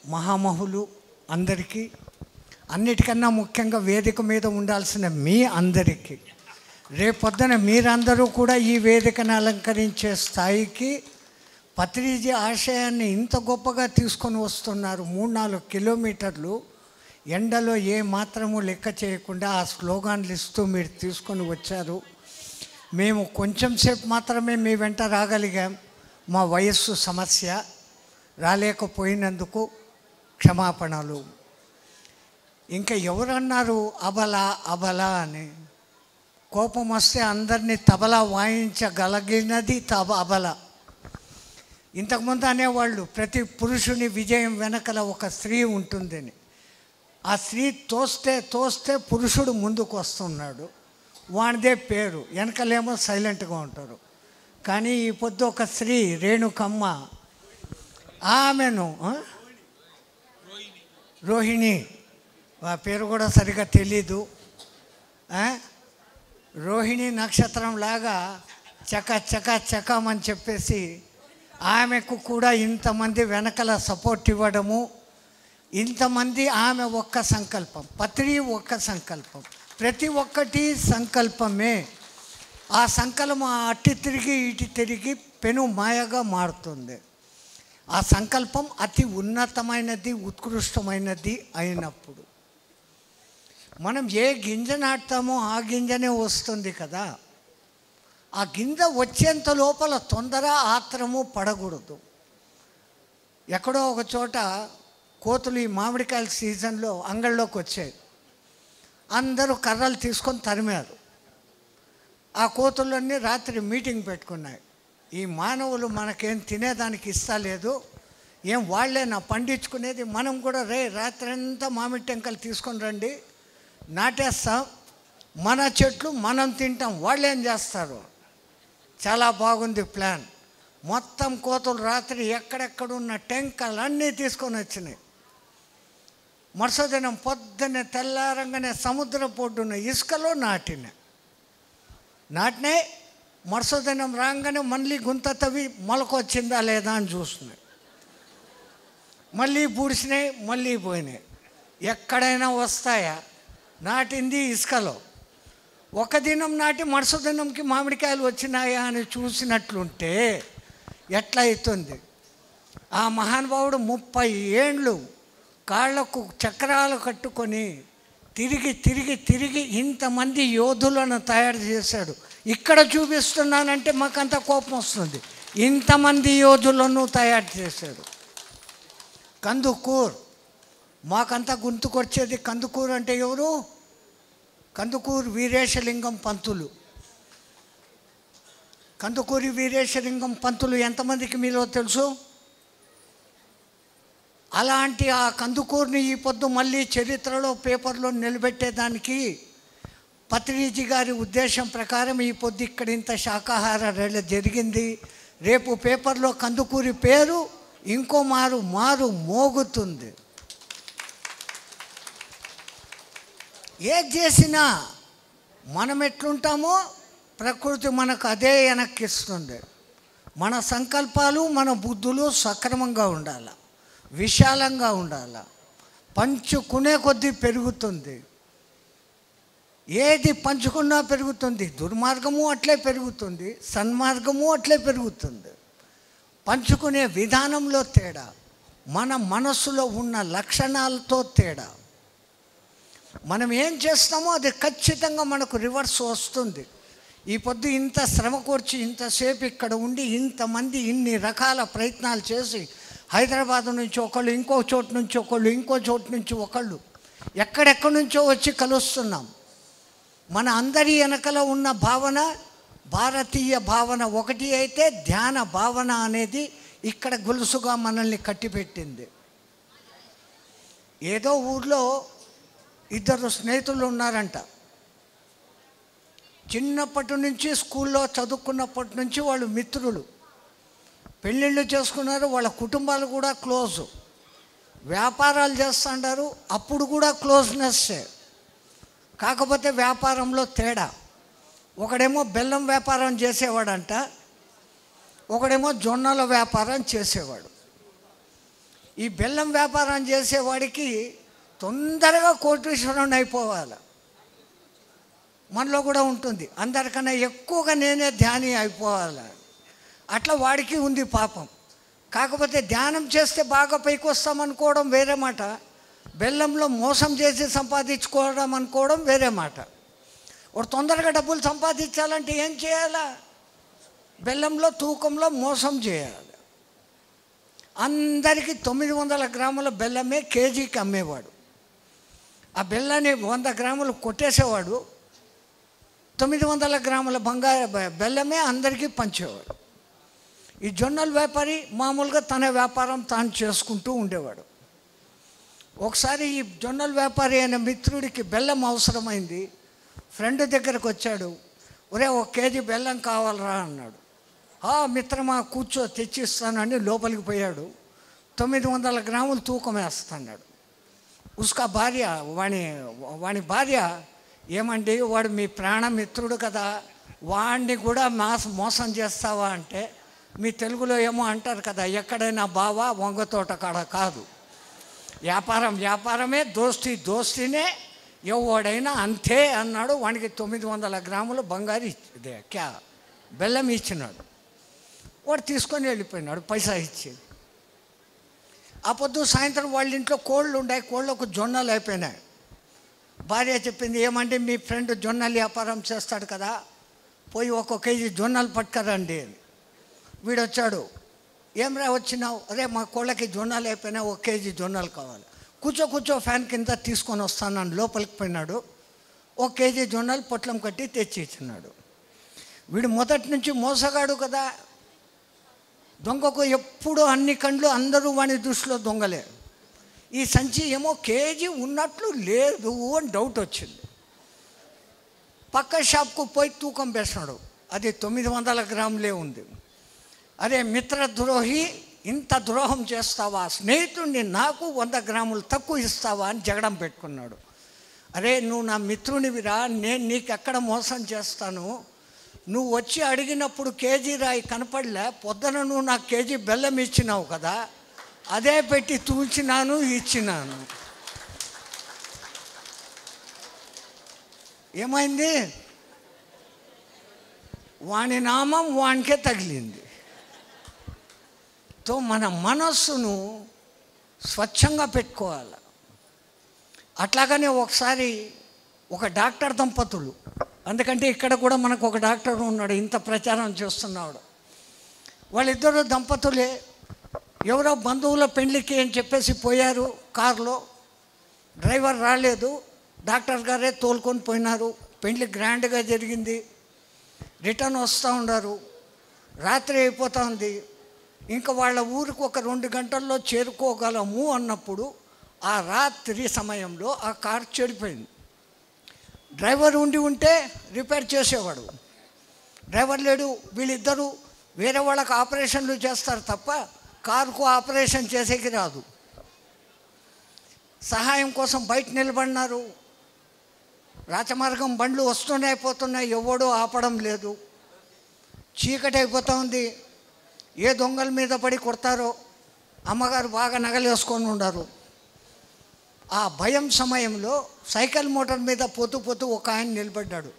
మహామహులు అందరికీ, అన్నిటికన్నా ముఖ్యంగా వేదిక మీద ఉండాల్సిన మీ అందరికీ, రేపొద్దున మీరందరూ కూడా ఈ వేదికను అలంకరించే స్థాయికి పత్రిజీ ఆశయాన్ని ఇంత గొప్పగా తీసుకొని వస్తున్నారు. 3-4 కిలోమీటర్లు ఎండలో ఏ మాత్రము లెక్క చేయకుండా ఆ స్లోగాన్లు ఇస్తూ మీరు తీసుకొని వచ్చారు. మేము కొంచెం సేపు మాత్రమే మీ వెంట రాగలిగాం. మా వయస్సు సమస్య, రాలేకపోయినందుకు క్షమాపణలు. ఇంకా ఎవరన్నారు అబల అని? కోపం వస్తే అందరినీ తబలా వాయించగలిగినది అబల. ఇంతకుముందు అనేవాళ్ళు ప్రతి పురుషుని విజయం వెనకల ఒక స్త్రీ ఉంటుందని. ఆ స్త్రీ తోస్తే పురుషుడు ముందుకు వస్తున్నాడు, వానిదే పేరు, వెనకలేమో సైలెంట్గా ఉంటారు. కానీ ఈ పొద్దు ఒక స్త్రీ రేణుకమ్మ, ఆమెను రోహిణి, ఆ పేరు కూడా సరిగా తెలీదు, రోహిణి నక్షత్రం లాగా చకమని చెప్పేసి ఆమెకు కూడా ఇంతమంది వెనకల సపోర్ట్ ఇవ్వడము, ఇంతమంది ఆమె ఒక్క సంకల్పం, పత్రి ఒక్క సంకల్పం, ప్రతి ఒక్కటి సంకల్పమే. ఆ సంకల్పం అటు తిరిగి ఇటు తిరిగి పెను మాయగా మారుతుంది. ఆ సంకల్పం అతి ఉన్నతమైనది, ఉత్కృష్టమైనది అయినప్పుడు మనం ఏ గింజ నాటుతామో ఆ గింజనే వస్తుంది కదా. ఆ గింజ వచ్చేంత లోపల తొందర ఆత్రము పడకూడదు. ఎక్కడో ఒక చోట కోతులు ఈ మామిడికాయల సీజన్లో అంగళ్ళలోకి వచ్చాయి, అందరూ కర్రలు తీసుకొని తరిమారు. ఆ కోతులన్నీ రాత్రి మీటింగ్ పెట్టుకున్నాయి, ఈ మానవులు మనకేం తినేదానికి ఇస్తలేదు, ఏం వాళ్ళేనా పండించుకునేది, మనం కూడా రాత్రి అంతా మామిడి టెంకలు తీసుకొని రండి, నాటేస్తాం, మన చెట్లు మనం తింటాం, వాళ్ళు ఏం చేస్తారు. చాలా బాగుంది ప్లాన్. మొత్తం కోతులు రాత్రి ఎక్కడెక్కడున్న టెంకలు అన్నీ తీసుకొని వచ్చినాయి. మరుసదినం పొద్దున్నే తెల్లారంగానే సముద్ర పొడ్డున్న ఇసుకలో నాటినాయి. మరుసదినం రాగానే మళ్ళీ గుంత తవ్వి మొలకొచ్చిందా లేదా అని చూస్తున్నాయి, మళ్ళీ పూడిసినాయి, మళ్ళీ పోయినాయి. ఎక్కడైనా వస్తాయా? నాటింది ఇసుకలో. ఒక దినం నాటి మరుసదినంకి మామిడికాయలు వచ్చినాయా అని చూసినట్లుంటే ఎట్లా అవుతుంది? ఆ మహానుభావుడు 30 ఏండ్లు కాళ్లకు చక్రాలు కట్టుకొని తిరిగి తిరిగి తిరిగి ఇంతమంది యోధులను తయారు చేశాడు. ఇక్కడ చూపిస్తున్నానంటే మాకంత కోపం వస్తుంది. ఇంతమంది యోధులను తయారు చేశాడు. కందుకూర్, మాకంతా గుర్తుకొచ్చేది కందుకూరు అంటే ఎవరు? కందుకూరు వీరేశలింగం పంతులు. కందుకూరి వీరేశలింగం పంతులు ఎంతమందికి మీలో తెలుసు? అలాంటి ఆ కందుకూరుని ఈ పొద్దు మళ్ళీ చరిత్రలో పేపర్లో నిలబెట్టేదానికి పత్రిజీ గారి ఉద్దేశం ప్రకారం ఈ పొద్దు ఇక్కడ ఇంత శాకాహార ర్యాలీ జరిగింది. రేపు పేపర్లో కందుకూరి పేరు ఇంకో మారు మోగుతుంది. ఏది చేసినా మనం ఎట్లుంటామో ప్రకృతి మనకు అదే వెనక్కిస్తుంది. మన సంకల్పాలు మన బుద్ధులు సక్రమంగా ఉండాలి, విశాలంగా ఉండాలి. పంచుకునే కొద్దీ పెరుగుతుంది. ఏది పంచుకున్నా పెరుగుతుంది. దుర్మార్గము అట్లే పెరుగుతుంది, సన్మార్గము అట్లే పెరుగుతుంది. పంచుకునే విధానంలో తేడా, మన మనస్సులో ఉన్న లక్షణాలతో తేడా. మనం ఏం చేస్తామో అది ఖచ్చితంగా మనకు రివర్స్ వస్తుంది. ఈ పొద్దు ఇంత శ్రమ కూర్చి ఇంతసేపు ఇక్కడ ఉండి ఇంతమంది ఇన్ని రకాల ప్రయత్నాలు చేసి హైదరాబాద్ నుంచి ఒకళ్ళు, ఇంకో చోటు నుంచి ఒకళ్ళు, ఇంకో చోటు నుంచి ఒకళ్ళు, ఎక్కడెక్కడి నుంచో వచ్చి కలుస్తున్నాం. మన అందరి వెనకల ఉన్న భావన భారతీయ భావన ఒకటి అయితే ధ్యాన భావన అనేది ఇక్కడ గొలుసుగా మనల్ని కట్టిపెట్టింది. ఏదో ఊర్లో 2 స్నేహితులు ఉన్నారంట. చిన్నప్పటి నుంచి స్కూల్లో చదువుకున్నప్పటి నుంచి వాళ్ళు మిత్రులు. పెళ్ళిళ్ళు చేసుకున్నారు, వాళ్ళ కుటుంబాలు కూడా క్లోజు. వ్యాపారాలు చేస్తుంటారు, అప్పుడు కూడా క్లోజ్నెస్సే. కాకపోతే వ్యాపారంలో తేడా. ఒకడేమో బెల్లం వ్యాపారం చేసేవాడంట, ఒకడేమో జొన్నల వ్యాపారం చేసేవాడు. ఈ బెల్లం వ్యాపారం చేసేవాడికి తొందరగా కోటీశ్వరుని అయిపోవాలి. మనలో కూడా ఉంటుంది, అందరికన్నా ఎక్కువగా నేనే ధ్యాని అయిపోవాలి. అట్లా వాడికి ఉంది పాపం. కాకపోతే ధ్యానం చేస్తే బాగా పైకి వస్తామనుకోవడం వేరే మాట, బెల్లంలో మోసం చేసి సంపాదించుకోవడం అనుకోవడం వేరే మాట. వాడు తొందరగా డబ్బులు సంపాదించాలంటే ఏం చేయాలా? బెల్లంలో తూకంలో మోసం చేయాలి. అందరికీ 900 గ్రాముల బెల్లమే కేజీకి అమ్మేవాడు. ఆ బెల్లాన్ని 100 గ్రాములు కొట్టేసేవాడు, 900 గ్రాముల బెల్లమే అందరికీ పంచేవాడు. ఈ జొన్నల వ్యాపారి మామూలుగా తన వ్యాపారం తాను చేసుకుంటూ ఉండేవాడు. ఒకసారి ఈ జొన్నల వ్యాపారి అయిన మిత్రుడికి బెల్లం అవసరమైంది. ఫ్రెండ్ దగ్గరకు వచ్చాడు. ఒరే 1 కేజీ బెల్లం కావాలరా అన్నాడు. మిత్రమా కూర్చో తెచ్చిస్తానని లోపలికి పోయాడు. 900 గ్రాములు తూకం వేస్తున్నాడు. ఉస్కా భార్య వాని భార్య, ఏమండి వాడు మీ ప్రాణమిత్రుడు కదా, వాడిని కూడా మోసం చేస్తావా అంటే, మీ తెలుగులో ఏమో అంటారు కదా, ఎక్కడైనా బావా వంగతోట కాడ కాదు, వ్యాపారమే, దోస్తీనే, ఎవడైనా అంతే అన్నాడు. వానికి 900 గ్రాములు బంగారు బెల్లం ఇచ్చినాడు. వాడు తీసుకొని వెళ్ళిపోయినాడు పైసా ఇచ్చి. ఆ పొద్దు సాయంత్రం వాళ్ళ ఇంట్లో కోళ్ళు ఉన్నాయి, కోళ్ళకు జొన్నలు అయిపోయినాయి. భార్య చెప్పింది, ఏమంటే మీ ఫ్రెండ్ జొన్నలు వ్యాపారం చేస్తాడు కదా, పోయి 1 కేజీ జొన్నలు పట్టుకరండి అని. వీడు వచ్చాడు. ఏమ్రా వచ్చినావు? అరే మా కోళ్ళకి జొన్నలు అయిపోయినాయి, 1 కేజీ జొన్నలు కావాలి. కూర్చో ఫ్యాన్ కింద తీసుకొని వస్తానని లోపలికి పోయినాడు. 1 కేజీ జొన్నలు పొట్లం కట్టి తెచ్చి ఇచ్చినాడు. వీడు మొదటి నుంచి మోసగాడు కదా, దొంగకు ఎప్పుడు అన్ని కండ్లు అందరూ వాని దృష్టిలో దొంగలే. ఈ సంచి ఏమో కేజీ ఉన్నట్లు లేదు అని డౌట్ వచ్చింది. పక్క షాప్కు పోయి తూకం వేసినాడు. అది 900 గ్రాములే ఉంది. అరే మిత్రద్రోహి, ఇంత ద్రోహం చేస్తావా, స్నేహితుడిని నాకు 100 గ్రాములు తక్కువ ఇస్తావా అని జగడం పెట్టుకున్నాడు. అరే నువ్వు నా మిత్రునివిరా, నేను నీకు ఎక్కడ మోసం చేస్తాను, నువ్వు వచ్చి అడిగినప్పుడు కేజీ రాయి కనపడలే, పొద్దున నువ్వు నాకు కేజీ బెల్లం ఇచ్చినావు కదా, అదే పెట్టి తూల్చినాను ఇచ్చినాను. ఏమైంది? వాని నామం వానికే తగిలింది. తో మన మనస్సును స్వచ్ఛంగా పెట్టుకోవాలి. అట్లాగనే ఒకసారి ఒక డాక్టర్ దంపతులు, అందుకంటే ఇక్కడ కూడా మనకు ఒక డాక్టర్ ఉన్నాడు, ఇంత ప్రచారం చేస్తున్నాడు. వాళ్ళిద్దరు దంపతులే ఎవరో బంధువుల పెళ్లికి అని చెప్పేసి పోయారు కారులో. డ్రైవర్ రాలేదు, డాక్టర్ గారే తోలుకొని పోయినారు. పెళ్లి గ్రాండ్గా జరిగింది. రిటర్న్ వస్తూ ఉన్నారు. రాత్రి అయిపోతూ ఉంది. ఇంకా వాళ్ళ ఊరికి ఒక 2 గంటల్లో చేరుకోగలము అన్నప్పుడు ఆ రాత్రి సమయంలో ఆ కారు చెడిపోయింది. డ్రైవర్ ఉంటే రిపేర్ చేసేవాడు. డ్రైవర్ లేడు. వీళ్ళిద్దరూ వేరే వాళ్ళకి ఆపరేషన్లు చేస్తారు తప్ప కారుకు ఆపరేషన్ చేసేకి రాదు. సహాయం కోసం బయట నిలబడినారు. రాచమార్గం బండ్లు వస్తున్నాయి పోతున్నాయి, ఎవడూ ఆపడం లేదు. చీకటి అయిపోతూ ఉంది. ఏ దొంగల మీద పడి కొడతారో. అమ్మగారు బాగా నగలేసుకొని ఉన్నారు. ఆ భయం సమయంలో సైకిల్ మోటార్ మీద పోతూ ఒక ఆయన నిలబడ్డాడు.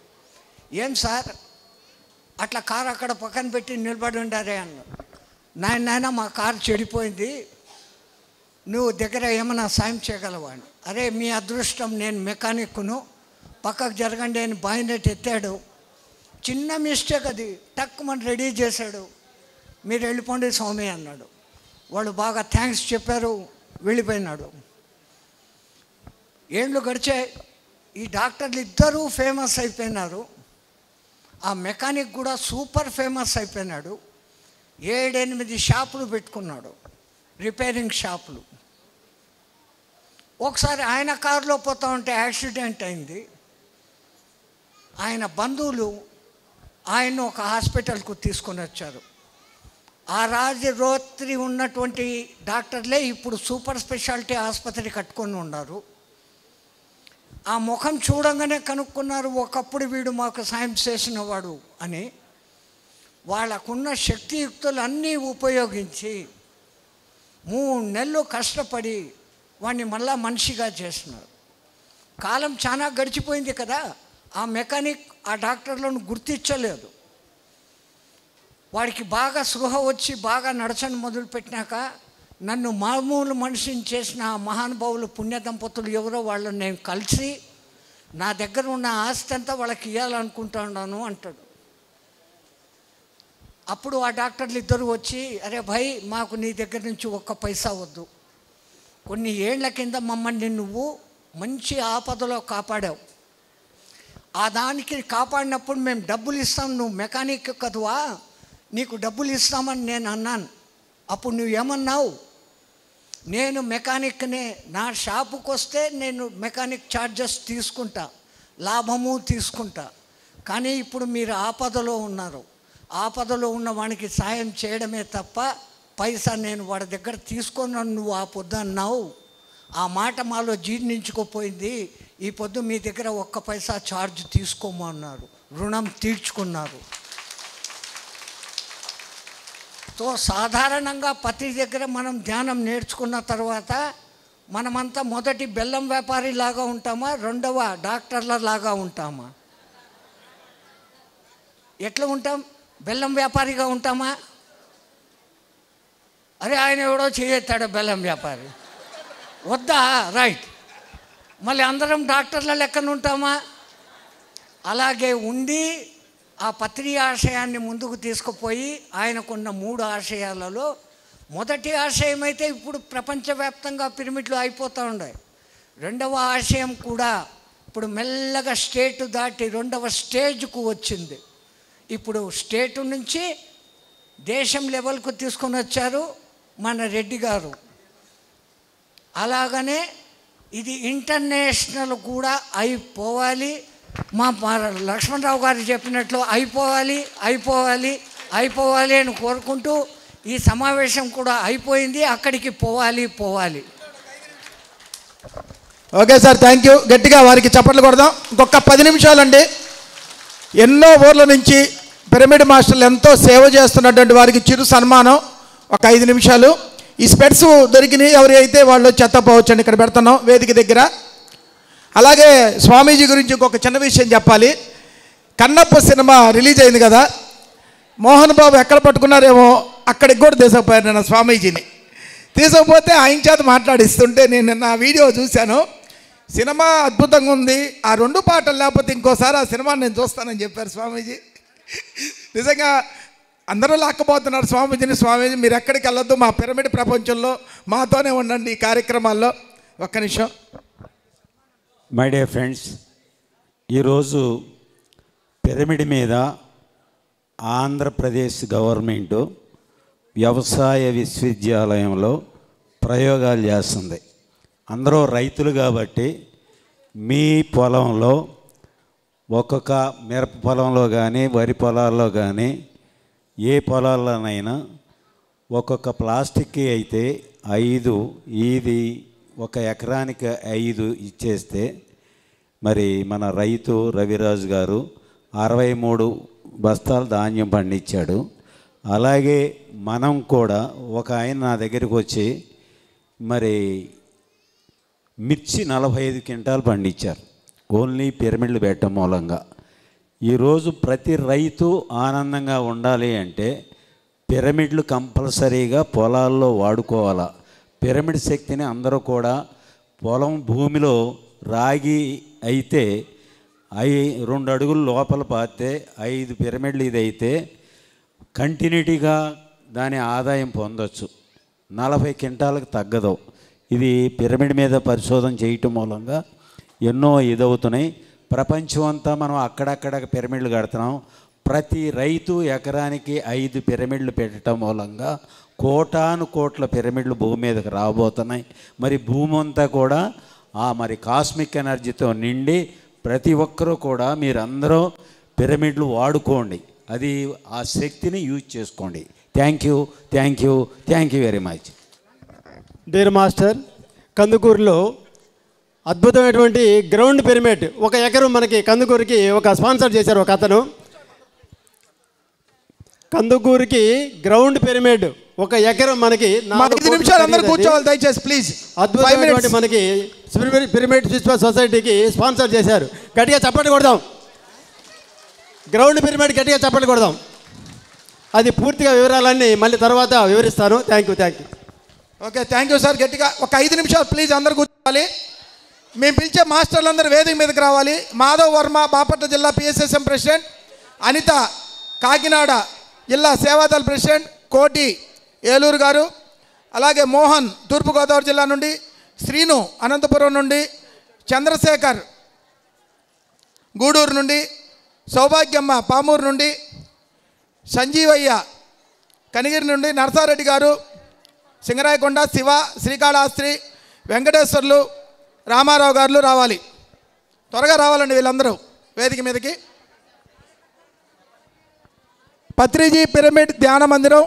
ఏం సార్ అట్లా కారు అక్కడ పక్కన పెట్టి నిలబడి ఉండారే అన్నాడు. నాయన మా కారు చెడిపోయింది, నువ్వు దగ్గర ఏమైనా సాయం చేయగలవా అని. అరే మీ అదృష్టం, నేను మెకానిక్ను, పక్కకు జరగండి అని బాయినెట్ ఎత్తాడు. చిన్న మిస్టేక్ అది, టక్కుమని రెడీ చేశాడు. మీరు వెళ్ళిపోండి స్వామి అన్నాడు. వాళ్ళు బాగా థ్యాంక్స్ చెప్పారు, వెళ్ళిపోయినాడు. ఏళ్ళు గడిచాయి. ఈ డాక్టర్లు ఇద్దరూ ఫేమస్ అయిపోయినారు. ఆ మెకానిక్ కూడా సూపర్ ఫేమస్ అయిపోయినాడు. 7-8 షాపులు పెట్టుకున్నాడు, రిపేరింగ్ షాపులు. ఒకసారి ఆయన కారులో పోతా ఉంటే యాక్సిడెంట్ అయింది. ఆయన బంధువులు ఆయన ఒక హాస్పిటల్కు తీసుకొని వచ్చారు. ఆ రాత్రి ఉన్నటువంటి డాక్టర్లే ఇప్పుడు సూపర్ స్పెషాలిటీ ఆసుపత్రి కట్టుకొని ఉన్నారు. ఆ ముఖం చూడంగానే కనుక్కున్నారు, ఒకప్పుడు వీడు మాకు సాయం చేసిన వాడు అని. వాళ్ళకున్న శక్తియుక్తులు అన్నీ ఉపయోగించి 3 నెలలు కష్టపడి వాడిని మళ్ళా మనిషిగా చేసినారు. కాలం చాలా గడిచిపోయింది కదా, ఆ మెకానిక్ ఆ డాక్టర్లను గుర్తించలేదు. వాడికి బాగా స్పృహ వచ్చి బాగా నడచని మొదలుపెట్టినాక, నన్ను మామూలు మనిషిని చేసిన ఆ మహానుభావులు పుణ్య దంపతులు ఎవరో వాళ్ళని నేను కలిసి నా దగ్గర ఉన్న ఆస్తి అంతా వాళ్ళకి ఇవ్వాలనుకుంటున్నాను అంటాడు. అప్పుడు ఆ డాక్టర్లు ఇద్దరు వచ్చి, అరే భాయ్ మాకు నీ దగ్గర నుంచి 1 పైసా వద్దు, కొన్ని ఏళ్ల కింద మమ్మల్ని నువ్వు మంచి ఆపదలో కాపాడావు, ఆ దానికి కాపాడినప్పుడు మేము డబ్బులు ఇస్తాం, నువ్వు మెకానిక్ కదువా, నీకు డబ్బులు ఇస్తామని నేను అన్నాను. అప్పుడు నువ్వేమన్నావు, నేను మెకానిక్నే, నా షాపుకి వస్తే నేను మెకానిక్ ఛార్జెస్ తీసుకుంటా, లాభము తీసుకుంటా. కానీ ఇప్పుడు మీరు ఆపదలో ఉన్నారు. ఆపదలో ఉన్న వానికి సాయం చేయడమే తప్ప పైసా నేను వాడి దగ్గర తీసుకొని నువ్వు ఆ పొద్దు అన్నావు. ఆ మాట మాలో జీర్ణించుకోపోయింది. ఈ పొద్దు మీ దగ్గర ఒక్క పైసా ఛార్జ్ తీసుకోమన్నారు, రుణం తీర్చుకున్నారు. సో సాధారణంగా ప్రతి దగ్గర మనం ధ్యానం నేర్చుకున్న తర్వాత మనమంతా మొదటి బెల్లం వ్యాపారి లాగా ఉంటామా, రెండవ డాక్టర్ల లాగా ఉంటామా? ఎట్లా ఉంటాం? బెల్లం వ్యాపారిగా ఉంటామా? అరే ఆయన ఎవడో చేయెత్తాడు బెల్లం వ్యాపారి, వద్దా? రైట్. మళ్ళీ అందరం డాక్టర్ల లెక్కన ఉంటామా? అలాగే ఉండి ఆ పత్రి ఆశయాన్ని ముందుకు తీసుకుపోయి ఆయనకున్న 3 ఆశయాలలో మొదటి ఆశయం అయితే ఇప్పుడు ప్రపంచవ్యాప్తంగా పిరమిడ్లు అయిపోతూ ఉన్నాయి. రెండవ ఆశయం కూడా ఇప్పుడు మెల్లగా స్టేట్ దాటి 2వ స్టేజ్కు వచ్చింది. ఇప్పుడు స్టేట్ నుంచి దేశం లెవెల్కు తీసుకొని వచ్చారు మన రెడ్డి గారు. అలాగనే ఇది ఇంటర్నేషనల్ కూడా అయిపోవాలి. మా లక్ష్మణరావు గారు చెప్పినట్లు అయిపోవాలి అయిపోవాలి అయిపోవాలి అని కోరుకుంటూ ఈ సమావేశం కూడా అయిపోయింది. అక్కడికి పోవాలి. Okay sir, thank you. గట్టిగా వారికి చప్పట్లు కొడదాం. ఇంకొక 10 నిమిషాలండి. ఎన్నో ఊర్ల నుంచి పిరమిడ్ మాస్టర్లు ఎంతో సేవ చేస్తున్నటువంటి వారికి చిరు సన్మానం. ఒక 5 నిమిషాలు. ఈ స్పెట్స్ దొరికినాయి, ఎవరి అయితే వాళ్ళు చెత్తపోవచ్చండి. ఇక్కడ పెడుతున్నాం వేదిక దగ్గర. అలాగే స్వామీజీ గురించి ఇంకొక చిన్న విషయం చెప్పాలి. కన్నప్ప సినిమా రిలీజ్ అయింది కదా, మోహన్ బాబు ఎక్కడ పట్టుకున్నారేమో అక్కడికి కూడా తీసుకుపోయారు నేను స్వామీజీని. తీసుకుపోతే ఆయన చేత మాట్లాడిస్తుంటే నేను నా వీడియో చూశాను. సినిమా అద్భుతంగా ఉంది, ఆ 2 పాటలు లేకపోతే ఇంకోసారి ఆ సినిమాని నేను చూస్తానని చెప్పారు స్వామీజీ. నిజంగా అందరూ లాక్కపోతున్నారు స్వామీజీని. స్వామీజీ మీరు ఎక్కడికి వెళ్ళొద్దు, మా పిరమిడ్ ప్రపంచంలో మాతోనే ఉండండి ఈ కార్యక్రమాల్లో. ఒక్క నిమిషం. మై డియర్ ఫ్రెండ్స్, ఈరోజు పిరమిడ్ మీద ఆంధ్రప్రదేశ్ గవర్నమెంటు వ్యవసాయ విశ్వవిద్యాలయంలో ప్రయోగాలు చేస్తుంది. అందరూ రైతులు కాబట్టి మీ పొలంలో ఒక్కొక్క మిరప పొలంలో కానీ వరి పొలాల్లో కానీ ఏ పొలాల్లోనైనా ఒక్కొక్క ప్లాస్టిక్ అయితే 5, ఇది 1 ఎకరానికి 5 ఇచ్చేస్తే మరి మన రైతు రవిరాజు గారు 63 బస్తాలు ధాన్యం పండించాడు. అలాగే మనం కూడా ఒక ఆయన నా దగ్గరికి వచ్చి మరి మిర్చి 45 క్వింటాలు పండించారు ఓన్లీ పిరమిడ్లు పెట్టడం మూలంగా. ఈరోజు ప్రతి రైతు ఆనందంగా ఉండాలి అంటే పిరమిడ్లు కంపల్సరీగా పొలాల్లో వాడుకోవాలా. పిరమిడ్ శక్తిని అందరూ కూడా పొలం భూమిలో రాగి అయితే 2 అడుగులు లోపల పాతే 5 పిరమిడ్లు ఇదైతే కంటిన్యూటీగా దాని ఆదాయం పొందొచ్చు. 40 క్వింటాలకు తగ్గదు. ఇది పిరమిడ్ మీద పరిశోధన చేయటం మూలంగా ఎన్నో ఇదవుతున్నాయి. ప్రపంచం అంతా మనం అక్కడక్కడ పిరమిడ్లు కడుతున్నాం. ప్రతి రైతు ఎకరానికి 5 పిరమిడ్లు పెట్టడం మూలంగా కోటాను కోట్ల పిరమిడ్లు భూమి మీదకి రాబోతున్నాయి. మరి భూమి అంతా కూడా మరి కాస్మిక్ ఎనర్జీతో నిండి ప్రతి ఒక్కరూ కూడా మీరందరూ పిరమిడ్లు వాడుకోండి. అది ఆ శక్తిని యూజ్ చేసుకోండి. Thank you very much. Dear master, కందుకూరులో అద్భుతమైనటువంటి గ్రౌండ్ పిరమిడ్ 1 ఎకరం మనకి కందుకూరుకి ఒక స్పాన్సర్ చేశారు ఒక అతను. కందుకూరుకి గ్రౌండ్ పిరమిడ్ 1 ఎకరం మనకి 5 నిమిషాలు అందరూ కూర్చోవాలి దయచేసి ప్లీజ్. అద్భుతమైనటువంటి మనకి పిరమిడ్ సొసైటీకి స్పాన్సర్ చేశారు. గట్టిగా చప్పట్లు కొడదాం. గ్రౌండ్ పిరమిడ్ గట్టిగా చప్పట్లు కొడదాం. అది పూర్తిగా వివరాలన్నీ మళ్ళీ తర్వాత వివరిస్తాను. Thank you. Okay, thank you sir. గట్టిగా ఒక 5 నిమిషాలు ప్లీజ్ అందరు కూర్చోవాలి. మేము పిలిచే మాస్టర్లందరూ వేదిక మీదకి రావాలి. మాధవ్ వర్మ బాపట్ల జిల్లా PSSM ప్రెసిడెంట్, అనిత కాకినాడ జిల్లా సేవాదళ ప్రెసిడెంట్, కోటి ఏలూరు గారు, అలాగే మోహన్ తూర్పుగోదావరి జిల్లా నుండి, శ్రీను అనంతపురం నుండి, చంద్రశేఖర్ గూడూరు నుండి, సౌభాగ్యమ్మ పామూరు నుండి, సంజీవయ్య కనిగిరి నుండి, నరసారెడ్డి గారు, సింగరాయకొండ, శివ, శ్రీకాళహస్తి, వెంకటేశ్వర్లు, రామారావు గారు రావాలి. త్వరగా రావాలండి వీళ్ళందరూ వేదిక మీదకి. పత్రిజీ పిరమిడ్ ధ్యాన మందిరం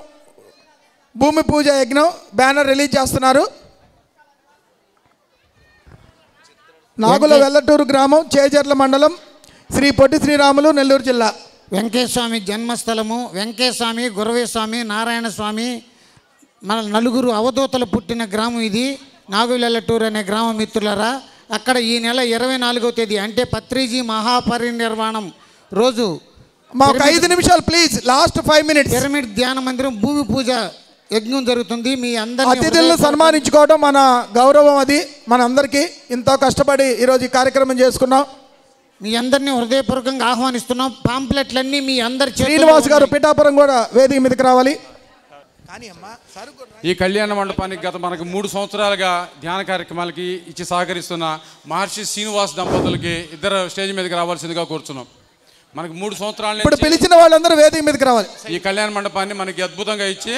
భూమి పూజ యజ్ఞం బ్యానర్ రిలీజ్ చేస్తున్నారు. నాగుల వెల్లటూరు గ్రామం, చేజర్ల మండలం, శ్రీ పొట్టి శ్రీరాములు, నెల్లూరు జిల్లా. వెంకటేశ్వమి జన్మస్థలము. వెంకటేశ్వమి, గురవేస్వామి, నారాయణ స్వామి మన నలుగురు అవధూతలు పుట్టిన గ్రామం ఇది. నాగులెల్లటూరు అనే గ్రామం మిత్రులరా. అక్కడ ఈ నెల 24వ తేదీ అంటే పత్రిజీ మహాపరినిర్వాణం రోజు మాకు 5 నిమిషాలు ప్లీజ్, లాస్ట్ 5 minutes. పిరమిడ్ ధ్యాన మందిరం భూమి పూజ యజ్ఞం జరుగుతుంది. మీ అందరినీ అతిథులను సన్మానించుకోవడం మన గౌరవం. అది మన అందరికీ ఎంతో కష్టపడి ఈరోజు ఈ కార్యక్రమం చేసుకున్నాం. మీ అందరినీ హృదయపూర్వకంగా ఆహ్వానిస్తున్నాం. పాంప్లెట్లన్నీ మీ అందరి శ్రీనివాస్ గారు పిఠాపురం కూడా వేదిక మీదకి రావాలి. ఈ కళ్యాణ మండపానికి గత మనకు 3 సంవత్సరాలుగా ధ్యాన కార్యక్రమాలకి ఇచ్చి సహకరిస్తున్న మహర్షి శ్రీనివాస్ దంపతులకి ఇద్దరు స్టేజ్ మీదకి రావాల్సిందిగా కోరుతున్నాం. మనకు 3 సంవత్సరాల ఇప్పుడు పిలిచిన వాళ్ళందరూ వేదిక మీదకి రావాలి. ఈ కళ్యాణ మండపాన్ని మనకి అద్భుతంగా ఇచ్చి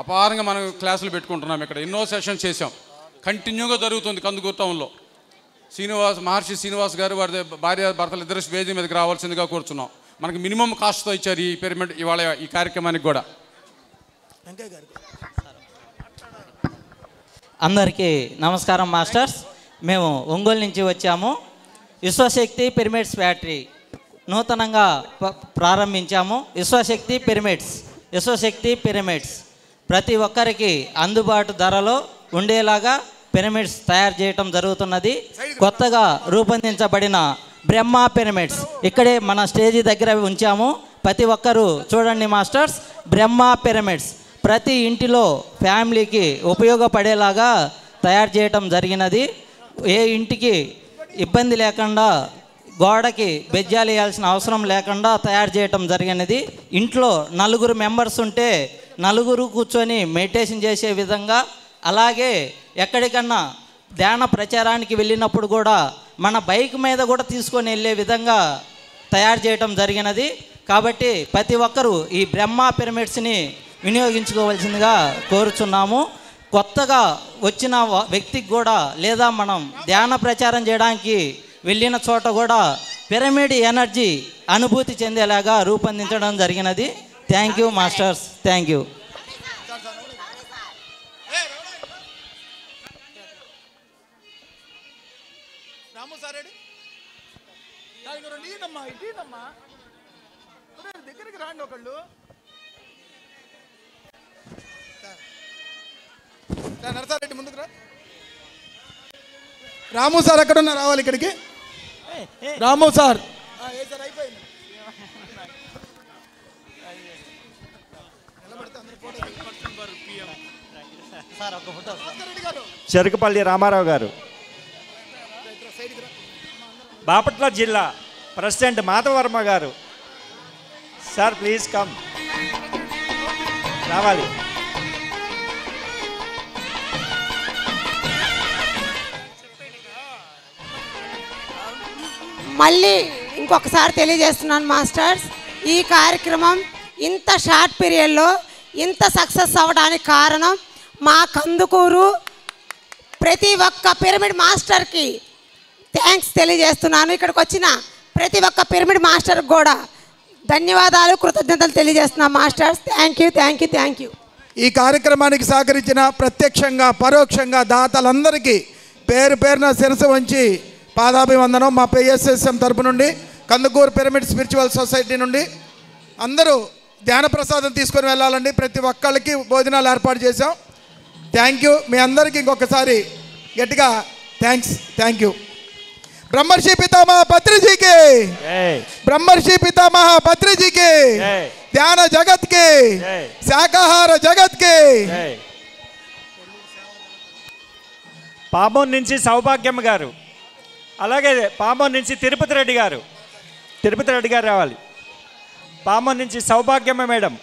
అపారంగా మనం క్లాసులు పెట్టుకుంటున్నాం. ఇక్కడ ఎన్నో సెషన్స్ చేసాం, కంటిన్యూగా జరుగుతుంది కందుకూరు టౌన్లో. మహర్షి శ్రీనివాస్ గారు వారి భార్య భర్తలు ఇద్దరు వేదిక మీదకి రావాల్సిందిగా కోరుతున్నాం. మనకి మినిమం కాస్ట్తో ఇచ్చారు ఈ పిరమిడ్ ఇవాళ ఈ కార్యక్రమానికి కూడా. అందరికీ నమస్కారం మాస్టర్స్. మేము ఒంగోలు నుంచి వచ్చాము. విశ్వశక్తి పిరమిడ్స్ ఫ్యాక్టరీ నూతనంగా ప్రారంభించాము. విశ్వశక్తి పిరమిడ్స్ ప్రతి ఒక్కరికి అందుబాటు ధరలో ఉండేలాగా పిరమిడ్స్ తయారు చేయటం జరుగుతున్నది. కొత్తగా రూపొందించబడిన బ్రహ్మ పిరమిడ్స్ ఇక్కడే మన స్టేజీ దగ్గర ఉంచాము. ప్రతి ఒక్కరూ చూడండి మాస్టర్స్. బ్రహ్మ పిరమిడ్స్ ప్రతి ఇంటిలో ఫ్యామిలీకి ఉపయోగపడేలాగా తయారు చేయటం జరిగినది. ఏ ఇంటికి ఇబ్బంది లేకుండా, గోడకి బెజ్జాలు వేయాల్సిన అవసరం లేకుండా తయారు చేయటం జరిగినది. ఇంట్లో 4 మెంబర్స్ ఉంటే 4 కూర్చొని మెడిటేషన్ చేసే విధంగా, అలాగే ఎక్కడికన్నా ధ్యాన ప్రచారానికి వెళ్ళినప్పుడు కూడా మన బైక్ మీద కూడా తీసుకొని వెళ్ళే విధంగా తయారు చేయటం జరిగినది. కాబట్టి ప్రతి ఒక్కరూ ఈ బ్రహ్మ పిరమిడ్స్ని వినియోగించుకోవాల్సిందిగా కోరుచున్నాము. కొత్తగా వచ్చిన వ్యక్తికి కూడా, లేదా మనం ధ్యాన ప్రచారం చేయడానికి వెళ్ళిన చోట కూడా పిరమిడ్ ఎనర్జీ అనుభూతి చెందేలాగా రూపొందించడం జరిగినది. Thank you masters, thank you. దగ్గరికి రాండి ఒకళ్ళు. నరసారెడ్డి ముందుకు రా. రాము సార్ ఎక్కడున్నా రావాలి ఇక్కడికి. రాము సార్ అయిపోయింది. చెరుకుపల్లి రామారావు గారు, బాపట్ల జిల్లా ప్రెసిడెంట్ మాధవర్మ గారు. సార్ ప్లీజ్ కమ్, రావాలి. మళ్ళీ ఇంకొకసారి తెలియజేస్తున్నాను మాస్టర్స్, ఈ కార్యక్రమం ఇంత షార్ట్ పీరియడ్లో ఇంత సక్సెస్ అవ్వడానికి కారణం మా కందుకూరు ప్రతి ఒక్క పిరమిడ్ మాస్టర్కి థ్యాంక్స్ తెలియజేస్తున్నాను. ఇక్కడికి వచ్చిన ప్రతి ఒక్క పిరమిడ్ మాస్టర్కి కూడా ధన్యవాదాలు, కృతజ్ఞతలు తెలియజేస్తున్నాం masters. Thank you, thank you, thank you. ఈ కార్యక్రమానికి సహకరించిన ప్రత్యక్షంగా పరోక్షంగా దాతలందరికీ పేరు పేరున శిరసు వంచి పాదాభివందనం. మా పిఎస్ఎస్ఎం తరపు నుండి, కందుకూరు పిరమిడ్ స్పిరిచువల్ సొసైటీ నుండి అందరూ ధ్యాన ప్రసాదం తీసుకొని వెళ్ళాలండి. ప్రతి ఒక్కళ్ళకి భోజనాలు ఏర్పాటు చేశాం. Thank you. మీ అందరికీ ఇంకొకసారి గట్టిగా థ్యాంక్స్. Thank you. బ్రహ్మర్షి పితామహ పత్రిజీకి, బ్రహ్మర్షి పితామహ పత్రిజీకి, ధ్యాన జగత్కి, శాకాహార జగత్కి. పామూరు నుంచి సౌభాగ్యమ్మ గారు, అలాగే పామూరు నుంచి తిరుపతి రెడ్డి గారు రావాలి. పామూరు నుంచి సౌభాగ్యమ్మ మేడం.